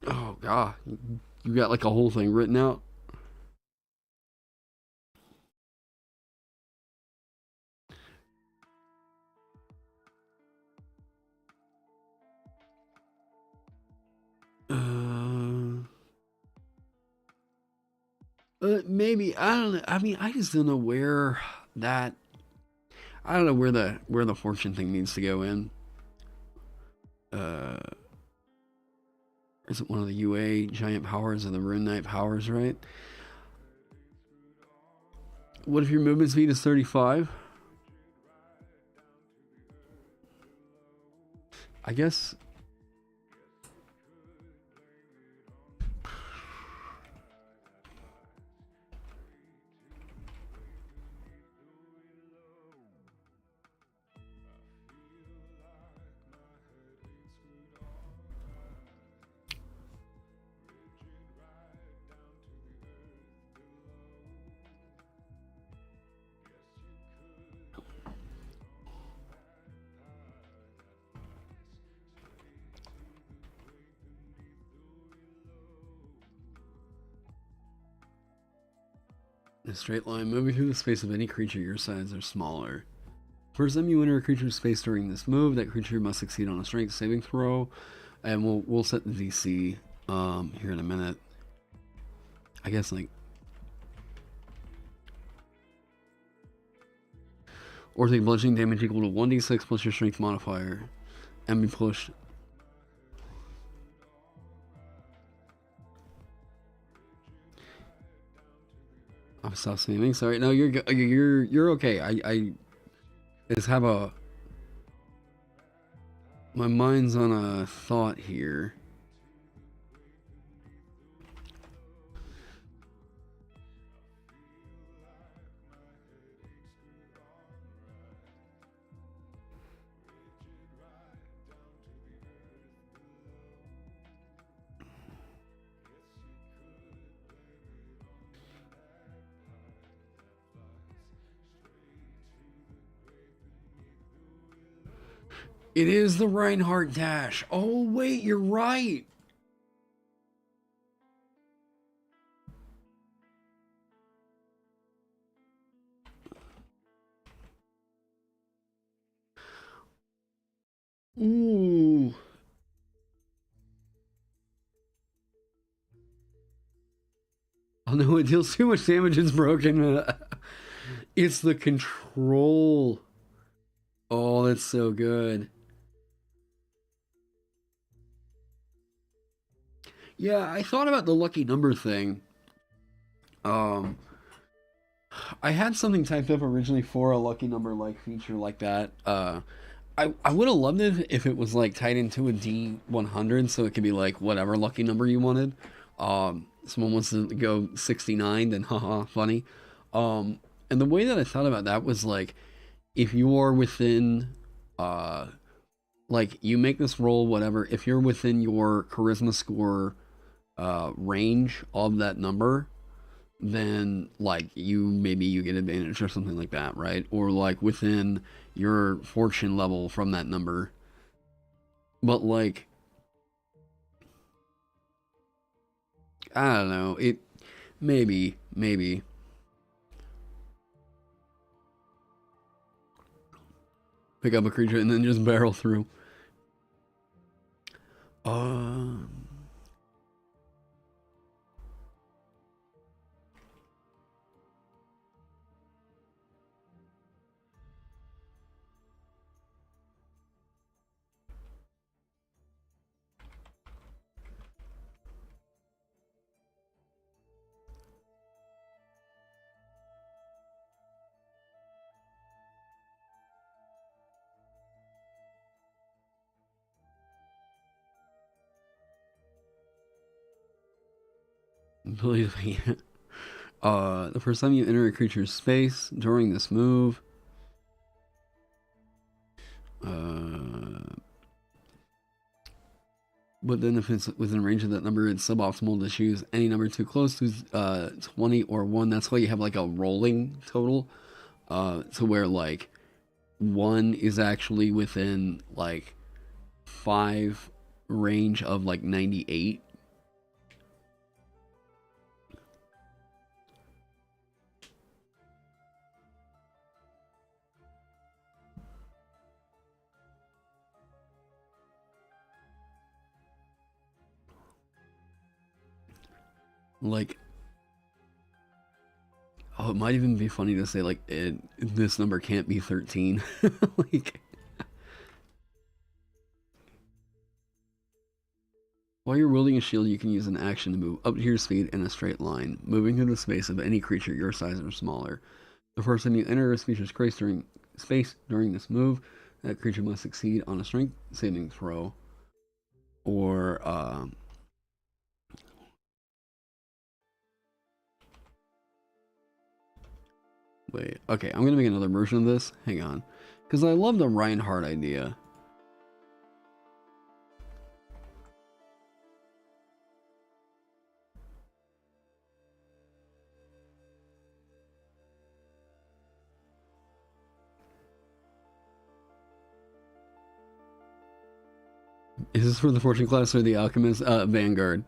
Oh, God. You got like a whole thing written out? Maybe. I don't know. I mean, I just don't know where that. I don't know where the fortune thing needs to go in. Is it one of the UA giant powers or the Rune Knight powers, right? What if your movement speed is 35? I guess. In a straight line, moving through the space of any creature your size or smaller. First time you enter a creature's space during this move, that creature must succeed on a strength saving throw, and we'll set the DC here in a minute. I guess like, or take bludgeoning damage equal to 1d6 plus your strength modifier, and be pushed. I'm stop spamming. Sorry, no, you're okay. I just have a. My mind's on a thought here. It is the Reinhardt dash. Oh, wait, you're right. Ooh. Oh no, it deals too much damage, it's broken. It's the control. Oh, that's so good. Yeah, I thought about the lucky number thing. Um, I had something typed up originally for a lucky number like feature like that. I would have loved it if it was like tied into a D100, so it could be like whatever lucky number you wanted. Someone wants to go 69, then haha, funny. And the way that I thought about that was like, if you are within, like you make this roll, whatever. If you're within your charisma score range of that number, then like maybe you get advantage or something like that, right? Or like within your fortune level from that number. But like, I don't know, it maybe pick up a creature and then just barrel through. Um Believe me. The first time you enter a creature's space during this move, but then if it's within range of that number, it's suboptimal to choose any number too close to 20 or 1. That's why you have like a rolling total, to where like 1 is actually within like 5 range of like 98. Like, oh, it might even be funny to say like this number can't be 13. Like, while you're wielding a shield, you can use an action to move up to your speed in a straight line, moving through the space of any creature your size or smaller. The first time you enter a creature's space during this move, that creature must succeed on a strength saving throw, or wait, okay, I'm gonna make another version of this. Hang on, because I love the Reinhardt idea. Is this for the Fortune class or the Alchemist? Vanguard.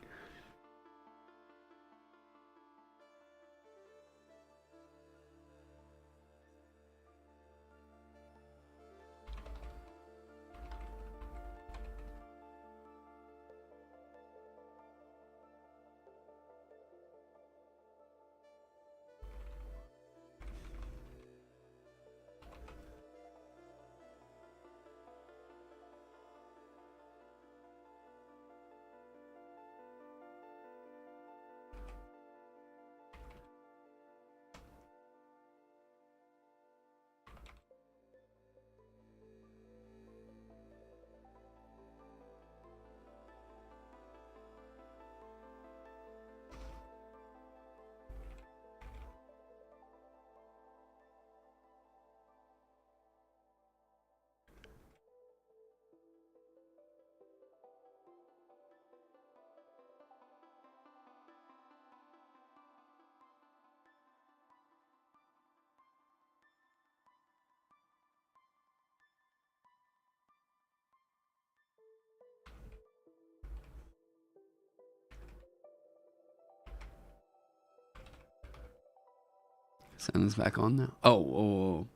Sound is back on now. Oh.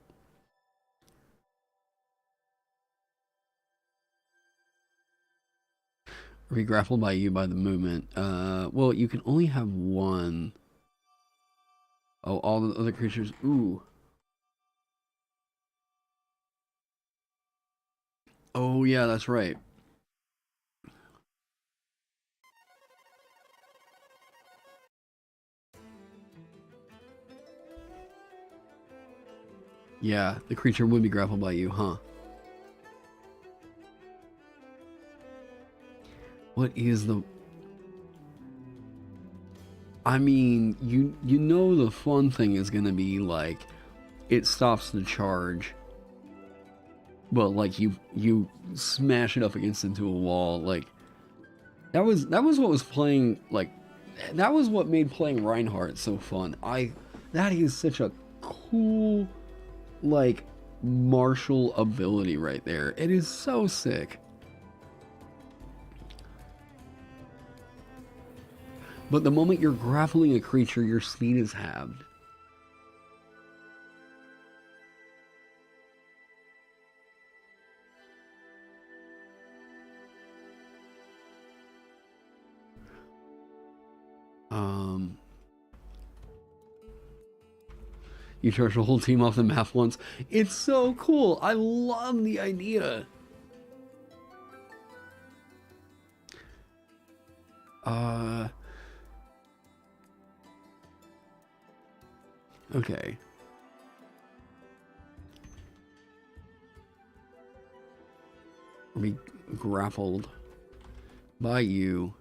Be grappled by you by the movement. Well, you can only have one. Oh, all the other creatures. Ooh. Oh, yeah, that's right. Yeah, the creature would be grappled by you, huh? What is the... I mean, you know the fun thing is gonna be, like, it stops the charge. But, like, you smash it up into a wall, like... That was what was playing, like... That was what made playing Reinhardt so fun. That is such a cool... like martial ability right there. It is so sick. But the moment you're grappling a creature, your speed is halved. You charge the whole team off the map once. It's so cool. I love the idea. Okay. Be grappled by you.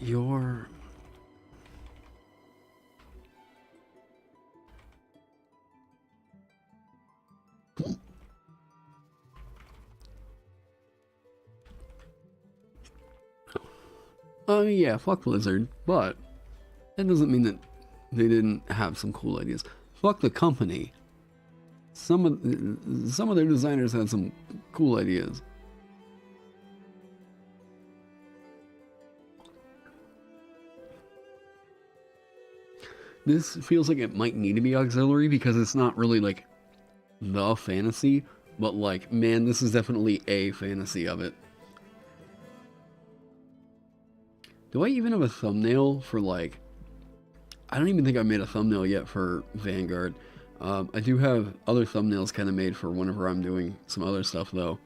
Your... Yeah, fuck Blizzard, but that doesn't mean that they didn't have some cool ideas. Fuck the company. Some of their designers had some cool ideas. This feels like it might need to be auxiliary because it's not really like the fantasy, but like, man, this is definitely a fantasy of it. Do I even have a thumbnail for like... I don't even think I made a thumbnail yet for Vanguard. I do have other thumbnails kind of made for whenever I'm doing some other stuff though.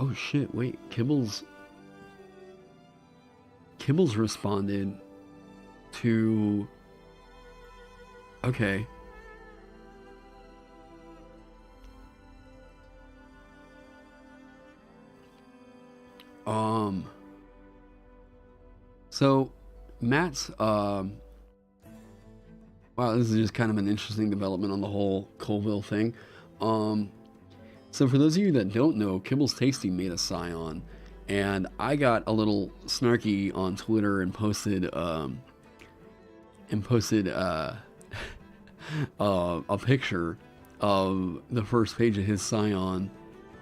Oh shit, wait, Kibbles responded to... Okay. So Matt's wow, this is just kind of an interesting development on the whole Colville thing. So for those of you that don't know, Kibbles Tasty made a Scion, and I got a little snarky on Twitter and posted a picture of the first page of his Scion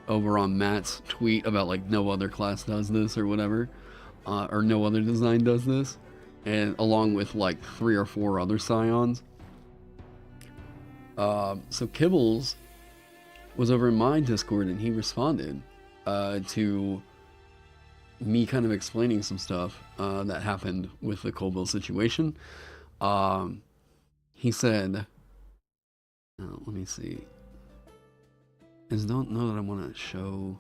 over on Matt's tweet about like no other class does this or whatever, or no other design does this, and along with like 3 or 4 other Scions. So Kibbles was over in my Discord and he responded to me kind of explaining some stuff that happened with the Colville situation. He said, let me see. I just don't know that I want to show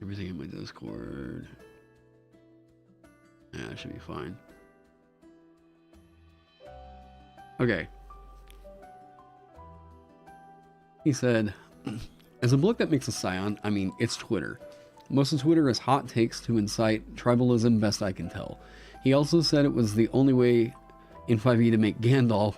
everything in my Discord. Yeah, it should be fine. Okay. He said, as a bloke that makes a Scion, I mean, it's Twitter. Most of Twitter is hot takes to incite tribalism, best I can tell. He also said it was the only way in 5e to make Gandalf,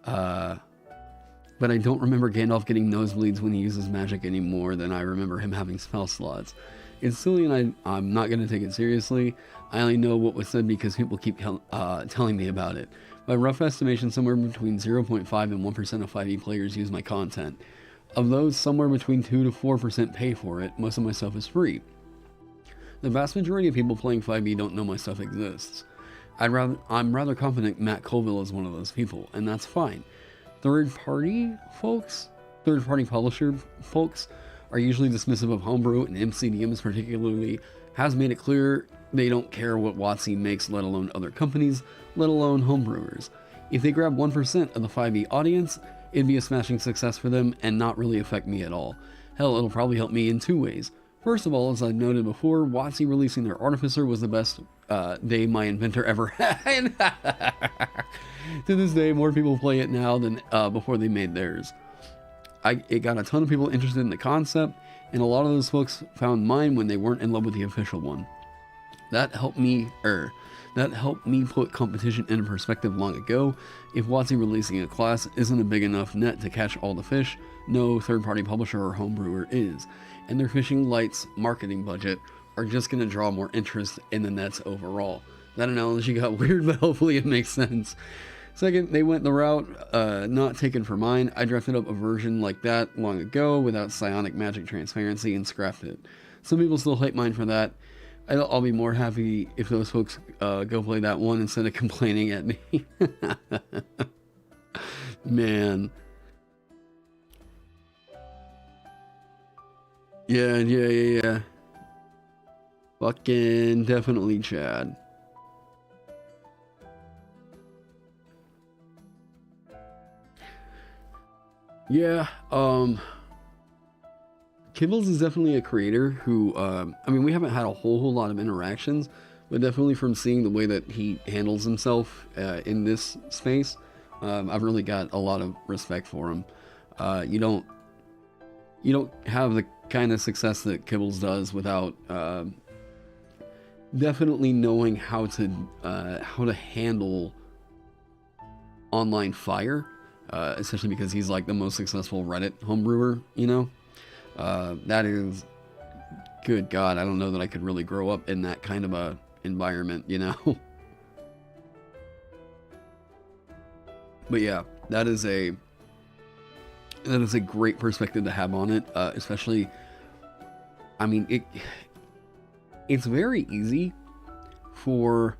but I don't remember Gandalf getting nosebleeds when he uses magic any more than I remember him having spell slots. It's silly and I'm not going to take it seriously. I only know what was said because people keep telling me about it. By rough estimation, somewhere between 0.5 and 1% of 5e players use my content. Of those, somewhere between 2 to 4% pay for it. Most of my stuff is free. The vast majority of people playing 5e don't know my stuff exists. I'm rather confident Matt Colville is one of those people, and that's fine. Third-party publisher folks are usually dismissive of homebrew, and MCDMs particularly has made it clear they don't care what WotC makes, let alone other companies, let alone homebrewers. If they grab 1% of the 5e audience, it'd be a smashing success for them and not really affect me at all. Hell, it'll probably help me in 2 ways. First of all, as I've noted before, WotC releasing their Artificer was the best day my inventor ever had. To this day, more people play it now than before they made theirs. It got a ton of people interested in the concept, and a lot of those folks found mine when they weren't in love with the official one. That helped me put competition into perspective long ago. If WotC releasing a class isn't a big enough net to catch all the fish, no third-party publisher or homebrewer is, and their fishing lights marketing budget are just going to draw more interest in the nets overall. That analogy got weird, but hopefully it makes sense. Second, they went the route not taken for mine. I drafted up a version like that long ago without psionic magic transparency and scrapped it. Some people still hate mine for that. I'll be more happy if those folks go play that one instead of complaining at me. Man. Yeah. Fucking definitely Chad. Yeah, Kibbles is definitely a creator who, I mean, we haven't had a whole lot of interactions, but definitely from seeing the way that he handles himself in this space, I've really got a lot of respect for him. You don't have the kind of success that Kibbles does without definitely knowing how to handle online fire, especially because he's like the most successful Reddit homebrewer, you know? That is, good God, I don't know that I could really grow up in that kind of a environment, you know? But yeah, that is a great perspective to have on it, especially, I mean, it's very easy for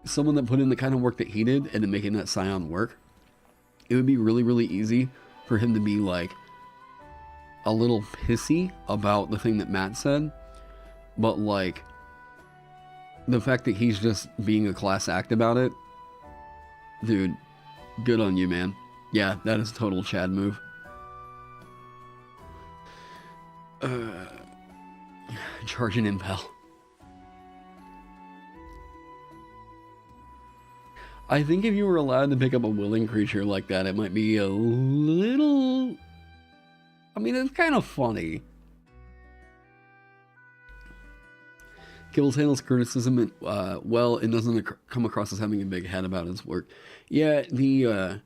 someone that put in the kind of work that he did and to making that Scion work. It would be really, really easy for him to be like a little pissy about the thing that Matt said, but like the fact that he's just being a class act about it, dude, good on you, man. Yeah, that is a total Chad move. Charge an impel. I think if you were allowed to pick up a willing creature like that, it might be a little... I mean, it's kind of funny. Kibbles handles criticism well and doesn't come across as having a big head about his work. Yeah, the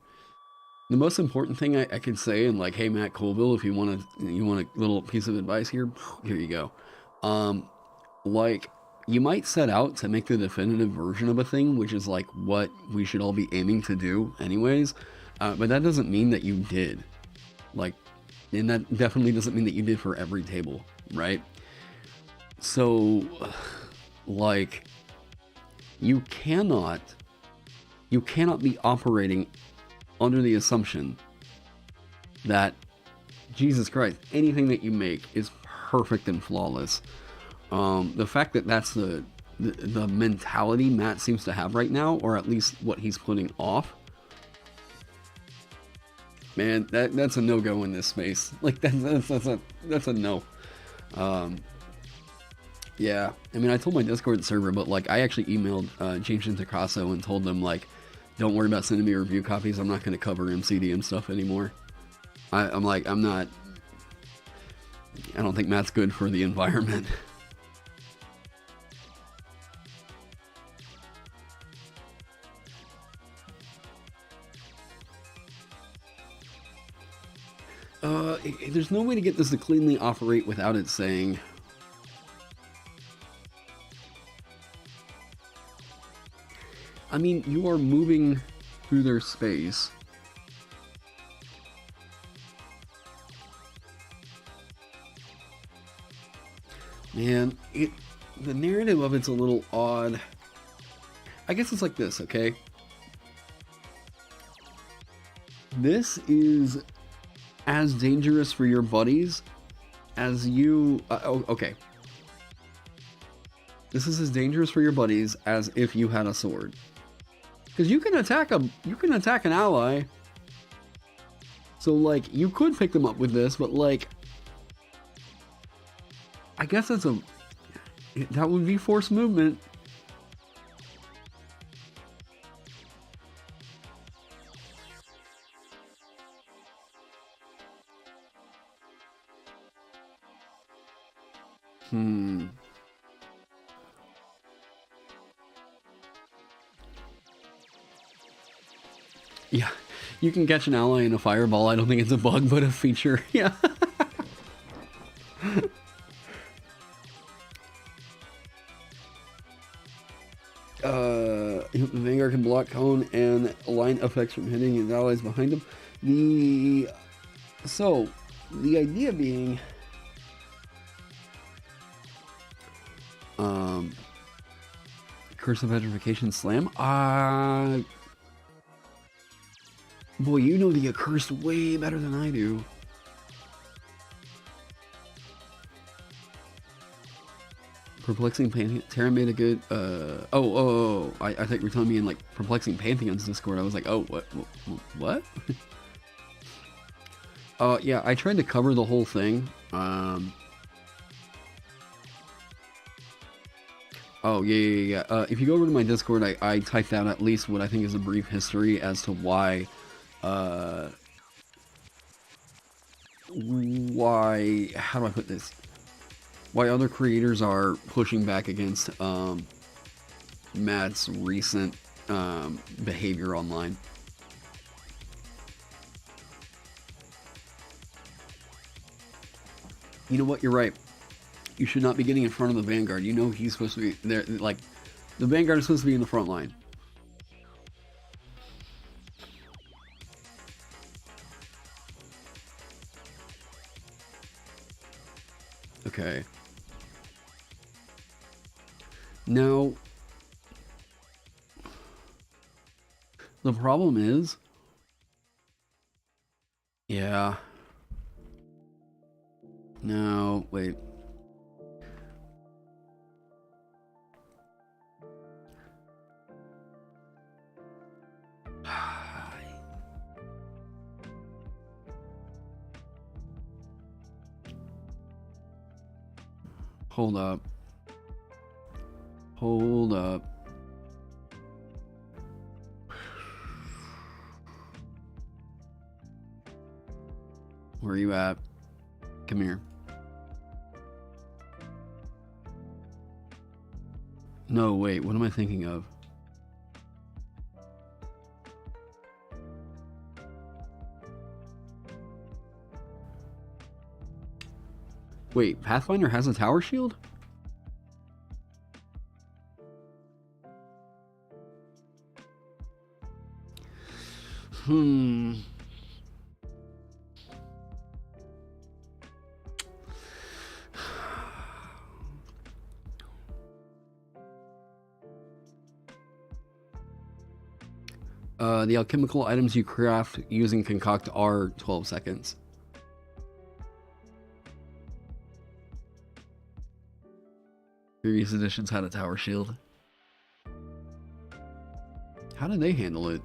most important thing I could say, and like, hey, Matt Colville, if you want a little piece of advice here you go. Like, you might set out to make the definitive version of a thing, which is like what we should all be aiming to do anyways, but that doesn't mean that you did. Like, and that definitely doesn't mean that you did for every table, right? So, like, you cannot be operating under the assumption that, Jesus Christ, anything that you make is perfect and flawless. The fact that that's the mentality Matt seems to have right now, or at least what he's putting off, man, that's a no-go in this space. Like, that's a no. Yeah, I mean, I told my Discord server, but like, I actually emailed James and Picasso and told them, like, don't worry about sending me review copies. I'm not going to cover MCDM stuff anymore. I'm like, I don't think Matt's good for the environment. There's no way to get this to cleanly operate without it saying... I mean, you are moving through their space. Man, the narrative of it's a little odd. I guess it's like this, okay? This is as dangerous for your buddies as you... okay. This is as dangerous for your buddies as if you had a sword. Because you can attack an ally. So, like, you could pick them up with this, but, like, I guess that would be forced movement. Yeah, you can catch an ally in a fireball. I don't think it's a bug, but a feature. Yeah. Vanguard can block cone and line effects from hitting his allies behind him. So, the idea being... Curse of Petrification Slam? Boy, you know the Accursed way better than I do. Perplexing Pantheon. Taron made a good, I thought you were telling me in, like, Perplexing Pantheon's Discord. I was like, oh, what? Yeah, I tried to cover the whole thing. Oh, yeah. If you go over to my Discord, I typed out at least what I think is a brief history as to why, how do I put this? Why other creators are pushing back against, Matt's recent, behavior online. You know what? You're right. You should not be getting in front of the Vanguard. You know he's supposed to be there. Like, the Vanguard is supposed to be in the front line. Okay. Now, the problem is, yeah. No, wait. Hold up. Hold up. Where are you at? Come here. No, wait, what am I thinking of? Wait, Pathfinder has a tower shield? The alchemical items you craft using Concoct are 12 seconds. Previous editions had a tower shield. How did they handle it?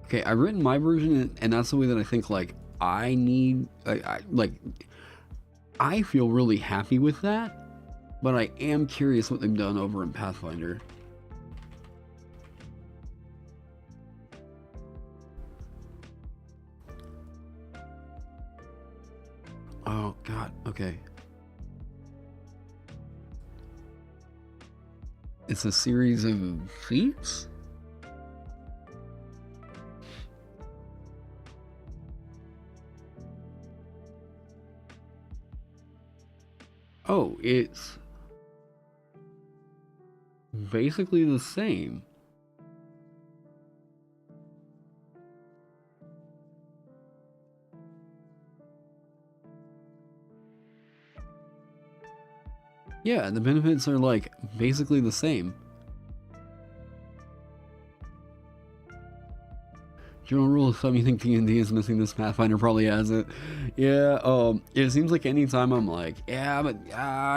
Okay, I've written my version, and that's the way that I think, like, I need... I feel really happy with that, but I am curious what they've done over in Pathfinder. Oh, God, okay. It's a series of feats? Oh, it's basically the same. Yeah, the benefits are like basically the same. General rule of thumb, you think D&D is missing this, Pathfinder probably has it. Yeah, it seems like anytime I'm like, yeah, but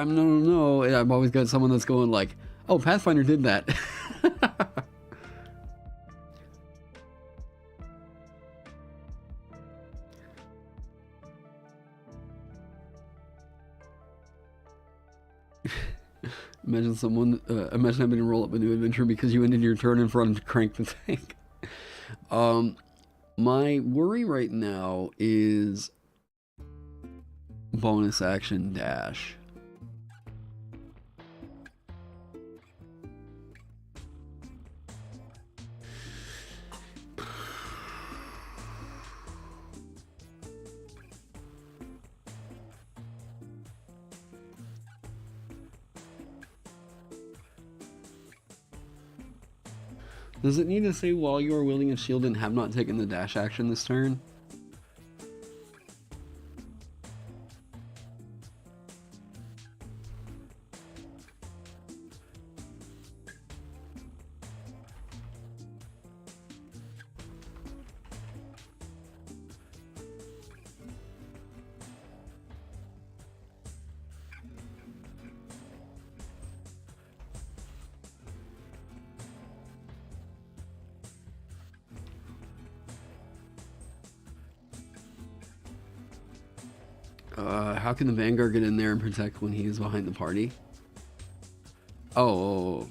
no, and I've always got someone that's going like, oh, Pathfinder did that. Imagine having to roll up a new adventure because you ended your turn in front of Crank the Tank. My worry right now is bonus action dash. Does it need to say while you are wielding a shield and have not taken the dash action this turn? How can the Vanguard get in there and protect when he is behind the party? Oh.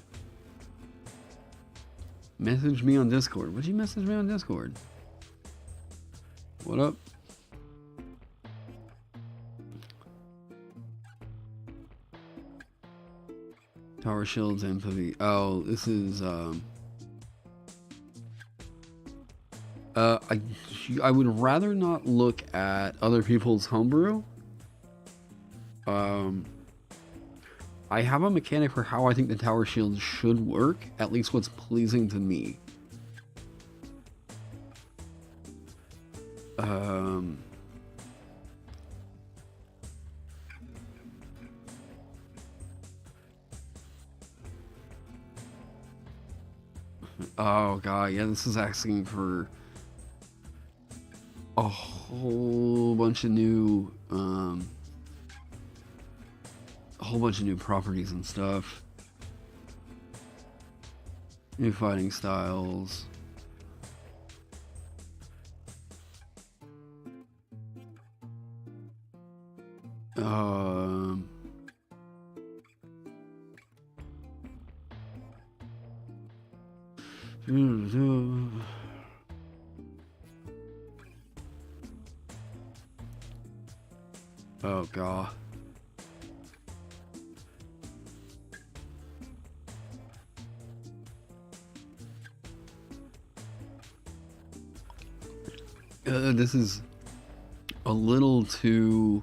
Message me on Discord. Would you message me on Discord? What up? Tower shields and pavilion. Oh, this is I would rather not look at other people's homebrew. I have a mechanic for how I think the tower shield should work, at least what's pleasing to me. Oh god, yeah, this is asking for a whole bunch of new properties and stuff. New fighting styles. Oh god. This is a little too...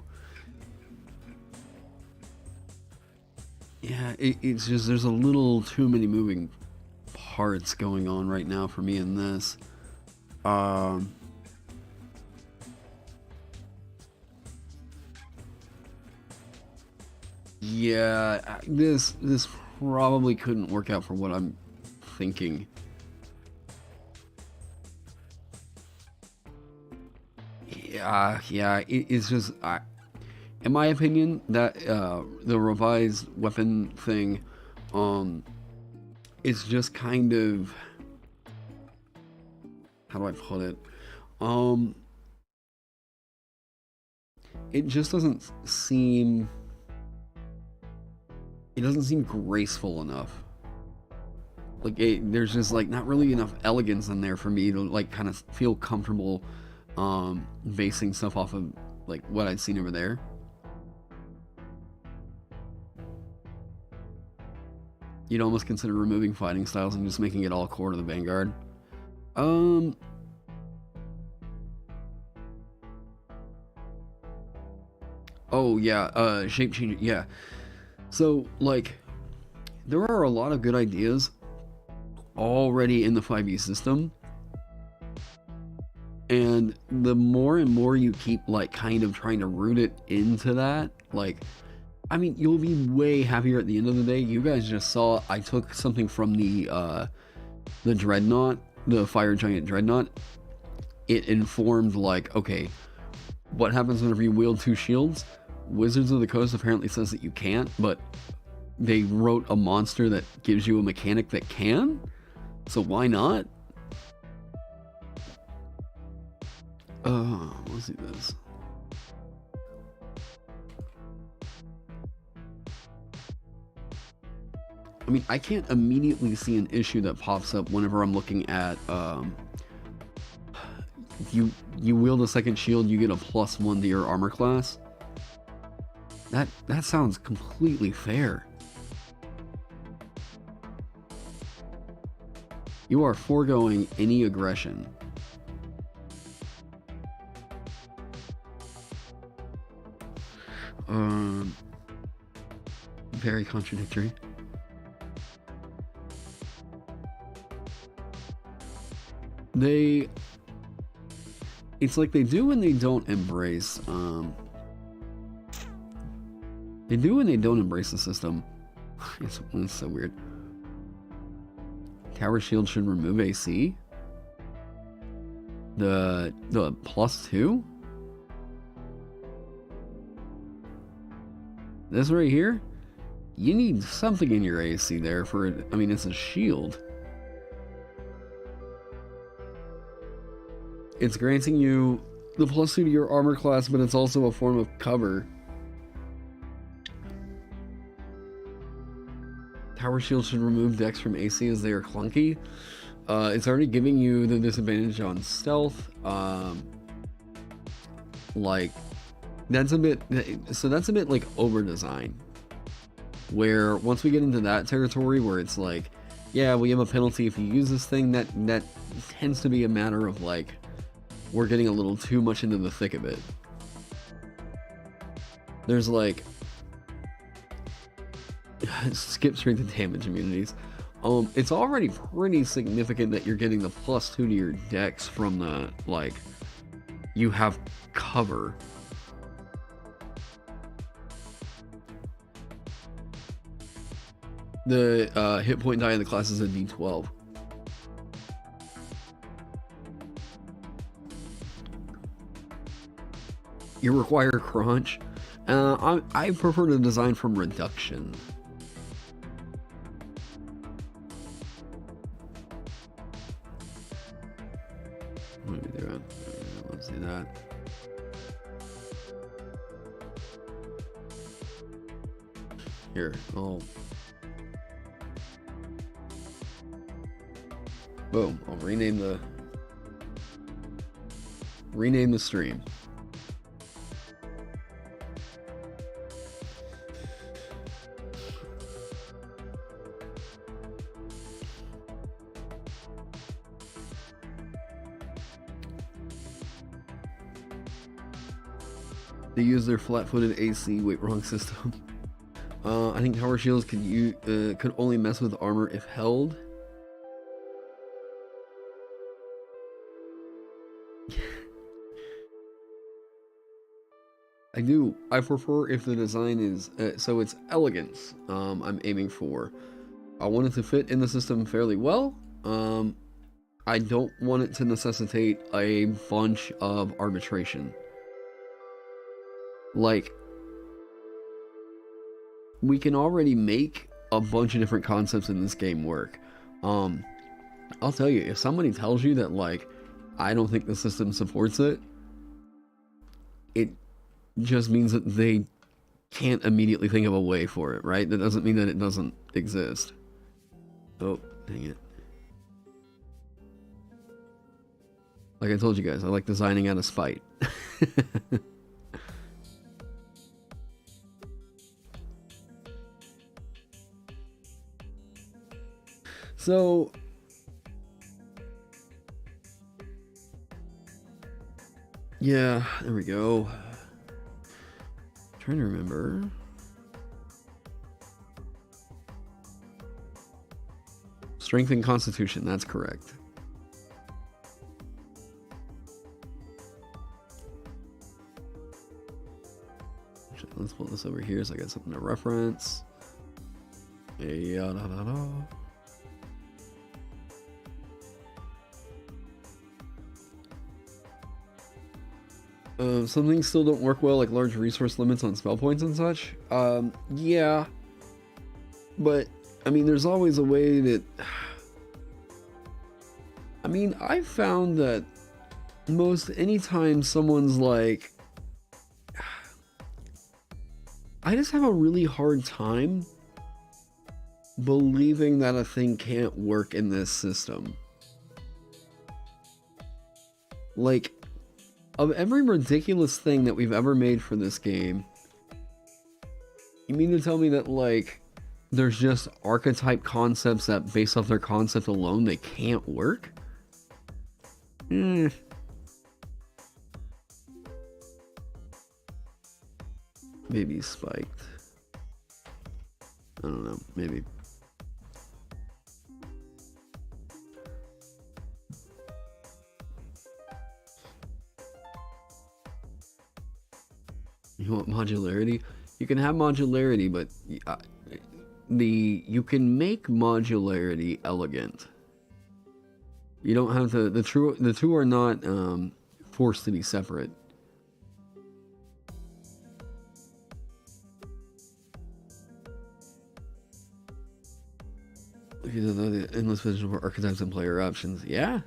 Yeah, it's just, there's a little too many moving parts going on right now for me in this. Yeah, this probably couldn't work out for what I'm thinking. Yeah, it's just, in my opinion, that the revised weapon thing, it's just kind of, how do I put it? It just doesn't seem, graceful enough. Like, there's just like not really enough elegance in there for me to like kind of feel comfortable basing stuff off of like what I'd seen over there. You'd almost consider removing fighting styles and just making it all core to the Vanguard. Oh yeah, shape changing, yeah. So like, there are a lot of good ideas already in the 5e system. And the more and more you keep like kind of trying to root it into that, like, I mean, you'll be way happier at the end of the day. You guys just saw I took something from the Dreadnought, the Fire Giant Dreadnought. It informed like, okay, what happens whenever you wield 2 shields? Wizards of the Coast apparently says that you can't, but they wrote a monster that gives you a mechanic that can, so why not? Let's do this. I mean, I can't immediately see an issue that pops up whenever I'm looking at, you wield a second shield, you get a +1 to your armor class. That sounds completely fair. You are foregoing any aggression. Very contradictory. It's like they do and they don't embrace, they do and they don't embrace the system. It's so weird. Tower shield should remove AC. The +2? This right here? You need something in your AC there for it. I mean, it's a shield. It's granting you the +2 to your armor class, but it's also a form of cover. power shield should remove dex from AC as they are clunky. It's already giving you the disadvantage on stealth. Like, that's a bit like over design. Where once we get into that territory where it's like, yeah, we have a penalty if you use this thing, that tends to be a matter of like, we're getting a little too much into the thick of it. There's like, skip strength and damage immunities. It's already pretty significant that you're getting the +2 to your dex from the, like, you have cover. The hit point die in the class is a D12. You require crunch. I prefer to design from reduction. What are we doing? Let's see that. Here, boom, I'll rename the stream. They use their flat-footed AC. Wait, wrong system. I think power shields could only mess with armor if held. I prefer if the design is so it's elegance. I'm aiming for. I want it to fit in the system fairly well. I don't want it to necessitate a bunch of arbitration. Like, we can already make a bunch of different concepts in this game work. I'll tell you, if somebody tells you that, like, I don't think the system supports it, it just means that they can't immediately think of a way for it, right? That doesn't mean that it doesn't exist. Oh, dang it. Like I told you guys, I like designing out of spite. So, yeah, there we go. I'm trying to remember. Strength and Constitution, that's correct. Let's pull this over here so I got something to reference. Some things still don't work well, like large resource limits on spell points and such. Yeah. But, I mean, there's always a way that... I mean, I've found that anytime someone's like... I just have a really hard time believing that a thing can't work in this system. Like, of every ridiculous thing that we've ever made for this game, you mean to tell me that, like, there's just archetype concepts that, based off their concept alone, they can't work? Maybe spiked. I don't know, maybe. You want modularity? You can have modularity, but you can make modularity elegant. You don't have to. The two are not forced to be separate. The endless vision for archetypes and player options. Yeah.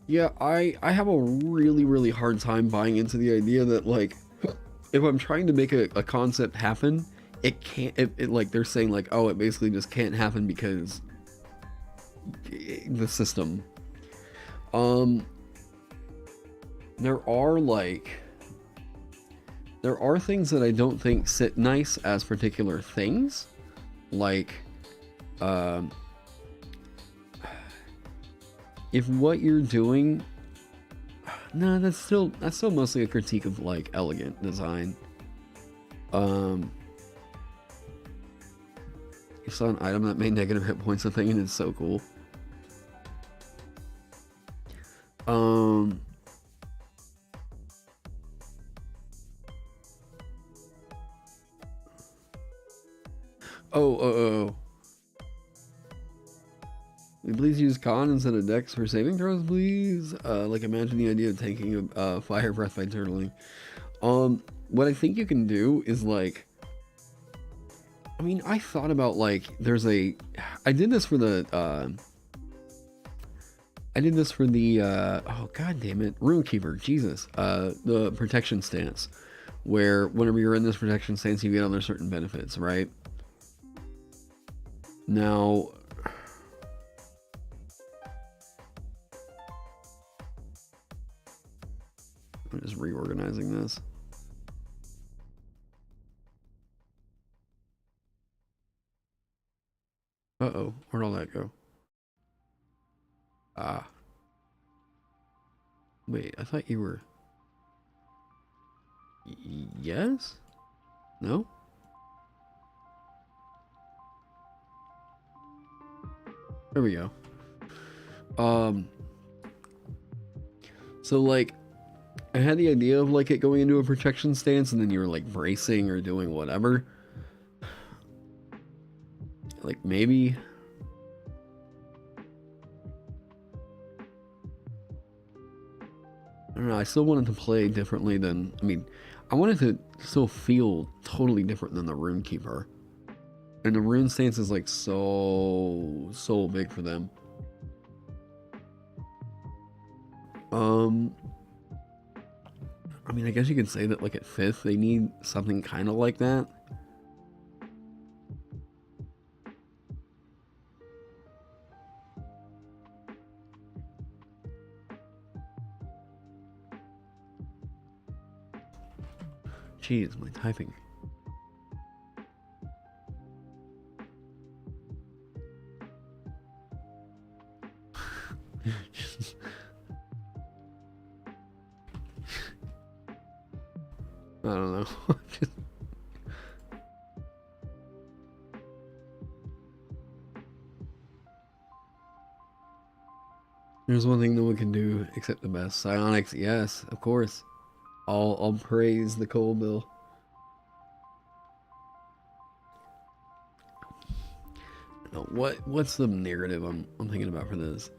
Yeah, I have a really hard time buying into the idea that, like, if I'm trying to make a concept happen, it can't. It like they're saying like, oh, it basically just can't happen because the system. There are things that I don't think sit nice as particular things, like if what you're doing, no, that's still mostly a critique of like elegant design. You saw an item that made negative hit points a thing, and it's so cool. Oh. Please use con instead of dex for saving throws, please. Like, imagine the idea of taking a fire breath by turtling. What I think you can do is, like, I mean, I thought about, like, I did this for the, oh, god damn it, Runekeeper, Jesus, the protection stance, where whenever you're in this protection stance, you get other certain benefits, right? Now, I'm just reorganizing this. Uh-oh, where'd all that go? Ah. Wait, I thought you were... Yes? No? There we go. So, like, I had the idea of, like, it going into a protection stance, and then you were, like, bracing or doing whatever. Like, maybe... I don't know, I still wanted to play differently than... I mean, I wanted to still feel totally different than the Runekeeper. And the rune stance is, like, so big for them. I mean, I guess you could say that, like, at 5th, they need something kind of like that. Jeez, my typing. I don't know. There's one thing no one can do except the best. Psionics, yes, of course. I'll praise the coal bill. What's the narrative I'm thinking about for this?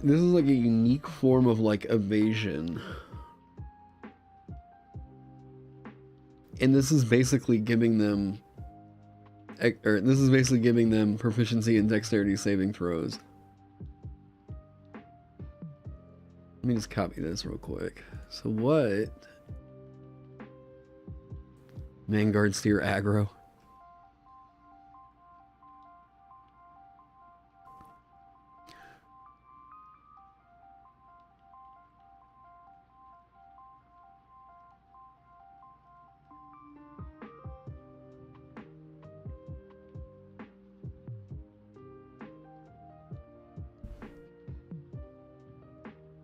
This is like a unique form of like evasion. And this is basically giving them proficiency in dexterity saving throws. Let me just copy this real quick. So what? Vanguard steer aggro.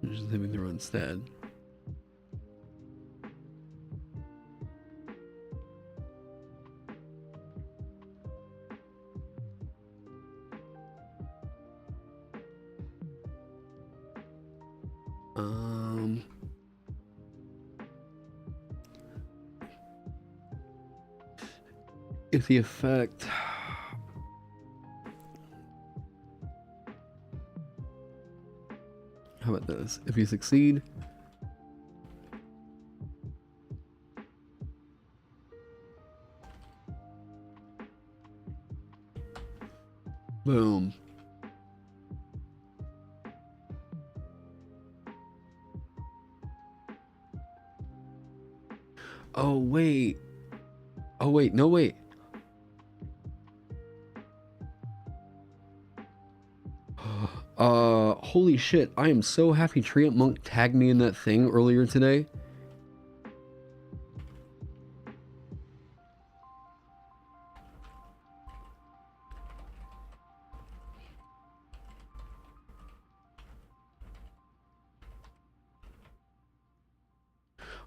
Just living through instead. If the effect... How about this? If you succeed... Boom. Oh, wait. Oh, wait. No, wait. Holy shit. I am so happy Treant Monk tagged me in that thing earlier today.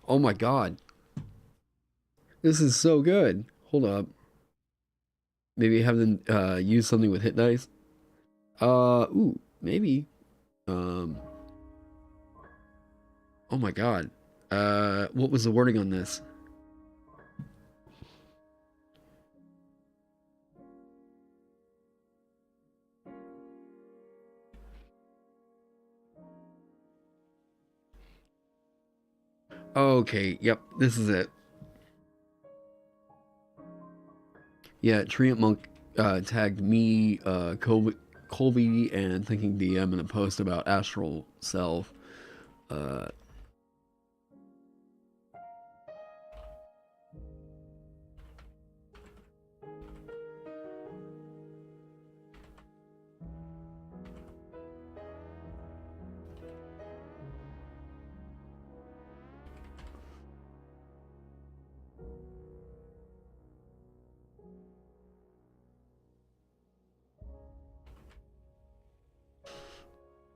Oh my god. This is so good. Hold up. Maybe have them use something with hit dice. Ooh, maybe. Oh my god. What was the wording on this? Okay, yep, this is it. Yeah, Treant Monk tagged me, Colby, and Thinking DM in a post about Astral Self.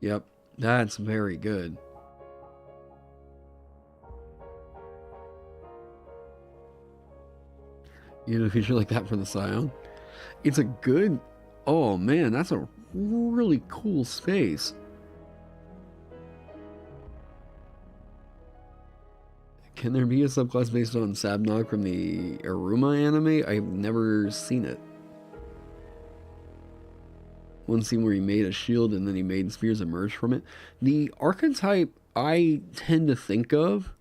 Yep, that's very good. You know, a feature like that for the Scion. It's a good... Oh man, that's a really cool space. Can there be a subclass based on Sabnog from the Aruma anime? I've never seen it. One scene where he made a shield and then he made spears emerge from it. The archetype I tend to think of...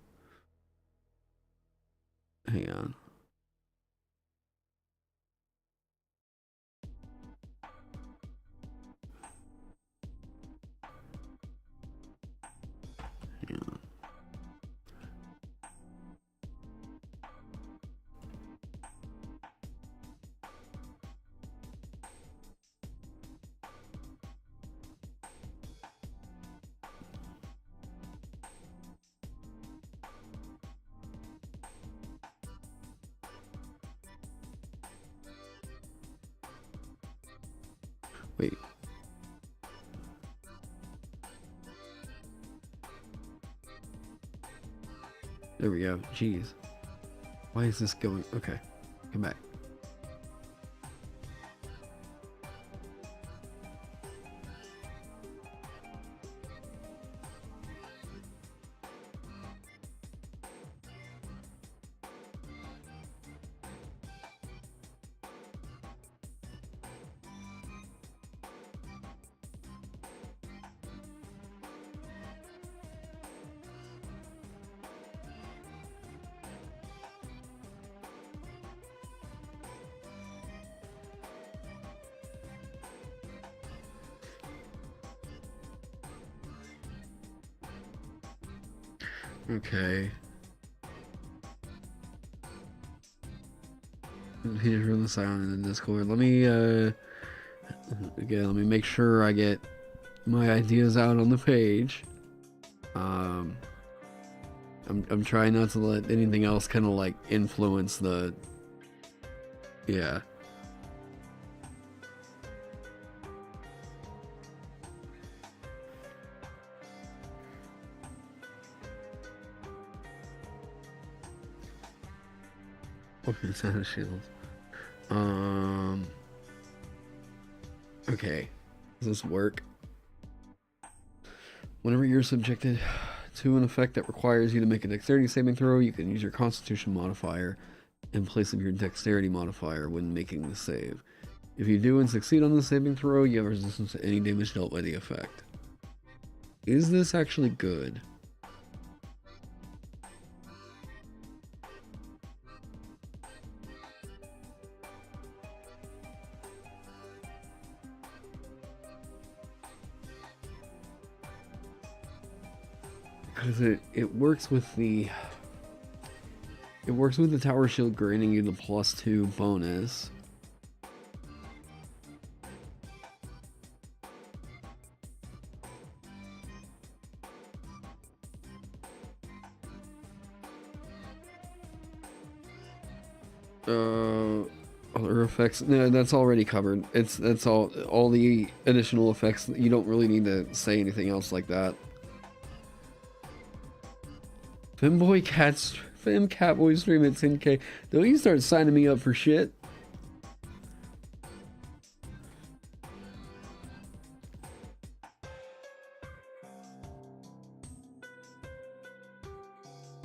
Hang on. Hang on. Wait. There we go. Jeez. Why is this going? Okay. Come back. Okay. Here's from the Scion in the Discord. Let me again, let me make sure I get my ideas out on the page. I'm trying not to let anything else kind of like influence the... Yeah. Okay, Santa Shield. Okay. Does this work? Whenever you're subjected to an effect that requires you to make a dexterity saving throw, you can use your constitution modifier in place of your dexterity modifier when making the save. If you do and succeed on the saving throw, you have resistance to any damage dealt by the effect. Is this actually good? Because it works with the tower shield granting you the +2 bonus. Other effects, no, that's already covered. That's all the additional effects. You don't really need to say anything else like that. Femcatboy stream at 10K. Don't you start signing me up for shit.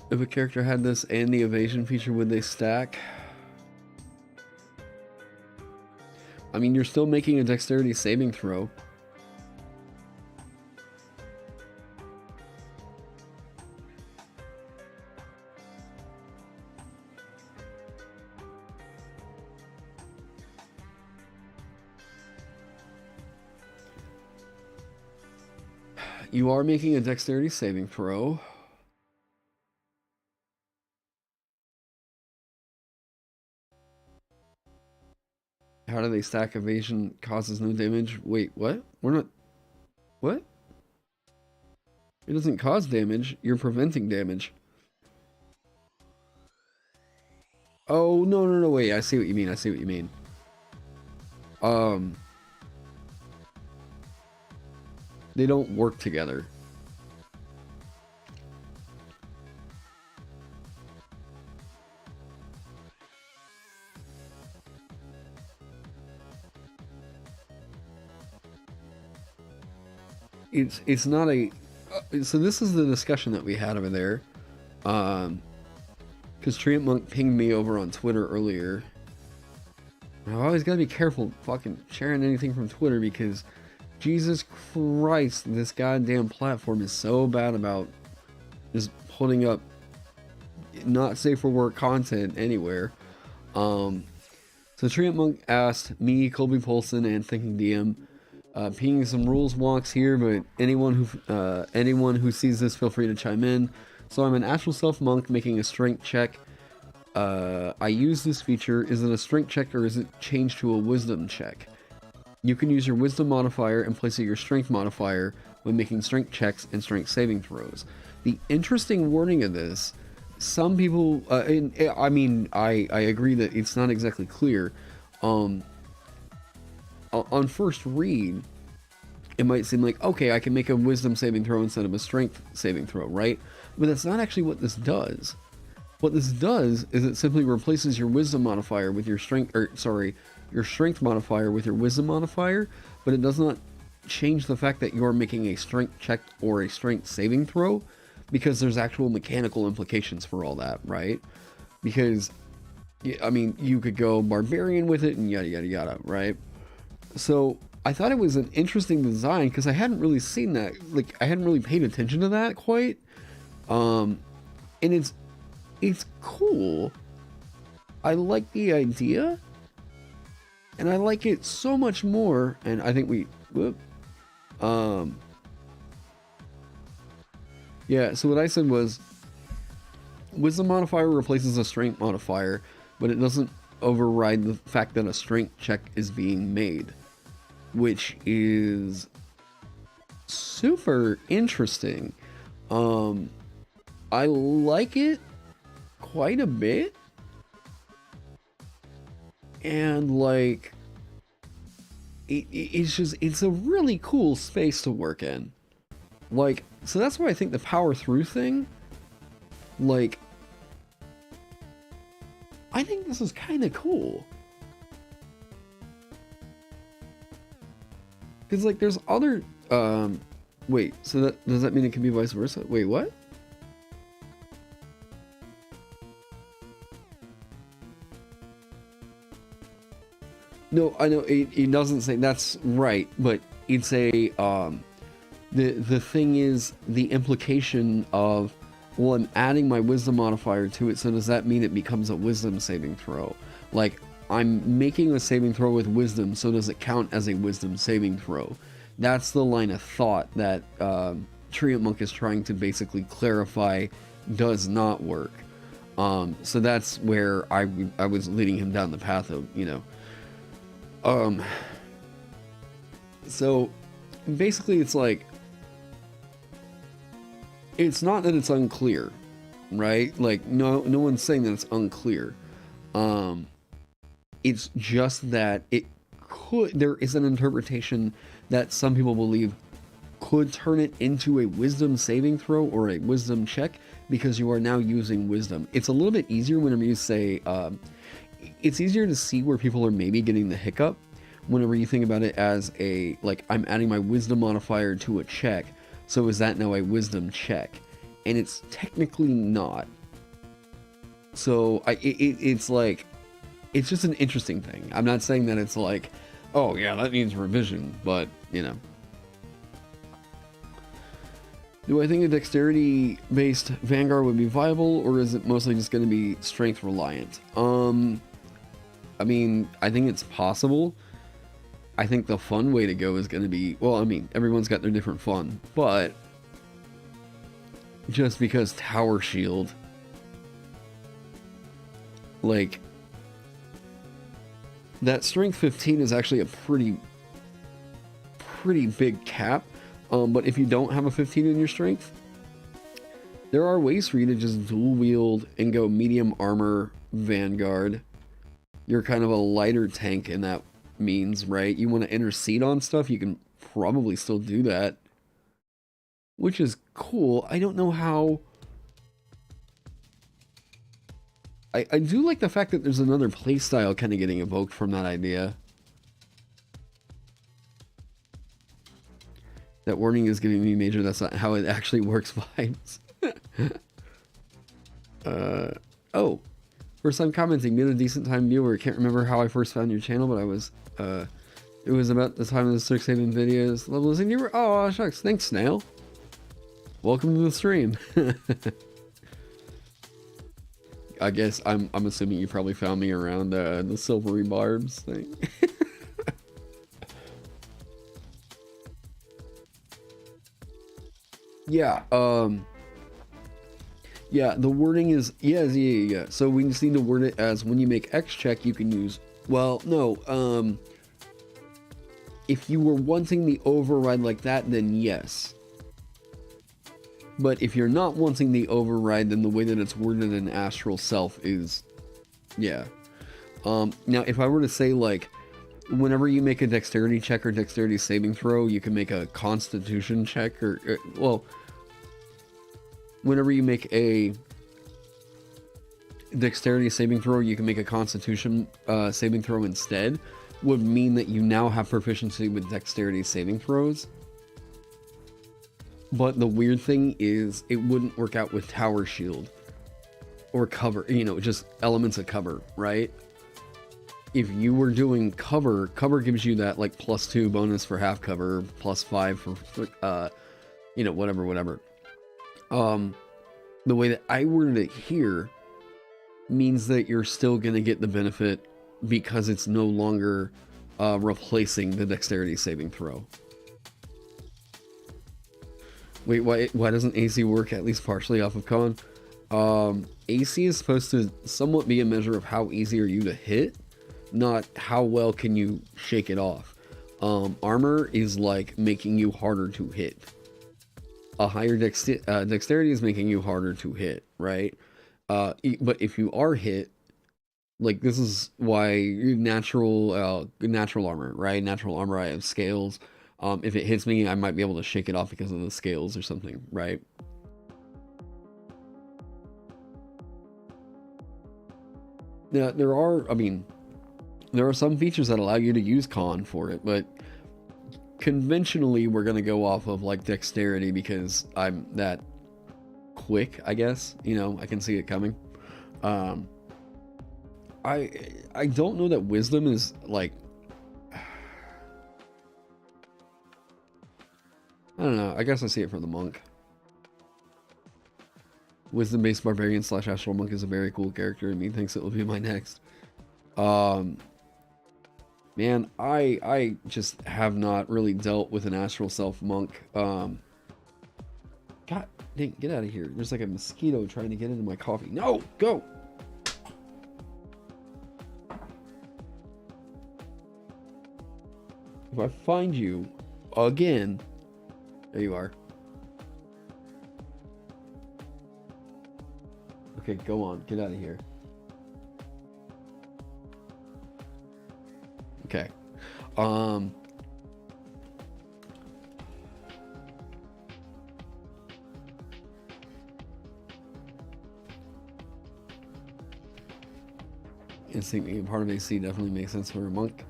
If a character had this and the evasion feature, would they stack? I mean, you're still making a dexterity saving throw. You are making a dexterity saving throw. How do they stack? Evasion causes no damage. Wait, what? We're not... What? It doesn't cause damage. You're preventing damage. Oh, no, wait. I see what you mean. They don't work together. It's not a so this is the discussion that we had over there, because Treant Monk pinged me over on Twitter earlier. I've always got to be careful fucking sharing anything from Twitter, because Jesus Christ, this goddamn platform is so bad about just putting up not safe for work content anywhere. So Treant Monk asked me, Colby Polson, and Thinking DM, pinging some rules walks here, but anyone who sees this, feel free to chime in. So I'm an Astral Self Monk making a strength check. I use this feature. Is it a strength check or is it changed to a wisdom check? You can use your wisdom modifier in place of your strength modifier when making strength checks and strength saving throws. The interesting wording of this, some people, I mean, I agree that it's not exactly clear. On first read, it might seem like, okay, I can make a wisdom saving throw instead of a strength saving throw, right? But that's not actually what this does. What this does is it simply replaces your wisdom modifier with your strength, your strength modifier with your wisdom modifier, but it does not change the fact that you're making a strength check or a strength saving throw, because there's actual mechanical implications for all that, right? Because, I mean, you could go barbarian with it and yada yada yada, right? So I thought it was an interesting design because I hadn't really seen that, like I hadn't really paid attention to that quite, and it's cool. I like the idea, and I like it so much more. And I think yeah. So what I said was, wisdom modifier replaces a strength modifier, but it doesn't override the fact that a strength check is being made, which is super interesting. I like it quite a bit, and like it's a really cool space to work in. Like, so that's why I think the power through thing, like, I think this is kind of cool. Because, like, there's other Wait, so that does that mean it can be vice versa? Wait, what? No, I know it doesn't say that's right, but it's a the thing is the implication of, well, I'm adding my wisdom modifier to it, so does that mean it becomes a wisdom saving throw? Like, I'm making a saving throw with wisdom, so does it count as a wisdom saving throw? That's the line of thought that Treant Monk is trying to basically clarify does not work. So that's where I was leading him down the path of, you know. So basically it's like, it's not that it's unclear, right? Like, no one's saying that it's unclear. It's just that there is an interpretation that some people believe could turn it into a wisdom saving throw or a wisdom check, because you are now using wisdom. It's a little bit easier whenever you say, it's easier to see where people are maybe getting the hiccup whenever you think about it as a, like, I'm adding my wisdom modifier to a check, so is that now a wisdom check? And it's technically not. So it's like, it's just an interesting thing. I'm not saying that it's like, oh yeah, that needs revision, but, you know. Do I think a dexterity-based Vanguard would be viable, or is it mostly just going to be strength-reliant? I mean, I think it's possible. I think the fun way to go is going to be, well, I mean, everyone's got their different fun, but just because Tower Shield, like, that strength 15 is actually a pretty big cap, but if you don't have a 15 in your strength, there are ways for you to just dual wield and go medium armor Vanguard. You're kind of a lighter tank in that means, right? You want to intercede on stuff, you can probably still do that, which is cool. I don't know how. I do like the fact that there's another playstyle kind of getting evoked from that idea. That warning is giving me major, that's not how it actually works vibes. Oh, first time commenting, been a decent time viewer. Can't remember how I first found your channel, but I was, it was about the time of the Strixhaven videos. Levels in your, oh shucks, thanks Snail. Welcome to the stream. I guess I'm assuming you probably found me around the silvery barbs thing. Yeah, yeah, the wording is, yeah. So we just need to word it as, when you make X check, you can use, well, no, if you were wanting the override like that, then yes. But if you're not wanting the override, then the way that it's worded in Astral Self is, yeah. Now, if I were to say, like, whenever you make a dexterity check or dexterity saving throw, you can make a constitution check, or well, whenever you make a dexterity saving throw, you can make a constitution saving throw instead, would mean that you now have proficiency with dexterity saving throws. But the weird thing is, it wouldn't work out with Tower Shield or cover, you know, just elements of cover, right? If you were doing cover gives you that, like, +2 bonus for half cover, +5 for, you know, whatever. The way that I worded it here means that you're still going to get the benefit because it's no longer replacing the dexterity saving throw. Wait, why doesn't AC work at least partially off of con? AC is supposed to somewhat be a measure of how easy are you to hit, not how well can you shake it off. Armor is like making you harder to hit. A higher dexterity is making you harder to hit, right? But if you are hit, like, this is why natural armor, right? Natural armor, I have scales. If it hits me, I might be able to shake it off because of the scales or something, right? Now, there are some features that allow you to use con for it, but conventionally we're gonna go off of like dexterity because I'm that quick, I guess. You know, I can see it coming. I don't know that wisdom is like, I don't know. I guess I see it from the monk. Wisdom-based barbarian / astral monk is a very cool character, and methinks it will be my next. Man, I just have not really dealt with an astral self monk. God dang, get out of here. There's like a mosquito trying to get into my coffee. No, go! If I find you again, there you are. Okay, go on. Get out of here. Okay. Instinct being part of AC definitely makes sense for a monk.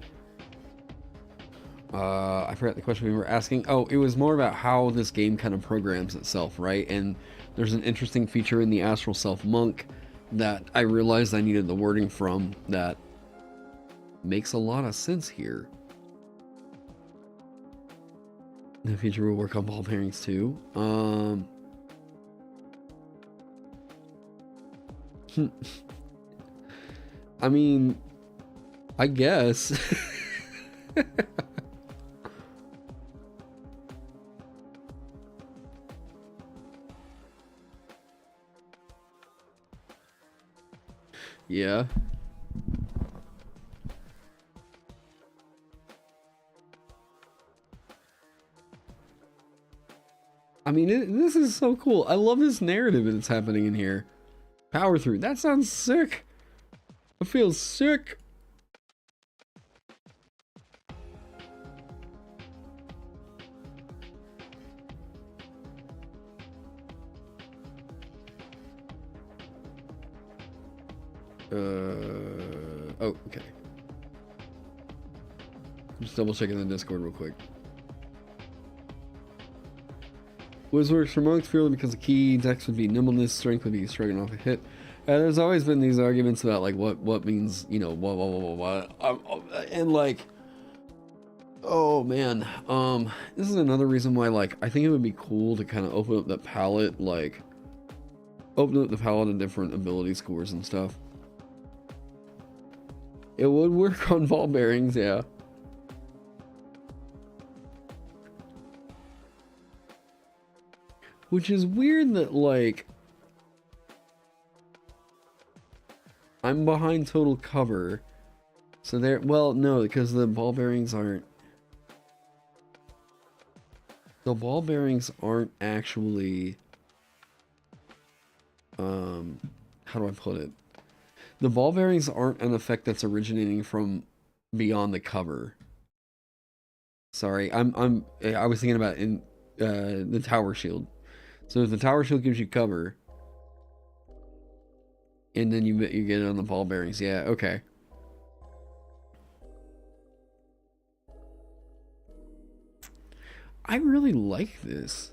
I forgot the question we were asking. Oh, it was more about how this game kind of programs itself, right? And there's an interesting feature in the Astral Self Monk that I realized I needed the wording from that makes a lot of sense here. The feature will work on ball bearings too. I mean, I guess. Yeah. I mean, this is so cool. I love this narrative that's happening in here. Power through. That sounds sick. It feels sick. Oh, okay. Just double checking the Discord real quick. Wiz works for monks purely because the key dex would be nimbleness, strength would be striking off a hit. There's always been these arguments about like what means, you know, what, and like, oh man, this is another reason why like I think it would be cool to kind of open up the palette, like open up the palette of different ability scores and stuff. It would work on ball bearings, yeah. Which is weird that, like, I'm behind total cover. So there, well, no, because the ball bearings aren't. The ball bearings aren't actually, how do I put it? The ball bearings aren't an effect that's originating from beyond the cover. Sorry, I was thinking about in the tower shield. So if the tower shield gives you cover, and then you get it on the ball bearings, yeah, okay. I really like this.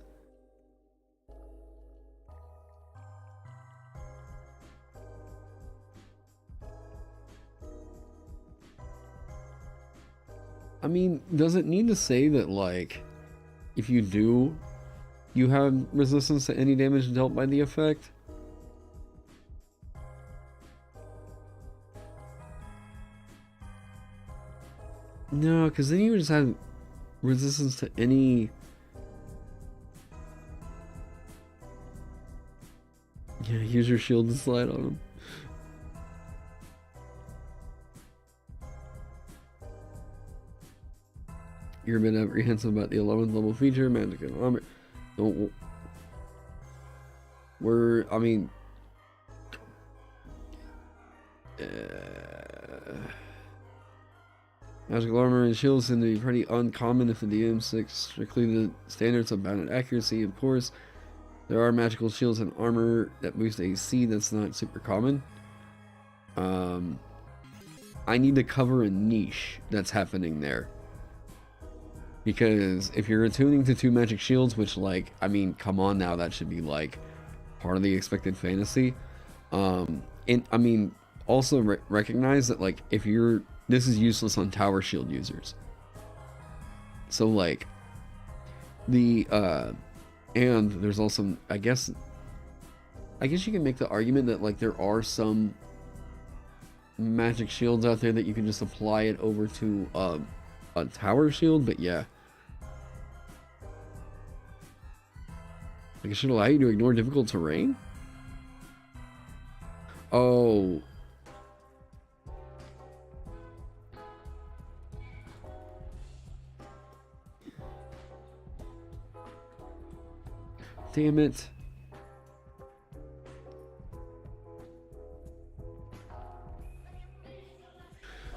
I mean, does it need to say that, like, if you do, you have resistance to any damage dealt by the effect? No, because then you just have resistance to any... Yeah, use your shield to slide on them. You're a bit apprehensive about the 11th level feature, magic and armor. Don't. I mean. Magical armor and shields seem to be pretty uncommon if the DM sticks strictly to the standards of bounded accuracy, of course. There are magical shields and armor that boost AC, that's not super common. I need to cover a niche that's happening there. Because if you're attuning to 2 magic shields, which, like, I mean, come on now, that should be, like, part of the expected fantasy. And, I mean, also recognize that, like, if you're... This is useless on tower shield users. So, like, the, and there's also, I guess you can make the argument that, like, there are some magic shields out there that you can just apply it over to, a tower shield, but yeah. Like, it should allow you to ignore difficult terrain? Oh. Damn it.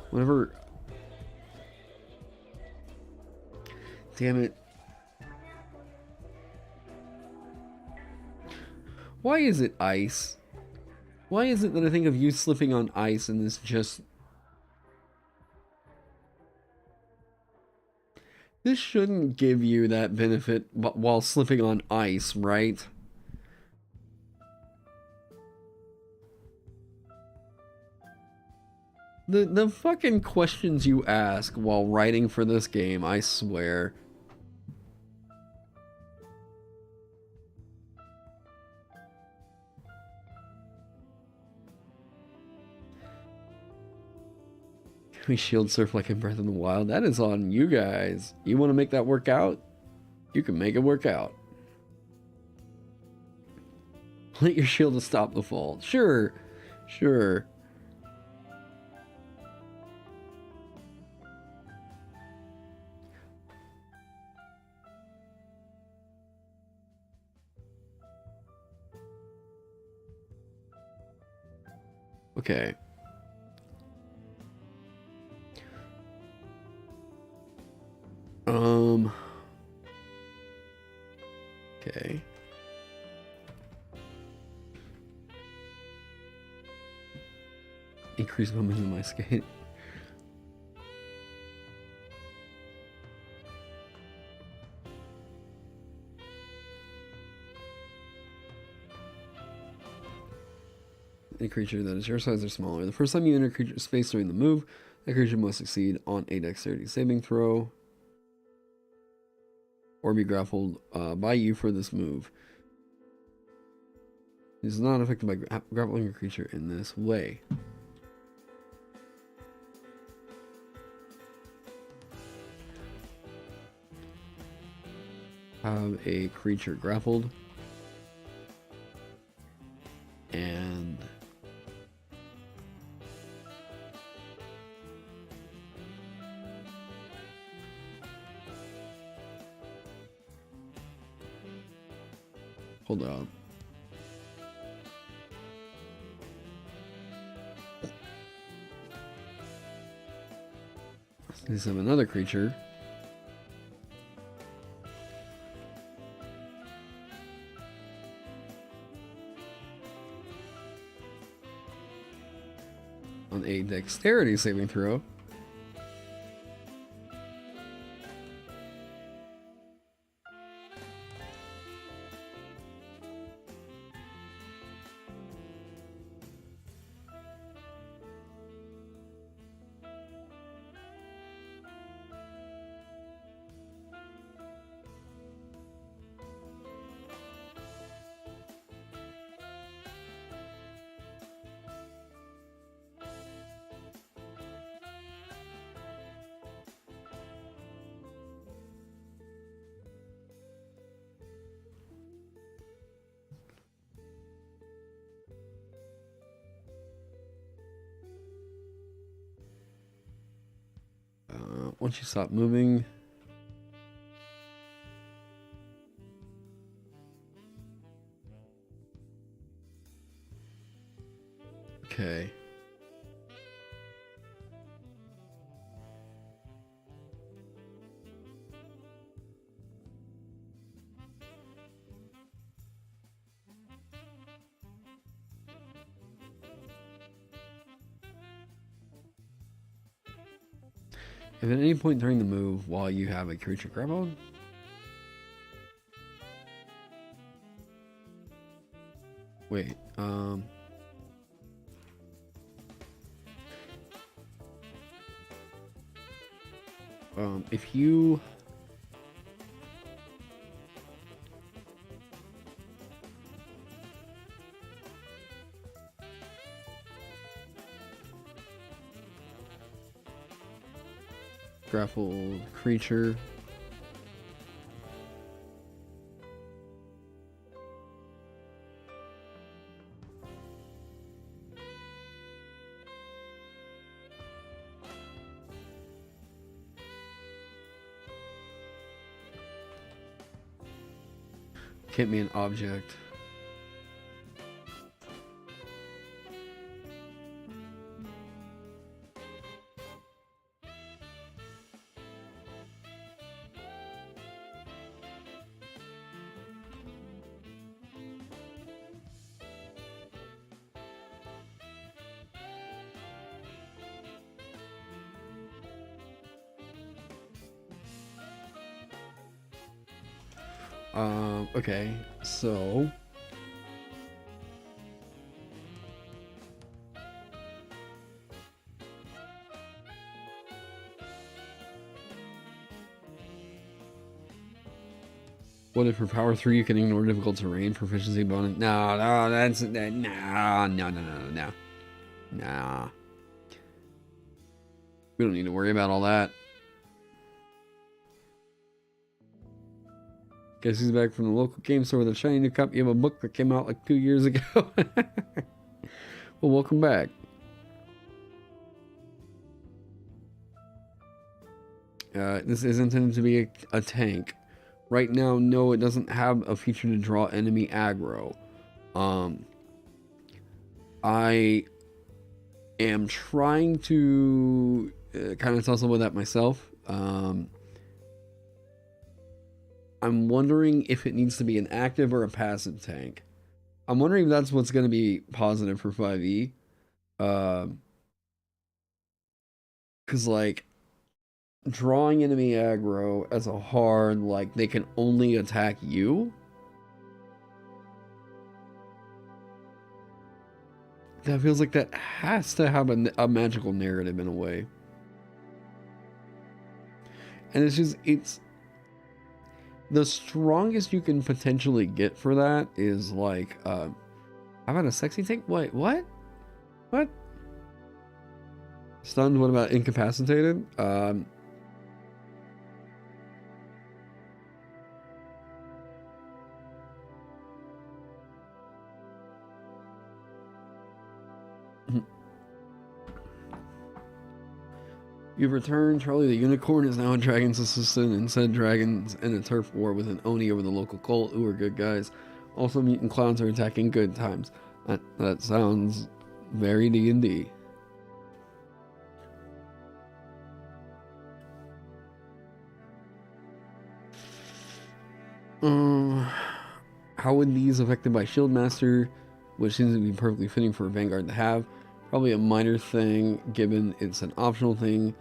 Whatever. Damn it. Why is it ice? Why is it that I think of you slipping on ice and this just... This shouldn't give you that benefit while slipping on ice, right? The fucking questions you ask while writing for this game, I swear. We shield surf like in Breath of the Wild. That is on you guys. You want to make that work out? You can make it work out. Let your shield to stop the fall. Sure. Sure. Okay. Okay. Increase momentum in my skate. A creature that is your size or smaller. The first time you enter creature space during the move, that creature must succeed on a dexterity saving throw or be grappled by you for this move. It is not affected by grappling a creature in this way. Have a creature grappled and hold on. Let's have another creature. On a dexterity saving throw. Once you stop moving, okay. If at any point during the move while you have a creature grappled, wait, if you grapple creature, can't be an object. Okay, so what if for power 3 you can ignore difficult terrain, proficiency bonus? No, that's that. No. Nah. We don't need to worry about all that. Guess he's back from the local game store with a shiny new copy of a book that came out like 2 years ago. Well, welcome back. This is intended to be a tank. Right now, no, it doesn't have a feature to draw enemy aggro. I am trying to kind of tussle with that myself. I'm wondering if it needs to be an active or a passive tank. I'm wondering if that's what's going to be positive for 5e. Because, like, drawing enemy aggro as a hard, like, they can only attack you. That feels like that has to have a magical narrative in a way. And it's just, it's... The strongest you can potentially get for that is like, how about a sexy tank? Wait, what? What? Stunned, what about incapacitated? You've returned. Charlie the Unicorn is now a dragon's assistant and said dragons in a turf war with an Oni over the local cult who are good guys. Also, mutant clowns are attacking good times. That sounds very D&D. How would these affected by Shieldmaster, which seems to be perfectly fitting for a Vanguard to have? Probably a minor thing, given it's an optional thing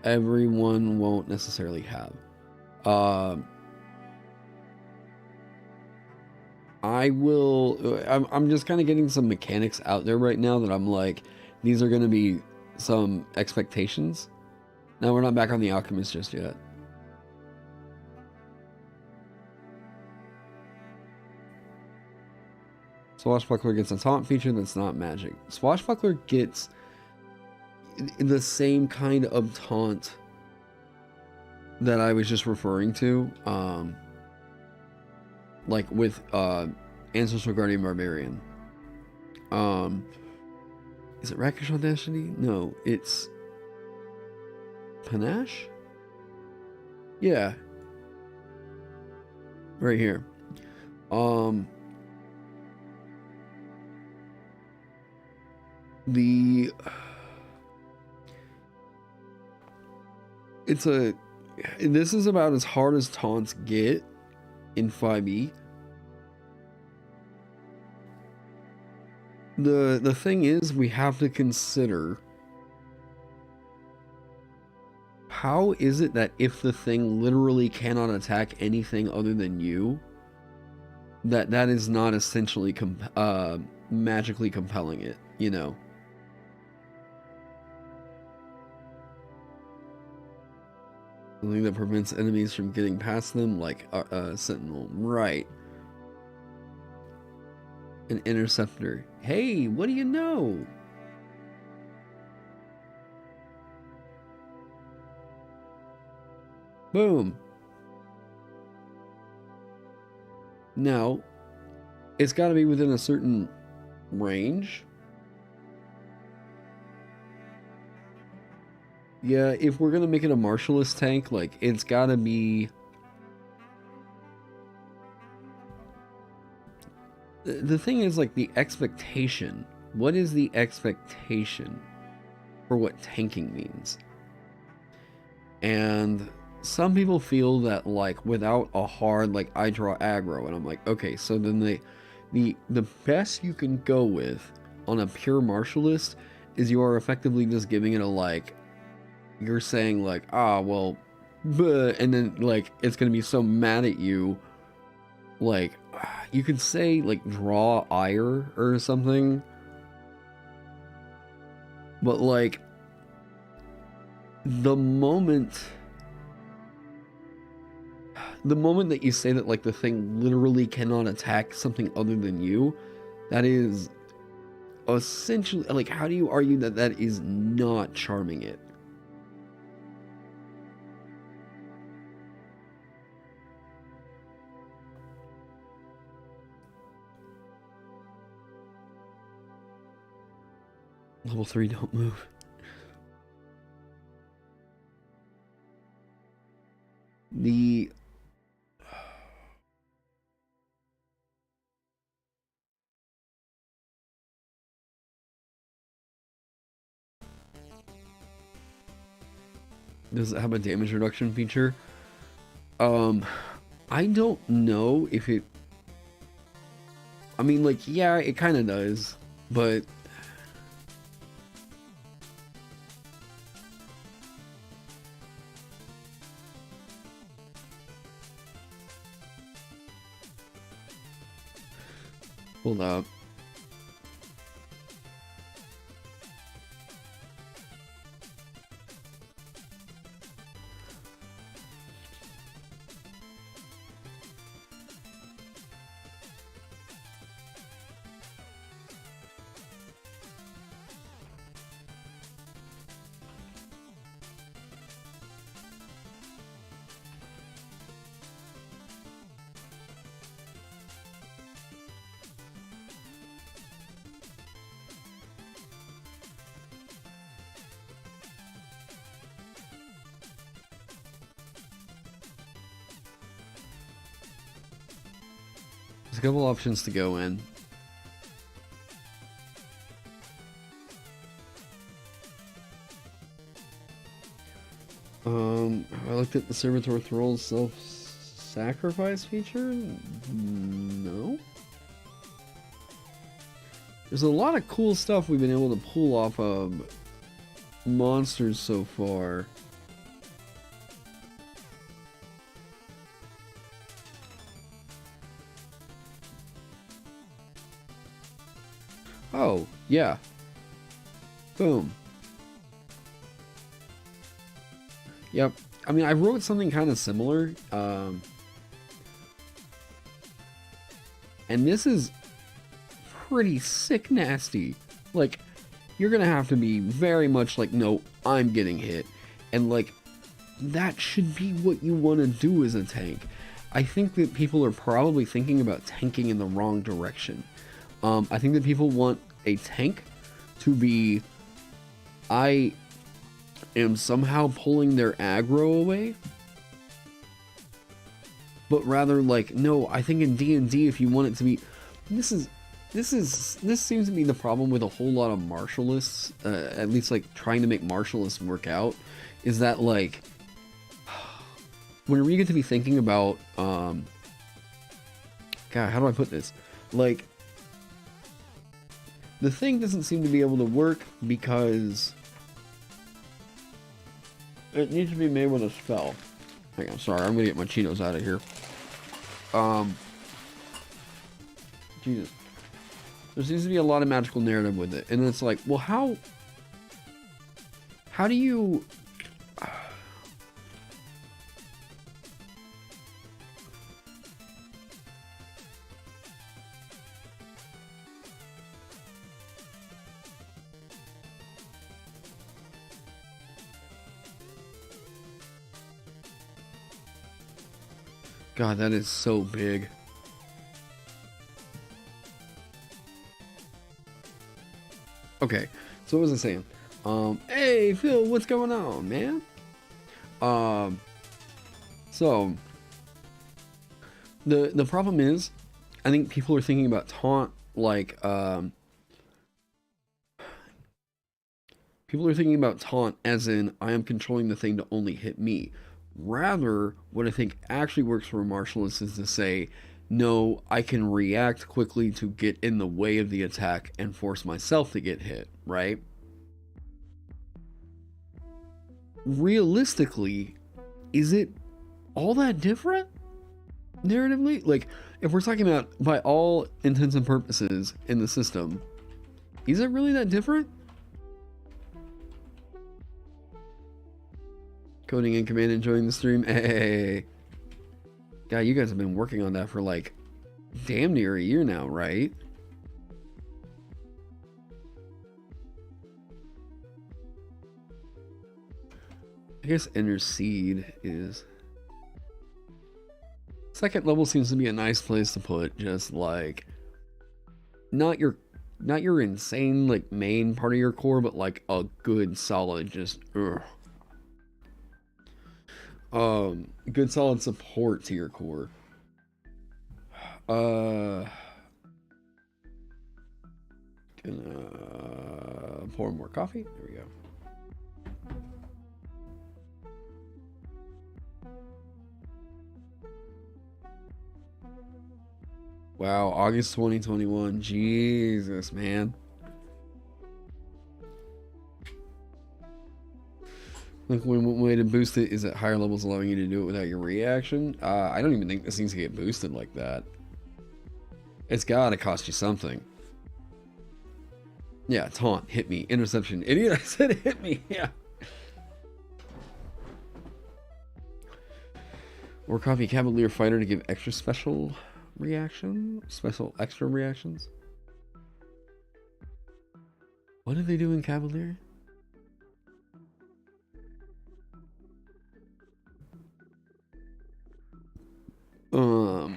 everyone won't necessarily have. I'm just kind of getting some mechanics out there right now that I'm like, these are going to be some expectations. Now we're not back on the Alchemist just yet. Swashbuckler gets a taunt feature that's not magic. Swashbuckler gets the same kind of taunt that I was just referring to, like with Ancestral Guardian Barbarian. Is it Rakish Audacity? No, it's Panache? Yeah. Right here. This is about as hard as taunts get in 5e. The thing is, we have to consider how is it that if the thing literally cannot attack anything other than you, that is not essentially magically compelling it, you know? Something that prevents enemies from getting past them, like Sentinel. Right. An interceptor. Hey, what do you know? Boom. Now, it's got to be within a certain range. Yeah, if we're going to make it a martialist tank, like, it's got to be... The thing is, like, the expectation. What is the expectation for what tanking means? And some people feel that, like, without a hard, like, I draw aggro, and I'm like, okay, so then the best you can go with on a pure martialist is you are effectively just giving it a, like, you're saying, like, well, bleh, and then, like, it's gonna be so mad at you, like, you could say, like, draw ire or something, but, like, the moment that you say that, like, the thing literally cannot attack something other than you, that is essentially, like, how do you argue that that is not charming it? Level 3 don't move. Does it have a damage reduction feature? I don't know if it... I mean, like, yeah, it kind of does, but... Hold up. There's a couple options to go in. I looked at the Servitor Thrall's self-sacrifice feature? No. There's a lot of cool stuff we've been able to pull off of monsters so far. Oh, yeah. Boom. Yep. I mean, I wrote something kind of similar. And this is pretty sick nasty. Like, you're gonna have to be very much like, no, I'm getting hit. And, like, that should be what you want to do as a tank. I think that people are probably thinking about tanking in the wrong direction. I think that people want a tank to be, I am somehow pulling their aggro away, but rather like, no, I think in D&D, if you want it to be, this seems to be the problem with a whole lot of martialists, at least like trying to make martialists work out, is that like, whenever you get to be thinking about, God, how do I put this? Like, the thing doesn't seem to be able to work because It needs to be made with a spell. Hang on, sorry, I'm gonna get my Cheetos out of here. Jesus. There seems to be a lot of magical narrative with it. And it's like, well, how do you... God, that is so big. Okay, so what was I saying? Hey Phil, what's going on, man? So the problem is, I think people are thinking about taunt like people are thinking about taunt as in I am controlling the thing to only hit me. Rather, what I think actually works for a martialist is to say, no, I can react quickly to get in the way of the attack and force myself to get hit, right? Realistically, is it all that different? Narratively? Like, if we're talking about by all intents and purposes in the system, is it really that different? Coding in Command, enjoying the stream. Hey. God, you guys have been working on that for like damn near a year now, right? I guess Intercede is... Second level seems to be a nice place to put just like... Not your insane like main part of your core, but like a good solid just... good solid support to your core. Gonna pour more coffee. There we go. Wow, August 2021. Jesus, man. Like one way to boost it is at higher levels, allowing you to do it without your reaction. I don't even think this needs to get boosted like that. It's gotta cost you something. Yeah, taunt, hit me, interception. Idiot, I said hit me, yeah. Or copy Cavalier Fighter to give extra special reaction? Special extra reactions? What did they do in Cavalier? Oh.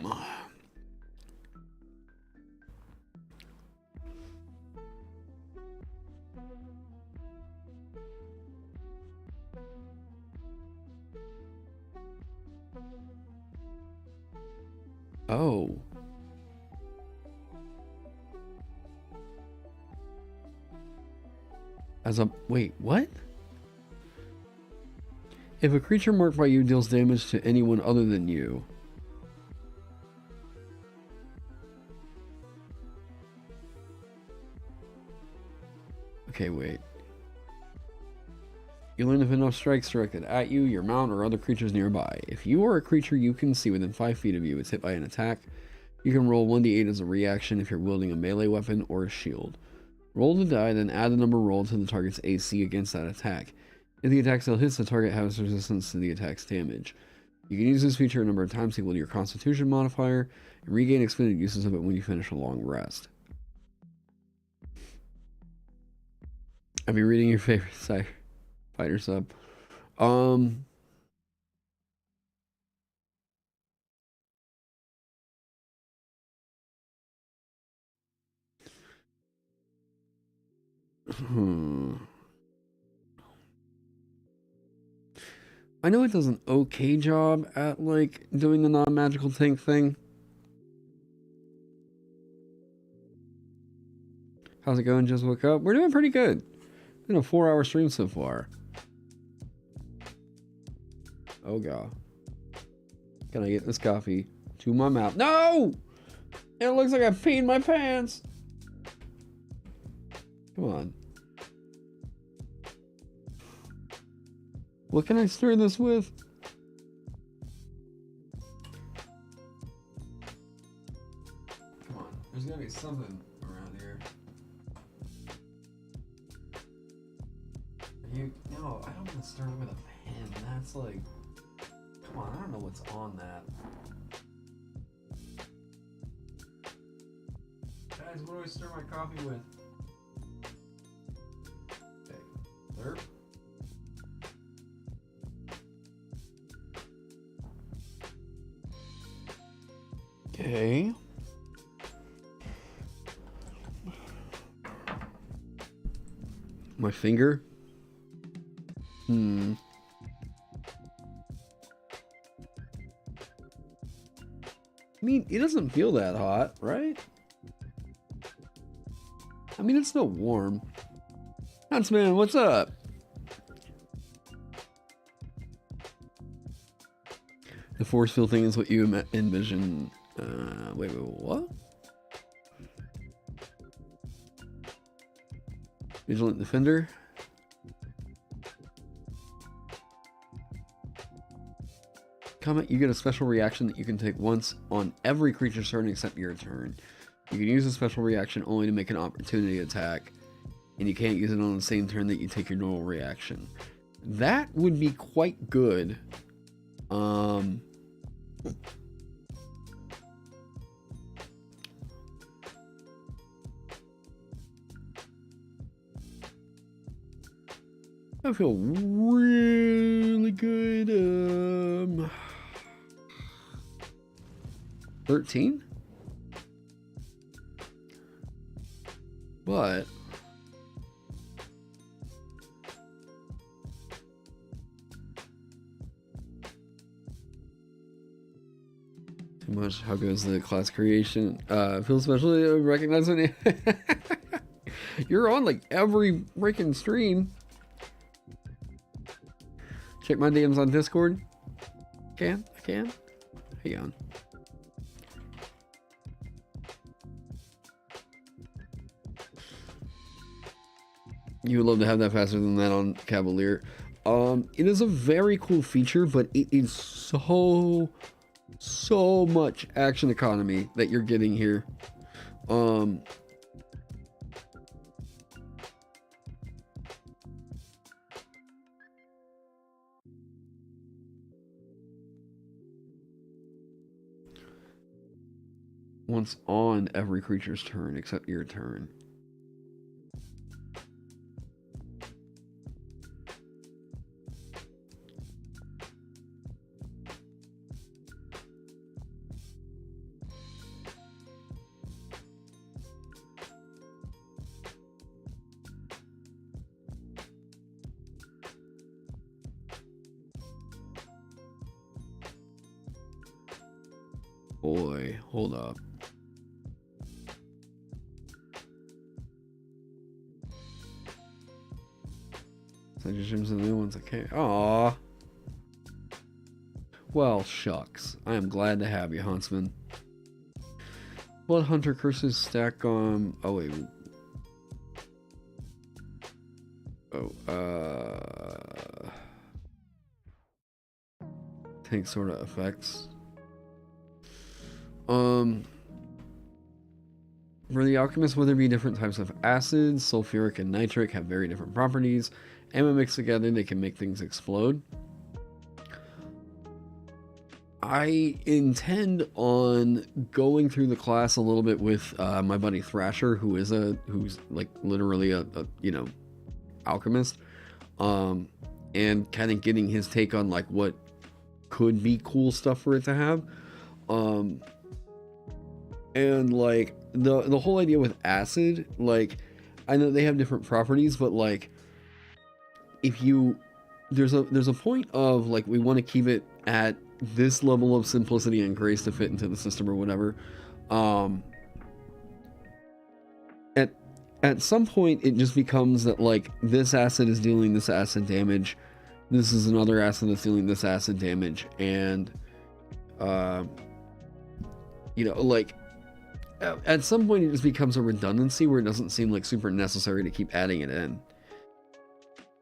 Wait, what? If a creature marked by you deals damage to anyone other than you. Okay, wait. You learn if enough strikes directed at you, your mount, or other creatures nearby. If you are a creature you can see within 5 feet of you is hit by an attack, you can roll 1d8 as a reaction if you're wielding a melee weapon or a shield. Roll the die, then add the number rolled to the target's AC against that attack. If the attack still hits, the target has resistance to the attack's damage. You can use this feature a number of times equal to your Constitution modifier, and regain expended uses of it when you finish a long rest. I'll be reading your favorite fighter sub. I know it does an okay job at like doing the non-magical tank thing. How's it going? Just woke up. We're doing pretty good. Been a 4-hour stream so far. Oh god. Can I get this coffee to my mouth? No! It looks like I peed my pants. Come on. What can I stir this with? Come on, there's gotta be something around here. No, I don't want to stir it with a pan. That's like, come on, I don't know what's on that. Guys, what do I stir my coffee with? Okay, slurp. Okay. My finger. I mean, it doesn't feel that hot, right? I mean, it's still warm. Huntsman, what's up? The force field thing is what you envision. Wait, what? Vigilant Defender. Comment, you get a special reaction that you can take once on every creature's turn except your turn. You can use a special reaction only to make an opportunity attack, and you can't use it on the same turn that you take your normal reaction. That would be quite good. I feel really good. 13? But too much. How goes the class creation? Feel especially recognizing you're on like every freaking stream. Check my DMs on Discord. I can. Hang on. You would love to have that faster than that on Cavalier. It is a very cool feature, but it is so much action economy that you're getting here. Once on every creature's turn except your turn. Boy, hold up. Suggestions and new ones. Okay. Aww. Well, shucks. I am glad to have you, Huntsman. Blood Hunter curses stack on. Oh wait. Tank sort of effects. For the Alchemist, whether it be different types of acids, sulfuric and nitric have very different properties, and when mixed together, they can make things explode. I intend on going through the class a little bit with my buddy Thrasher, who's like literally a alchemist, and kind of getting his take on like what could be cool stuff for it to have. And like the whole idea with acid, like I know they have different properties, but like if you there's a point of like we want to keep it at this level of simplicity and grace to fit into the system or whatever. At some point it just becomes that like this acid is dealing this acid damage, this is another acid that's dealing this acid damage, and like at some point it just becomes a redundancy where it doesn't seem like super necessary to keep adding it in.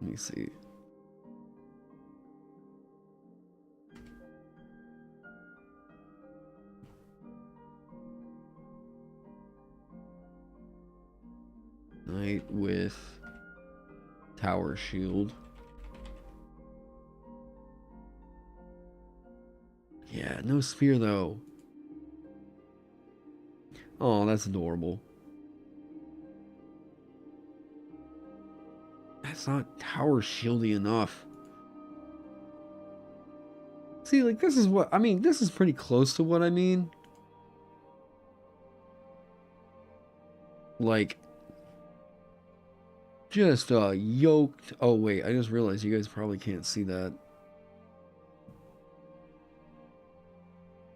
Let me see. Knight with tower shield. Yeah, no spear though. Oh, that's adorable. That's not tower shieldy enough. See, like, this is what I mean. This is pretty close to what I mean. Like, just yoked. Oh wait, I just realized you guys probably can't see that.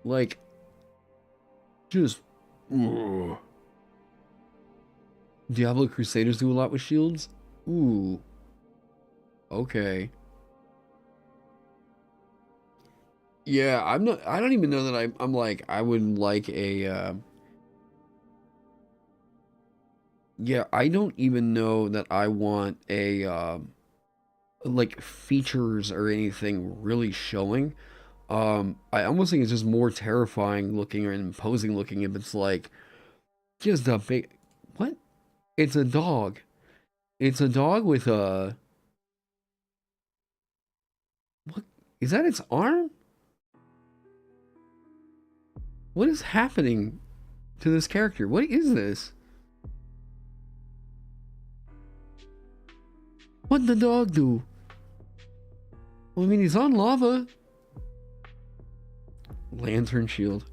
Like, just Diablo Crusaders do a lot with shields. Ooh, okay. Yeah, I'm not. I don't even know that I'm like. I would like a. Yeah, I don't even know that I want a like features or anything really showing. I almost think it's just more terrifying looking or imposing looking if it's like just a big. What? It's a dog. It's a dog with a. What is that? Its arm? What is happening to this character? What is this? What'd the dog do? Well, I mean, he's on lava. Lantern shield.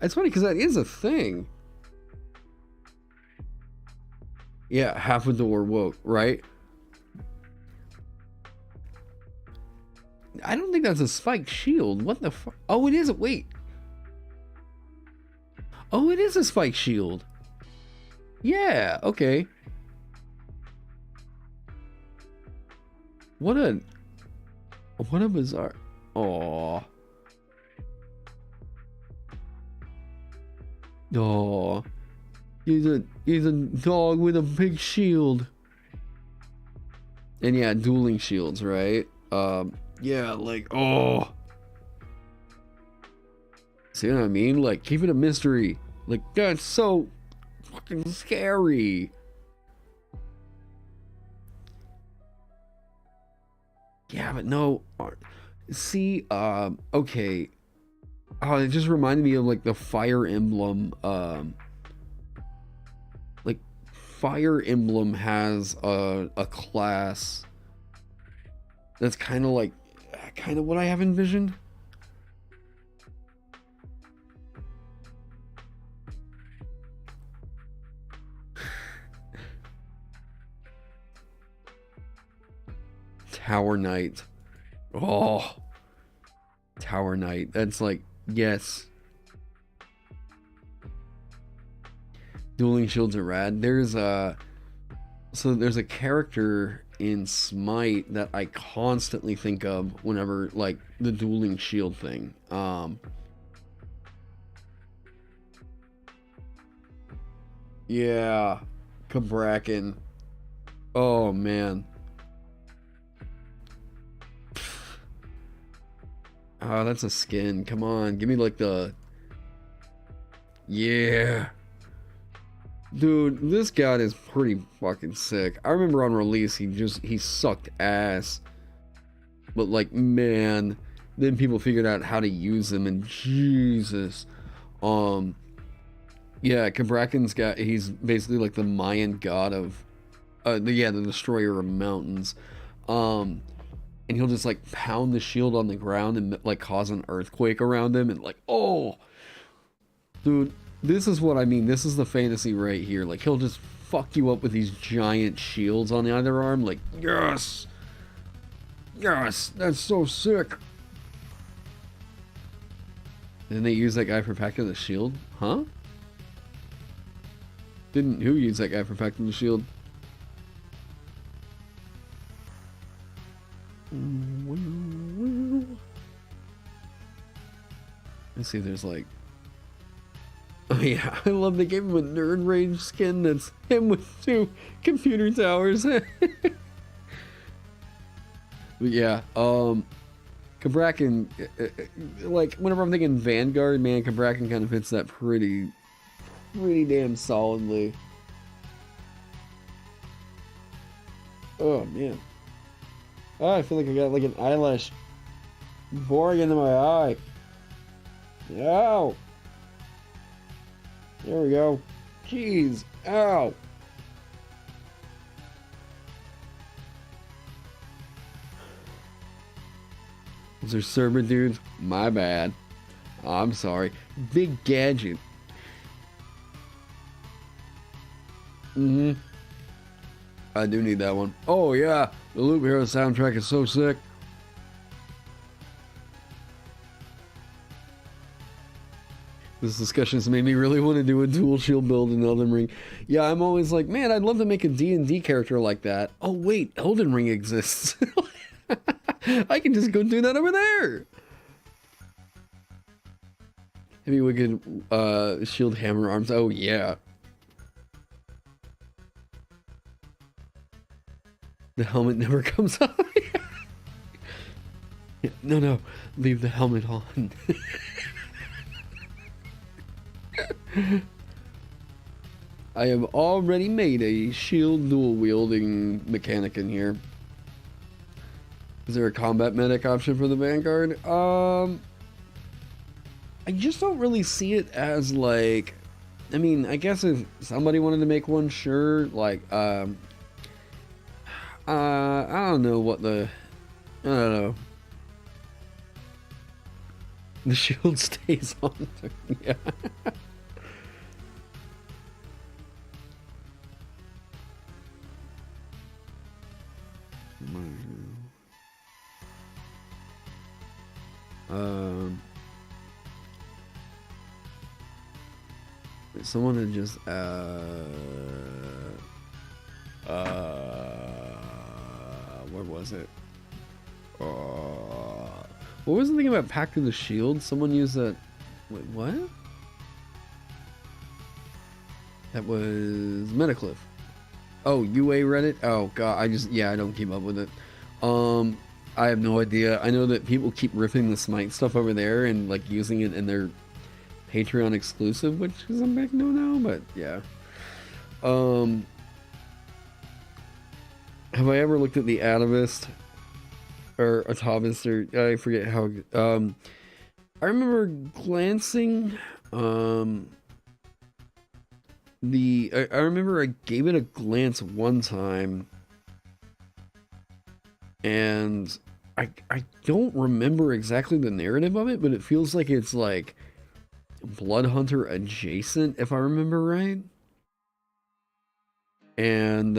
It's funny because that is a thing. Yeah, half a door woke, right? I don't think that's a spiked shield. What the fuck? Oh, it is. Wait. Oh, it is a spiked shield. Yeah, okay. What a bizarre. Aww. Aww. He's a dog with a big shield. And yeah, dueling shields, right? Yeah, like, oh. See what I mean? Like, keep it a mystery. Like, that's so fucking scary. Yeah, but no. See, okay. Oh, it just reminded me of like the Fire Emblem. Like, Fire Emblem has a class that's kind of like, kind of what I have envisioned. Tower Knight. Oh, Tower Knight. That's like, yes. Dueling shields are rad. There's a character in Smite that I constantly think of whenever like the dueling shield thing. Yeah, Cabrakan. Oh man. Oh, that's a skin. Come on, give me like the. Yeah. Dude, this guy is pretty fucking sick. I remember on release he sucked ass. But like, man, then people figured out how to use him and Jesus. Yeah, Cabrakan's got, he's basically like the Mayan god of the destroyer of mountains. And he'll just like pound the shield on the ground and like cause an earthquake around him and like, oh, dude, this is what I mean. This is the fantasy right here. Like, he'll just fuck you up with these giant shields on either arm. Like, yes, yes, that's so sick. Didn't they use that guy for packing the shield? Huh? Didn't who use that guy for packing the shield? Let's see if there's like Oh yeah, I love they gave him a nerd rage skin that's him with 2 computer towers. But yeah, Cabrakan, like whenever I'm thinking Vanguard, man, Cabrakan kind of fits that pretty damn solidly. Oh man, oh, I feel like I got like an eyelash boring into my eye. Ow! There we go. Jeez, ow! Those are server dudes? My bad. I'm sorry. Big gadget. I do need that one. Oh yeah, the Loop Hero soundtrack is so sick. This discussion has made me really want to do a dual shield build in Elden Ring. Yeah, I'm always like, man, I'd love to make a D&D character like that. Oh wait, Elden Ring exists. I can just go do that over there. Heavy Wicked shield hammer arms. Oh yeah. The helmet never comes off. No, leave the helmet on. I have already made a shield dual wielding mechanic in here. Is there a combat medic option for the Vanguard? I just don't really see it as like, I mean, I guess if somebody wanted to make one, sure. Like, I don't know what I don't know. The shield stays on. Yeah. Someone had just where was it? What was the thing about Pact of the Shield? Someone used that. Wait, what? That was Metacliff. Oh, UA Reddit? Oh god, I don't keep up with it. I have no idea. I know that people keep ripping the Smite stuff over there and like using it in their Patreon exclusive, which is a big no-no, but yeah. Have I ever looked at the Atavist or Atavist, or I forget how, I remember glancing, I remember I gave it a glance one time, and I don't remember exactly the narrative of it, but it feels like it's like Blood Hunter adjacent, if I remember right. And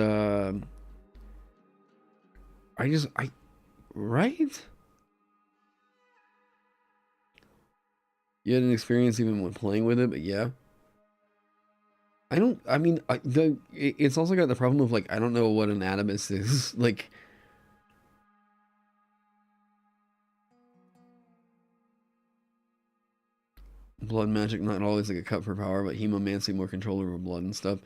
right? You had an experience even when playing with it, but yeah. It's also got the problem of like, I don't know what an Animus is. Like, blood magic, not always like a cut for power, but hemomancy, more control over blood and stuff.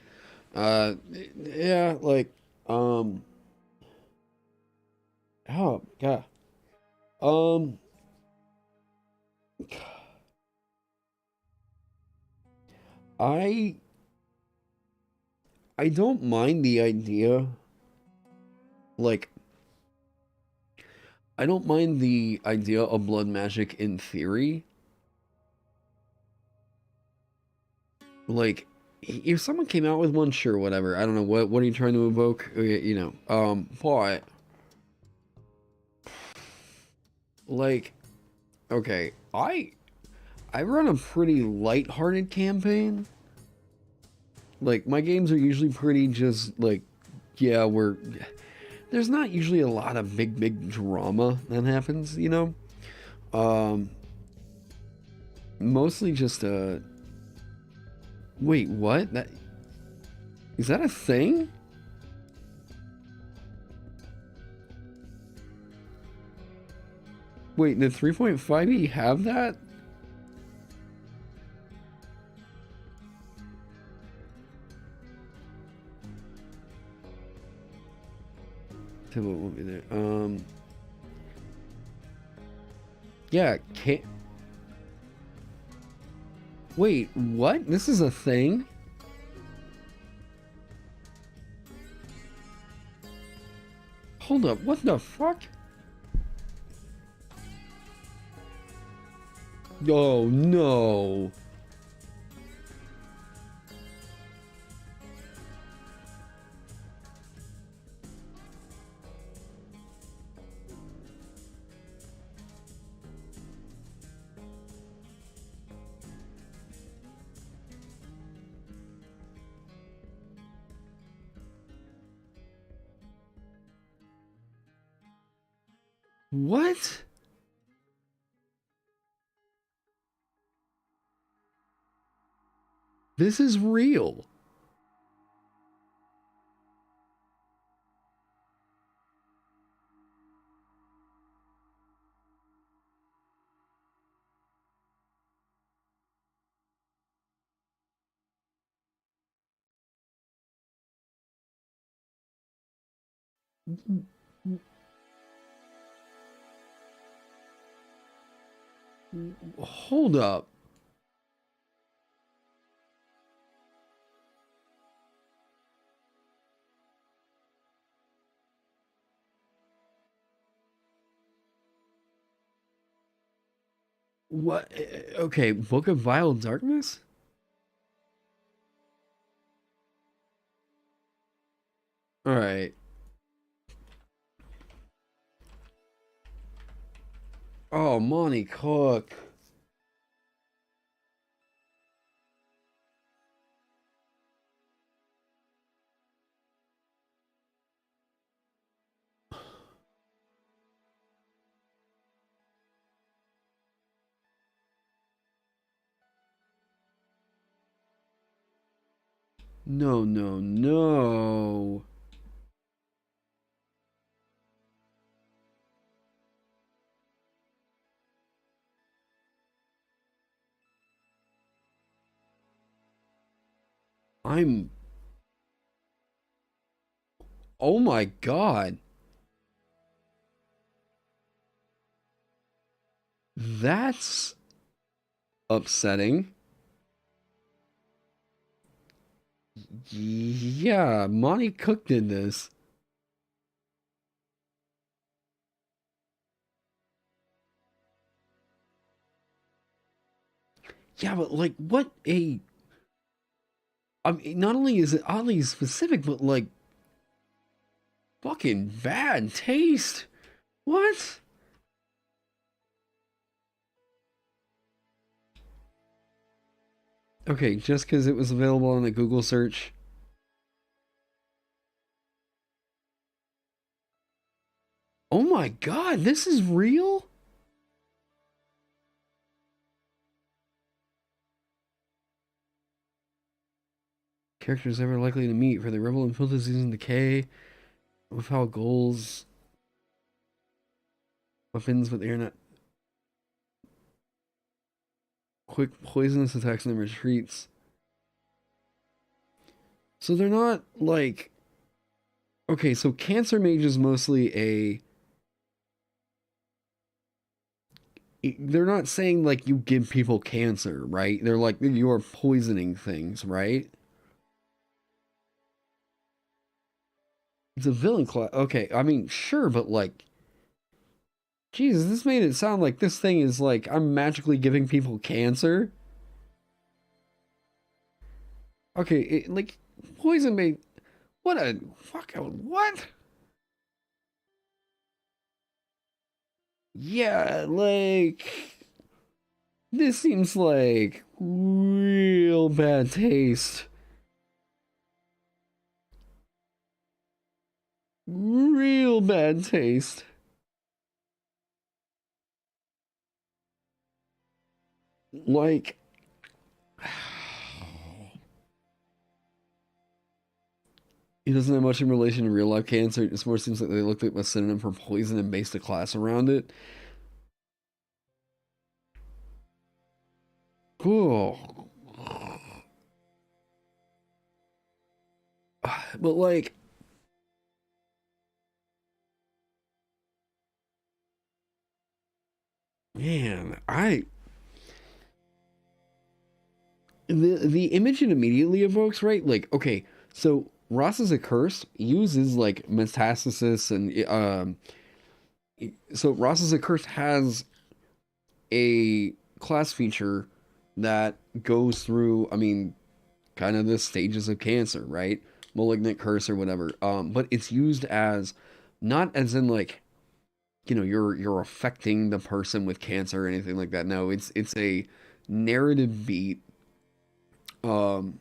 Yeah, like, oh god. I don't mind the idea. Like, I don't mind the idea of blood magic in theory. Like, if someone came out with one, sure, whatever. I don't know, what are you trying to evoke? You know, but like, okay, I run a pretty light-hearted campaign. Like, my games are usually pretty just like, yeah, there's not usually a lot of big drama that happens, you know? Mostly just wait, what? Is that a thing? Wait, the 3.5e have that? Tell what won't be there. Yeah, can't. Wait, what? This is a thing? Hold up, what the fuck? Oh no. What? This is real. Hold up. What? Okay, Book of Vile Darkness? Alright. Oh, Monty Cook. No, no, no. I'm... Oh my god. That's upsetting. Yeah, Monty Cook did this. Yeah, but like, what a... I mean, not only is it oddly specific, but like, fucking bad taste. What? Okay, just because it was available on a Google search. Oh my god, this is real? Characters ever likely to meet for the Rebel and Filter Season Decay with how goals, weapons, but they are not quick poisonous attacks and retreats. So they're not like... Okay, so Cancer Mage is mostly a... They're not saying like you give people cancer, right? They're like you are poisoning things, right? It's a villain class. Okay, I mean, sure, but like, Jesus, this made it sound like this thing is like I'm magically giving people cancer. Okay, like poison made. What a fuck! What? Yeah, like this seems like real bad taste. Real bad taste. Like, it doesn't have much in relation to real life cancer. It just more seems like they looked at a synonym for poison and based a class around it. Cool. But like, Man, the image it immediately evokes, right? Like, okay, so Ross's Accursed uses like metastasis and so Ross's Accursed has a class feature that goes through, I mean, kind of the stages of cancer, right? Malignant curse or whatever. But it's used as not as in like, you know, you're affecting the person with cancer or anything like that. No, it's a narrative beat um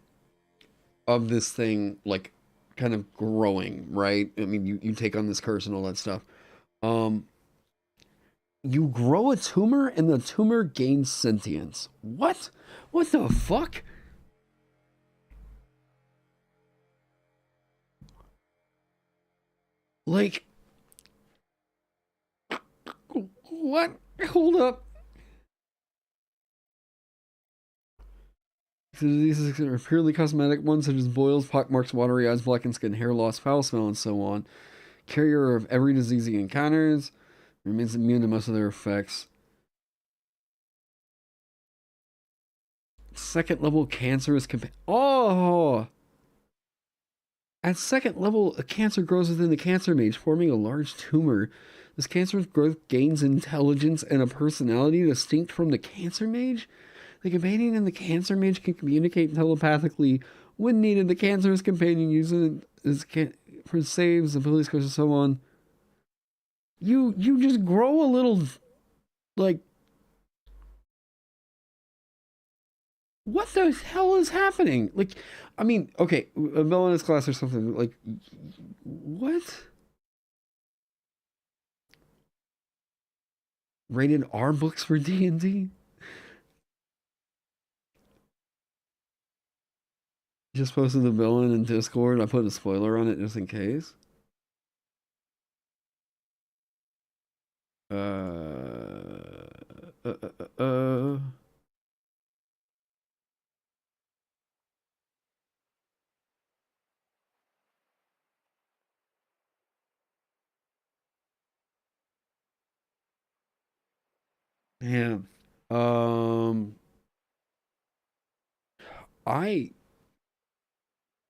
of this thing like kind of growing, right? I mean, you take on this curse and all that stuff. Um you grow a tumor and the tumor gains sentience. What? What the fuck? Like, what? Hold up. So these are purely cosmetic ones, such as boils, pockmarks, watery eyes, blackened skin, hair loss, foul smell, and so on. Carrier of every disease he encounters, remains immune to most of their effects. Second level cancerous Oh! At second level, a cancer grows within the cancer mage, forming a large tumor. This cancerous growth gains intelligence and a personality distinct from the cancer mage. The companion and the cancer mage can communicate telepathically when needed. The cancerous companion uses for saves, abilities, scores, and so on. You just grow a little, like, what the hell is happening? Like, I mean, okay, a villainous class or something, like, what? Rated R books for D&D? Just posted the villain in Discord. I put a spoiler on it just in case. Uh, uh, uh, uh. Man, um, I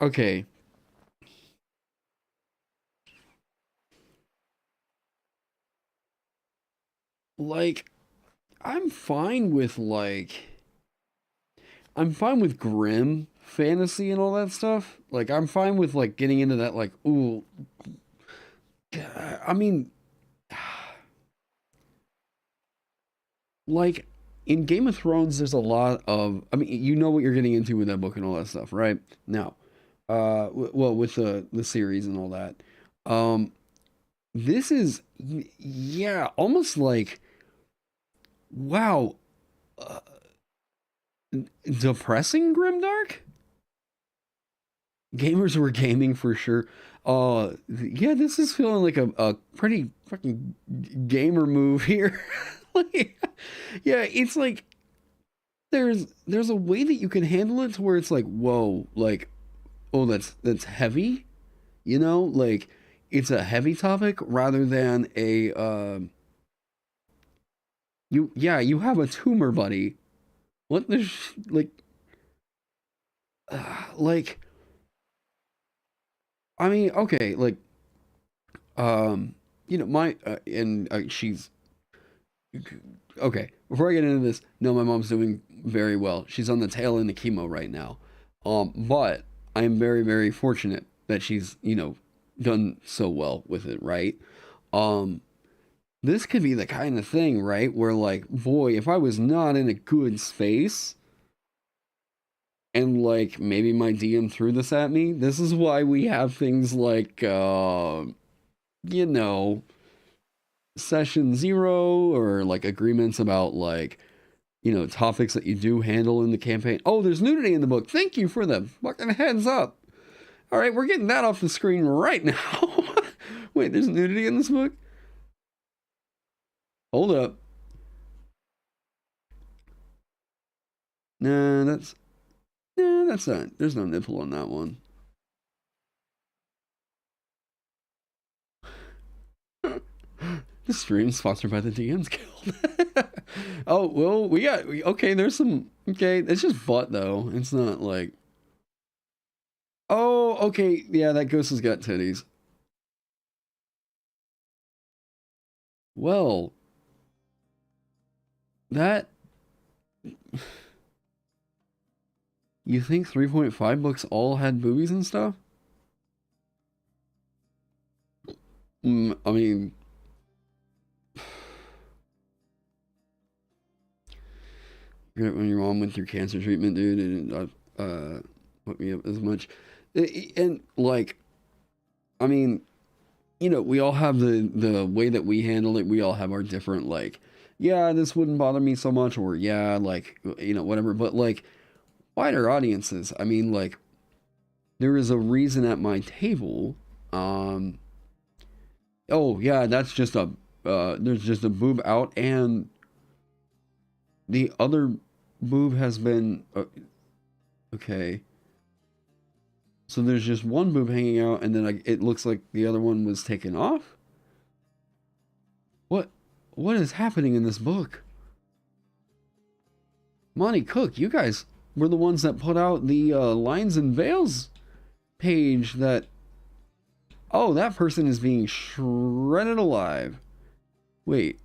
okay. Like, I'm fine with I'm fine with grim fantasy and all that stuff. Like, I'm fine with like getting into that. Like, ooh, I mean, like in Game of Thrones, there's a lot of. I mean, you know what you're getting into with that book and all that stuff, right? Now, well, with the series and all that, um, this is yeah, almost like wow, uh, depressing grimdark. Gamers were gaming for sure. Yeah, this is feeling like a pretty fucking gamer move here. Like, yeah, it's like there's a way that you can handle it to where it's like, whoa, like, oh, that's heavy, you know, like it's a heavy topic rather than a you have a tumor, buddy. What the like like I mean, okay, like you know, my and she's okay. Before I get into this, no, my mom's doing very well. She's on the tail end of chemo right now. But I'm very, very fortunate that she's, you know, done so well with it, right? Um, this could be the kind of thing, right, where like, boy, if I was not in a good space and like maybe my DM threw this at me, this is why we have things like you know, session zero or like agreements about like you know topics that you do handle in the campaign. Oh, there's nudity in the book. Thank you for the fucking heads up. All right, we're getting that off the screen right now. Wait, there's nudity in this book. Hold up. Nah, that's not. There's no nipple on that one. This stream is sponsored by the DMs Guild. Oh, well, okay, there's some, okay, it's just butt, though. It's not like, oh, okay, yeah, that ghost has got titties. Well, that, you think 3.5 books all had boobies and stuff? I mean, when your mom went through cancer treatment, dude, and put me up as much, and like, I mean, you know, we all have the way that we handle it. We all have our different, like, yeah, this wouldn't bother me so much, or yeah, like, you know, whatever. But like, wider audiences, I mean, like, there is a reason at my table. Oh yeah, that's just a there's just a boob out, and the other boob has been okay. So there's just one boob hanging out, and then it looks like the other one was taken off. What is happening in this book? Monty Cook, you guys were the ones that put out the Lines and Veils page that, oh, that person is being shredded alive. Wait,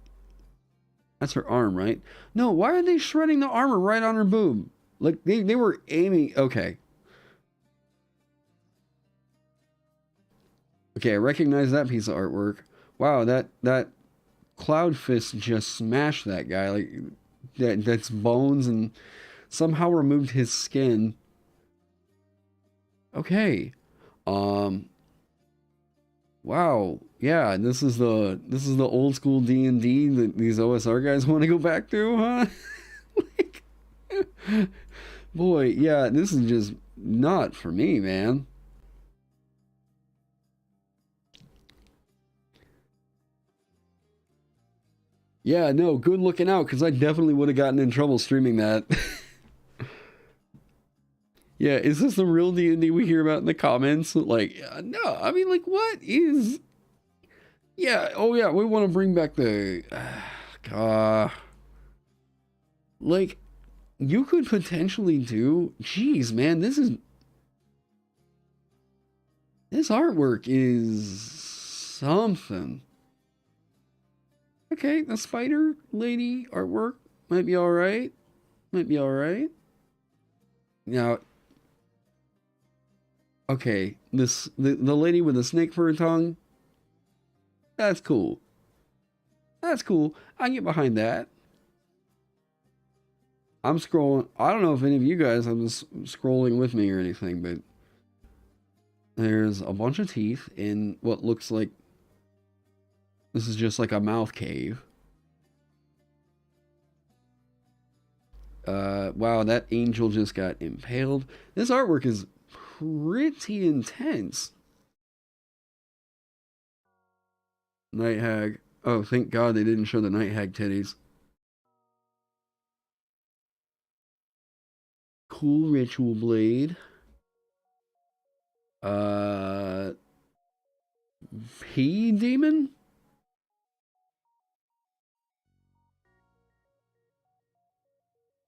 that's her arm, right? No, why are they shredding the armor right on her boob? Like, they were aiming, okay. Okay, I recognize that piece of artwork. Wow, that Cloud Fist just smashed that guy. Like, that's bones and somehow removed his skin. Okay. Wow. Yeah, this is the old school D&D that these OSR guys want to go back to, huh? Like, boy, yeah, this is just not for me, man. Yeah, no, good looking out, because I definitely would have gotten in trouble streaming that. Yeah, is this the real D&D we hear about in the comments? Like, no, I mean, like, what is... Yeah, oh yeah, we want to bring back the... like, you could potentially do... Jeez, man, this artwork is something. Okay, the spider lady artwork might be alright. Might be alright. Now, okay, the lady with the snake for her tongue, that's cool. That's cool. I can get behind that. I'm scrolling. I don't know if any of you guys have been scrolling with me or anything, but there's a bunch of teeth in what looks like this is just like a mouth cave. Wow, that angel just got impaled. This artwork is pretty intense. Night hag. Oh, thank God they didn't show the night hag titties. Cool ritual blade. P demon?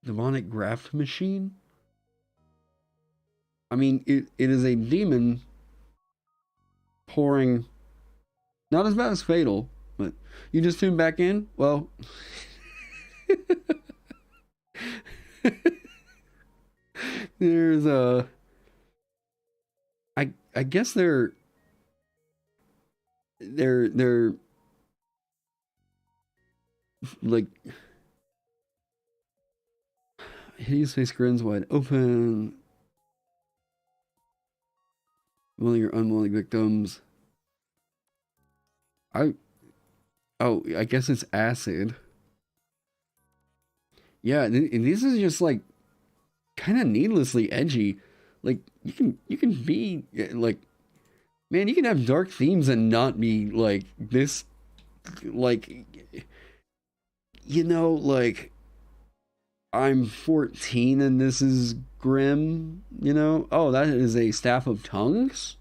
Demonic graft machine? I mean, it is a demon pouring. Not as bad as Fatal, but you just tune back in? Well, there's I guess they're like hideous face grins wide open. Willing or unwilling victims. I guess it's acid. Yeah, and this is just like kind of needlessly edgy. Like you can be like, man, you can have dark themes and not be like this, like, you know, like I'm 14 and this is grim, you know? Oh, that is a staff of tongues?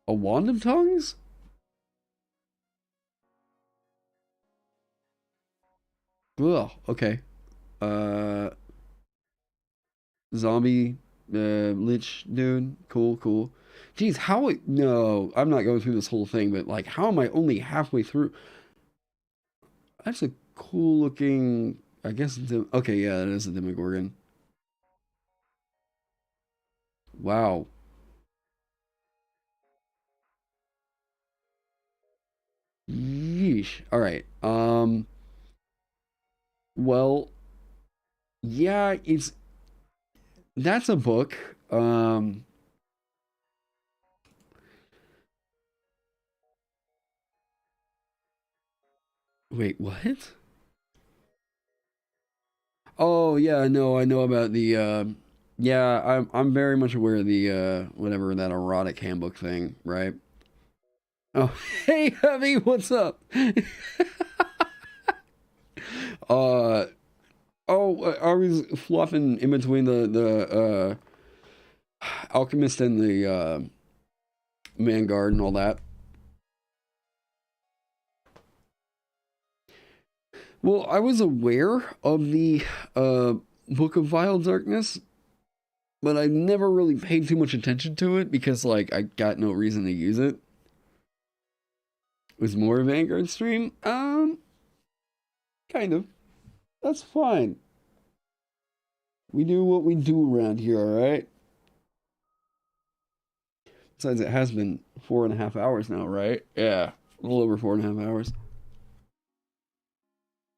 A wand of tongues? Ugh, okay. Uh, zombie, lich dude. Cool, cool. Geez, no, I'm not going through this whole thing, but like, how am I only halfway through? That's a cool looking, I guess, okay, yeah, that is a Demogorgon. Wow. Yeesh. All right. Well, yeah, that's a book. Wait, what? Oh, yeah, no, I know about the yeah, I'm very much aware of the whatever that erotic handbook thing, right? Oh, hey, Heavy, what's up? uh I was fluffing in between the Alchemist and the Vanguard and all that. Well, I was aware of the Book of Vile Darkness, but I never really paid too much attention to it because, like, I got no reason to use it. It was more a Vanguard stream? Kind of. That's fine. We do what we do around here, alright? Besides, it has been 4.5 hours now, right? Yeah, a little over 4.5 hours.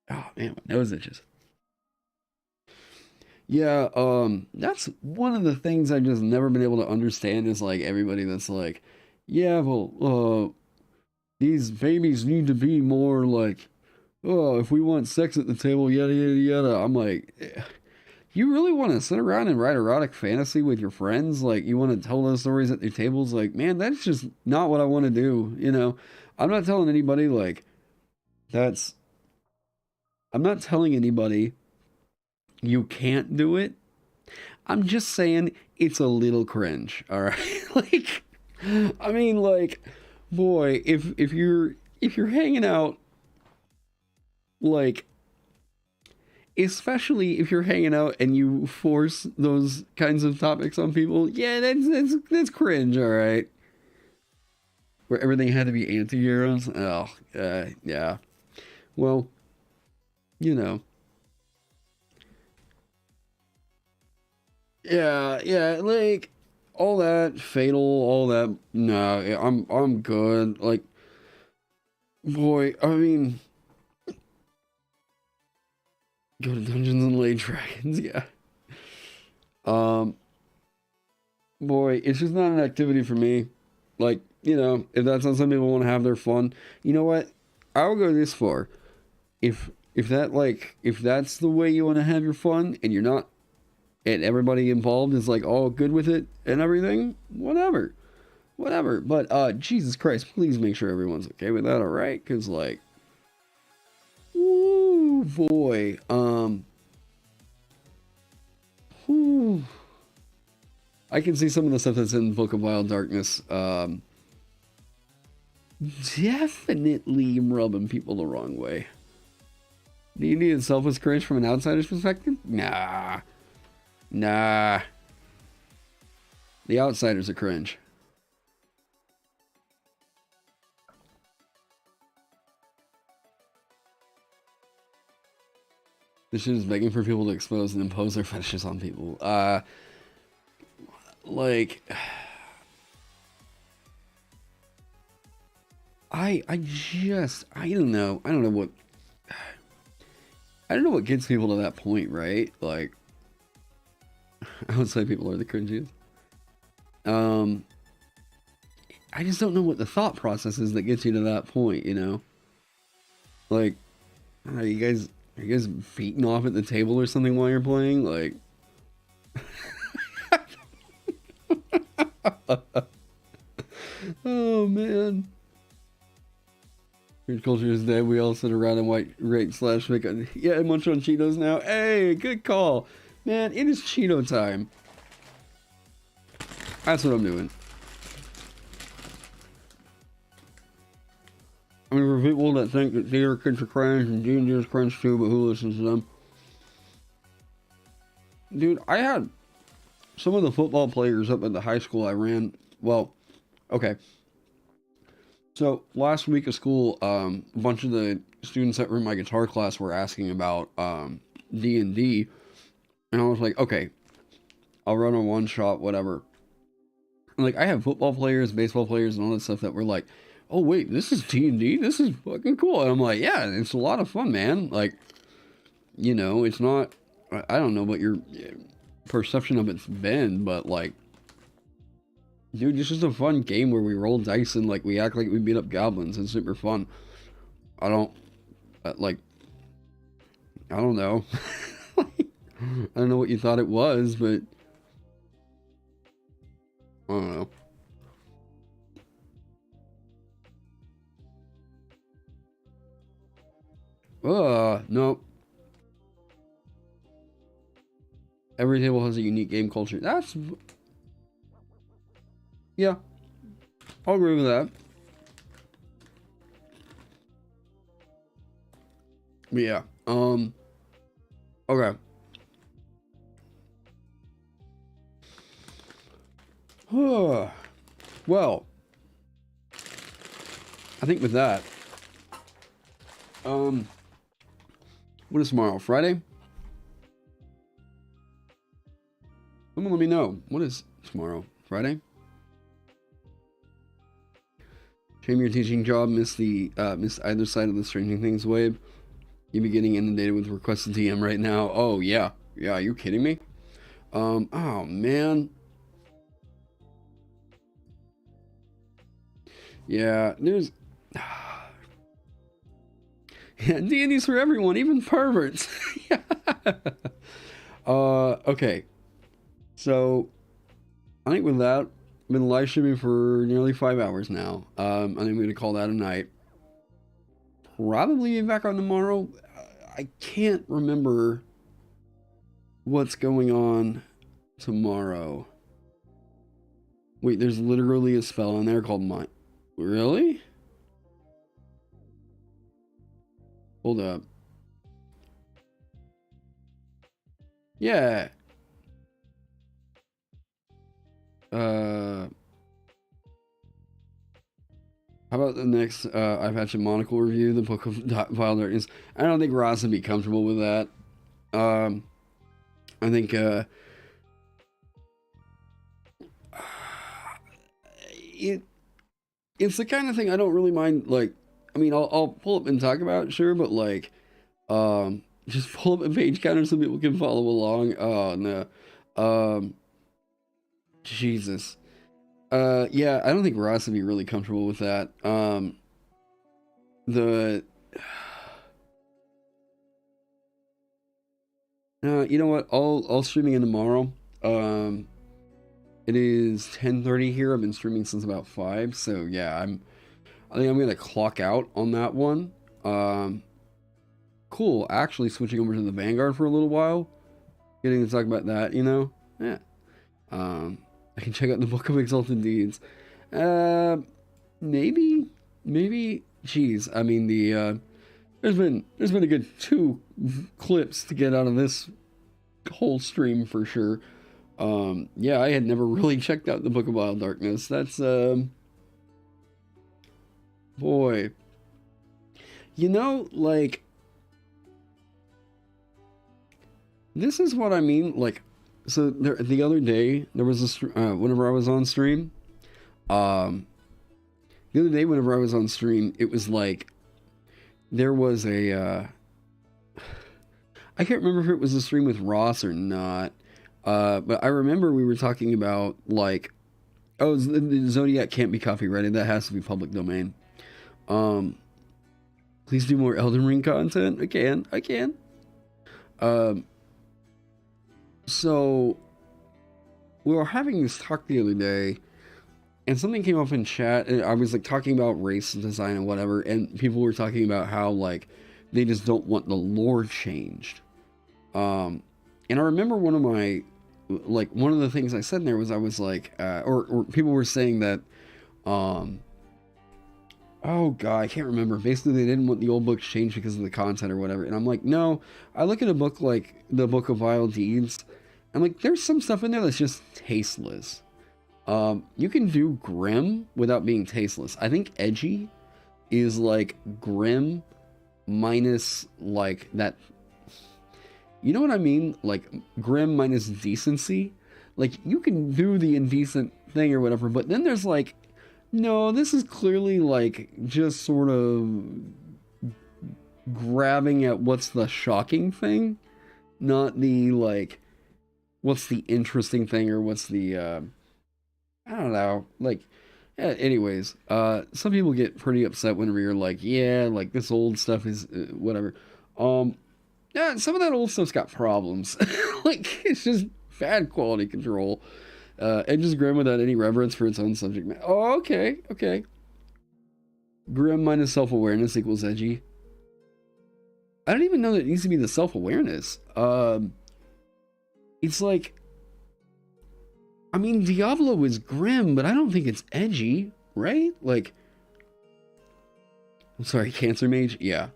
Oh, man, my nose itches. Yeah, that's one of the things I've just never been able to understand is like everybody that's like, yeah, well, these babies need to be more like, oh, if we want sex at the table, yada yada yada. I'm like, you really want to sit around and write erotic fantasy with your friends? Like, you want to tell those stories at your tables? Like, man, that's just not what I want to do. You know, I'm not telling anybody like that's. I'm not telling anybody you can't do it. I'm just saying it's a little cringe, all right? Like, I mean, like, boy, if you're hanging out, like, especially if you're hanging out and you force those kinds of topics on people, yeah, that's cringe, all right? Where everything had to be anti-heroes. Oh, yeah. Well, you know. Yeah, like all that fatal, all that. No, yeah, I'm good. Like, boy, I mean, go to Dungeons and Lay Dragons. Yeah. Um, boy, it's just not an activity for me. Like, if that's not something people want to have their fun, you know what? I'll go this far. If that's the way you want to have your fun, and you're not, and everybody involved is like all good with it and everything, whatever. But Jesus Christ, please make sure everyone's okay with that, all right? Because like, ooh boy, whew. I can see some of the stuff that's in Book of Wild Darkness, definitely rubbing people the wrong way. D&D itself was cringe from an outsider's perspective? Nah. The outsiders are cringe. This shit is begging for people to expose and impose their fetishes on people. Like, I don't know. I don't know what gets people to that point, right? Like, I would say people are the cringiest. I just don't know what the thought process is that gets you to that point, you know? Like, are you guys beating off at the table or something while you're playing? Like, oh man. Weird culture is dead. We all sit around and make a, yeah, munch on Cheetos now. Hey, good call. Man, it is Cheeto time. That's what I'm doing. I mean, for people that think that theater kids are cringe and D&D is cringe too, but who listens to them? Dude, I had some of the football players up at the high school I ran. Well, okay. So last week of school, a bunch of the students that were in my guitar class were asking about D&D, and I was like, okay, I'll run a one shot, whatever. And like, I have football players, baseball players, and all that stuff that were like, oh wait, this is D&D? This is fucking cool. And I'm like, yeah, it's a lot of fun, man. Like, you know, it's not, I don't know what your perception of it's been, but like, dude, it's just a fun game where we roll dice and like we act like we beat up goblins. It's super fun. I don't know. I don't know what you thought it was, but I don't know. No. Every table has a unique game culture. Yeah, I'll agree with that. But yeah, okay. Well, I think with that, what is tomorrow? Friday? Someone let me know. What is tomorrow? Friday? Shame your teaching job missed either side of the Stranger Things wave. You be getting inundated with requests to DM right now. Oh yeah. Yeah, are you kidding me? Oh man. Yeah, there's yeah, D&D's for everyone, even perverts. Yeah. Okay. So I think with that, I've been live streaming for nearly 5 hours now. I think I'm going to call that a night. Probably be back on tomorrow. I can't remember what's going on tomorrow. Wait, there's literally a spell in there called Mind. Really? Hold up. Yeah. How about the next I've had a monocle review, the Book of Vile Darkness? I don't think Ross would be comfortable with that. I think it's the kind of thing I don't really mind. Like, I mean, I'll pull up and talk about it, sure, but like, just pull up a page counter so people can follow along. Oh no, Jesus. Yeah, I don't think Ross would be really comfortable with that. You know what? I'll stream again tomorrow. It is 10:30 here. I've been streaming since about 5, so yeah, I think I'm gonna clock out on that one. Cool. Actually, switching over to the Vanguard for a little while, getting to talk about that. You know, yeah. I can check out the Book of Exalted Deeds. Maybe. Jeez, I mean there's been a good 2 clips to get out of this whole stream for sure. Yeah, I had never really checked out the Book of Wild Darkness. That's boy, you know, like, this is what I mean. Like, so the other day there was a whenever I was on stream, the other day whenever I was on stream, it was like there was a I can't remember if it was a stream with Ross or not, but I remember we were talking about like, oh, the Zodiac can't be copyrighted, that has to be public domain. Please do more Elden Ring content. I can. So we were having this talk the other day, and something came up in chat, and I was like talking about race design and whatever, and people were talking about how like they just don't want the lore changed. And I remember one of the things I said in there was I was like, or people were saying that oh god, I can't remember. Basically, they didn't want the old books changed because of the content or whatever. And I'm like, no. I look at a book like the Book of Vile Deeds. I'm like, there's some stuff in there that's just tasteless. You can do grim without being tasteless. I think edgy is like grim minus like that. You know what I mean? Like grim minus decency. Like you can do the indecent thing or whatever, but then there's like, no, this is clearly like just sort of grabbing at what's the shocking thing, not the like what's the interesting thing or what's the I don't know, like anyways, some people get pretty upset whenever you're like, yeah, like this old stuff is whatever. Yeah, some of that old stuff's got problems. Like it's just bad quality control. And just grim without any reverence for its own subject matter. Oh, okay, okay. Grim minus self-awareness equals edgy. I don't even know that it needs to be the self-awareness. It's like, I mean, Diablo is grim, but I don't think it's edgy, right? Like, I'm sorry, Cancer Mage? Yeah.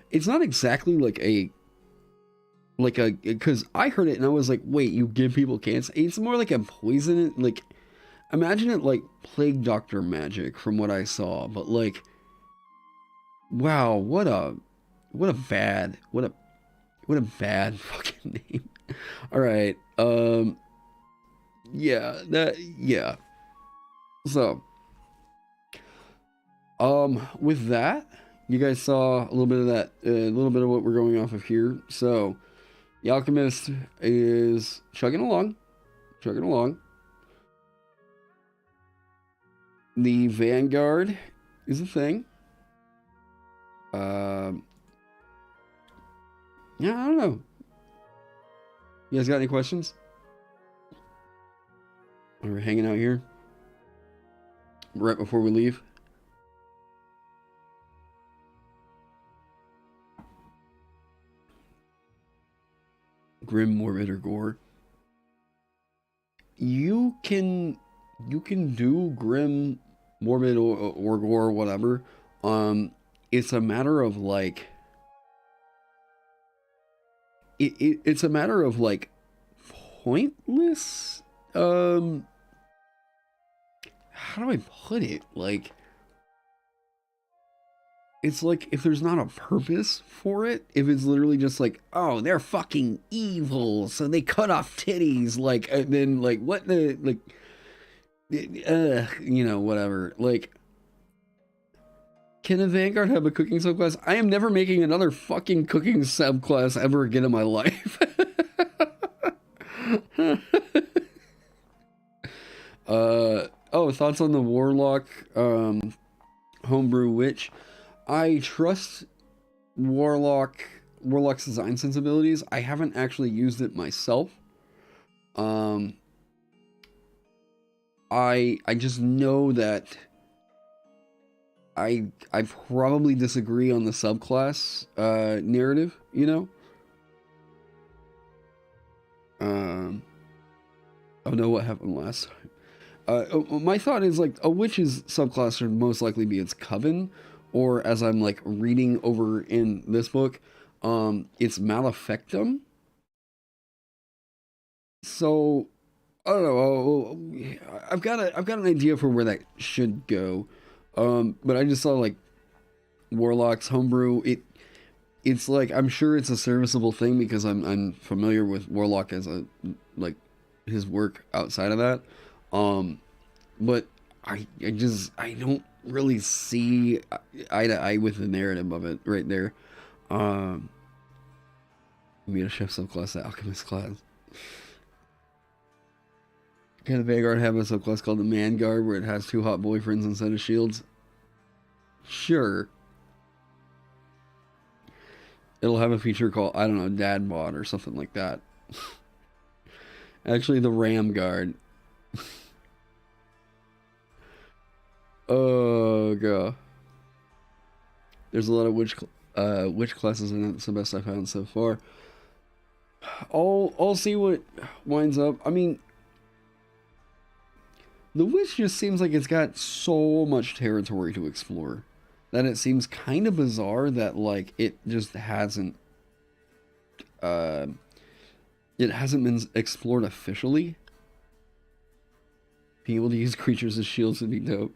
It's not exactly like a, because I heard it and I was like, wait, you give people cancer? It's more like a poison, like, imagine it like Plague Doctor magic from what I saw, but like, wow, what a bad fucking name. All right, yeah. So, with that, you guys saw a little bit of that, a little bit of what we're going off of here. So, the Alchemist is chugging along. The Vanguard is a thing. Yeah, I don't know. You guys got any questions? We're hanging out here right before we leave. Grim, morbid, or gore. You can do grim, morbid, or gore, or whatever. It's a matter of like it's a matter of like pointless. How do I put it? Like, it's like if there's not a purpose for it, if it's literally just like, oh, they're fucking evil, so they cut off titties, like, and then like what the like, you know, whatever. Like, can a Vanguard have a cooking subclass? I am never making another fucking cooking subclass ever again in my life. Oh, thoughts on the warlock homebrew witch? I trust warlock's design sensibilities. I haven't actually used it myself. I just know that I probably disagree on the subclass narrative, you know? Oh no, what happened last time? My thought is like a witch's subclass should most likely be its coven, or as I'm like reading over in this book, it's malefactum. So I don't know. I've got an idea for where that should go, but I just saw like warlocks homebrew. It's like I'm sure it's a serviceable thing because I'm familiar with warlock as a like his work outside of that. But I don't really see eye to eye with the narrative of it right there. Meet a chef subclass, the Alchemist class. Can the Vanguard have a subclass called the Vanguard where it has 2 hot boyfriends instead of shields? Sure. It'll have a feature called, I don't know, Dad Bod or something like that. Actually, the Ram Guard. Oh god. There's a lot of witch classes in it. It's the best I've found so far. I'll see what winds up. I mean, The Witch just seems like it's got so much territory to explore that it seems kind of bizarre that like it just hasn't been explored officially. Being able to use creatures as shields would be dope.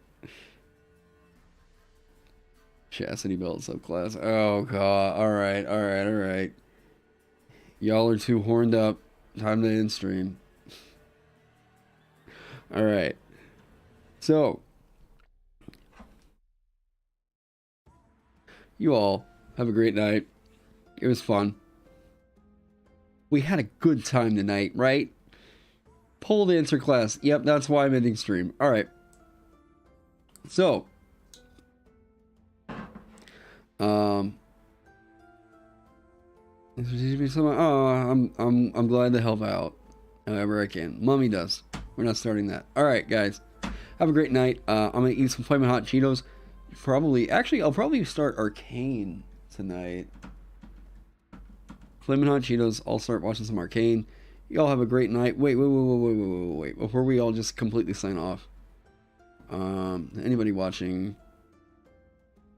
Chastity belt subclass. Oh god. Alright. Y'all are too horned up. Time to end stream. Alright. So, you all have a great night. It was fun. We had a good time tonight, right? Pole dancer class. Yep, that's why I'm ending stream. Alright. So, I'm glad to help out however I can. Mummy does. We're not starting that. Alright, guys. Have a great night. I'm gonna eat some Flamin' Hot Cheetos. I'll probably start Arcane tonight. Flamin' Hot Cheetos. I'll start watching some Arcane. Y'all have a great night. Wait. Before we all just completely sign off. Anybody watching?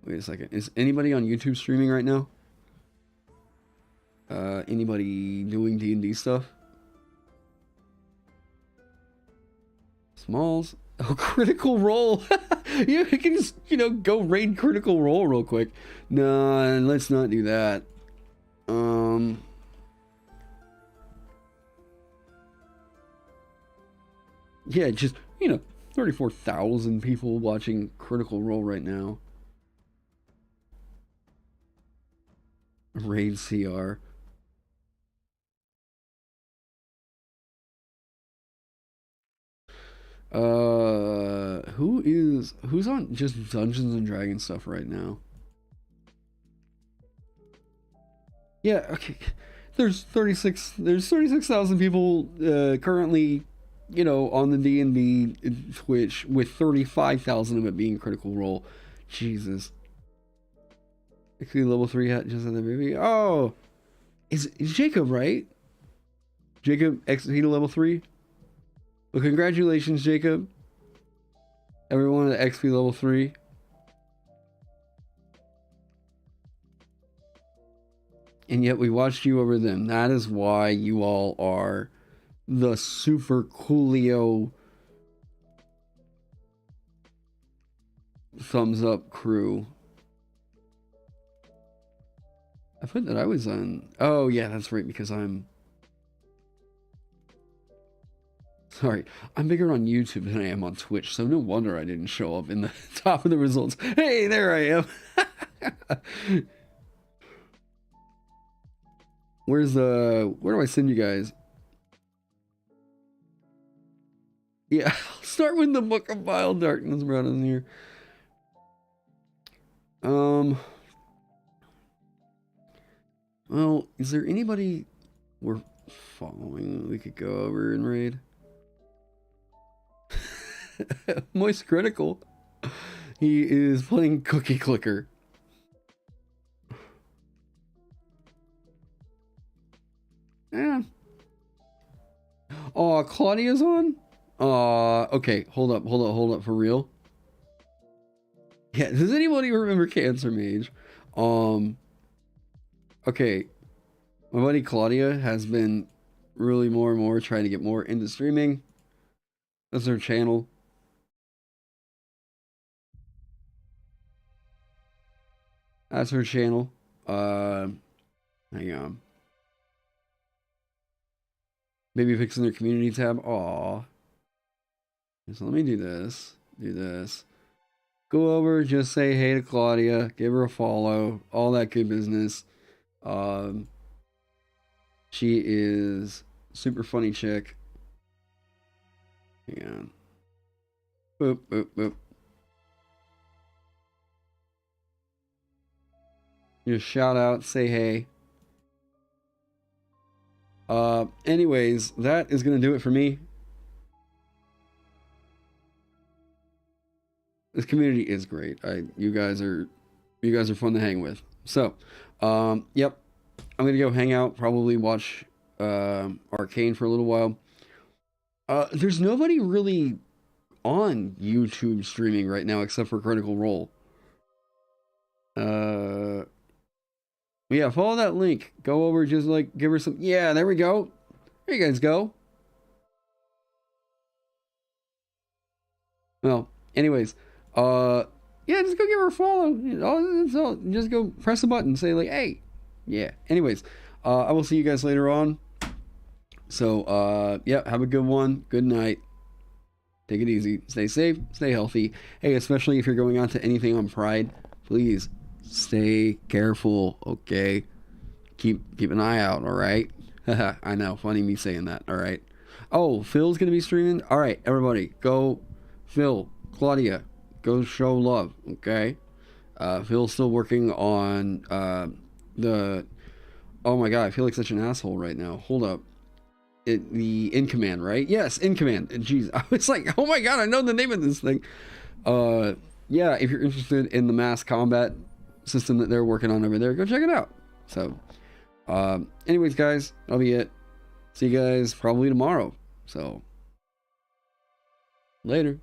Wait a second. Is anybody on YouTube streaming right now? Anybody doing D&D stuff? Smalls. Oh, Critical Role. You can just, go raid Critical Role real quick. Nah, let's not do that. Yeah, just, 34,000 people watching Critical Role right now. Raid CR. Who's on just Dungeons and Dragons stuff right now? Yeah, okay. There's 36,000 people currently, on the D&D Twitch, with 35,000 of it being Critical Role. Jesus. Actually, level 3 hat just on the movie. Oh, is Jacob right? Jacob XP to level 3. Well, congratulations, Jacob. Everyone at XP level 3. And yet we watched you over them. That is why you all are the super coolio thumbs up crew. I put that I was on. Oh, yeah, that's right, because I'm. Sorry, I'm bigger on YouTube than I am on Twitch, so no wonder I didn't show up in the top of the results. Hey, there I am. Where do I send you guys? Yeah, I'll start with the Book of Vile Darkness brought in here. Well, is there anybody we're following that we could go over and raid? Moist Critical. He is playing Cookie Clicker. Yeah. Oh, Claudia's on? Okay, hold up, for real? Yeah, does anybody remember Cancer Mage? Okay, my buddy Claudia has been really more and more trying to get more into streaming. That's her channel. That's her channel. Hang on. Maybe fixing their community tab. Aw. So let me do this. Go over, just say hey to Claudia, give her a follow, all that good business. She is super funny chick. Hang on. Boop. Just shout out, say hey. Anyways, that is gonna do it for me. This community is great. You guys are fun to hang with. So, yep. I'm gonna go hang out, probably watch Arcane for a little while. There's nobody really on YouTube streaming right now except for Critical Role. Yeah, follow that link. Go over, just like give her some. Yeah, there we go. There you guys go. Well, anyways, yeah, just go give her a follow. Just go press the button, say like, hey, yeah. Anyways, I will see you guys later on. So, yeah, have a good one. Good night. Take it easy. Stay safe. Stay healthy. Hey, especially if you're going on to anything on Pride, please stay careful. Okay, keep an eye out. All right. I know, funny me saying that. All right. Oh, Phil's gonna be streaming. All right, everybody, go. Phil, Claudia, go show love. Okay. Phil's still working on the. Oh my god, I feel like such an asshole right now. Hold up. The In Command, right? Yes, In Command. Jeez, I was like, oh my god, I know the name of this thing. Yeah, if you're interested in the mass combat system that they're working on over there, go check it out. So, anyways, guys, that'll be it. See you guys probably tomorrow. So, later.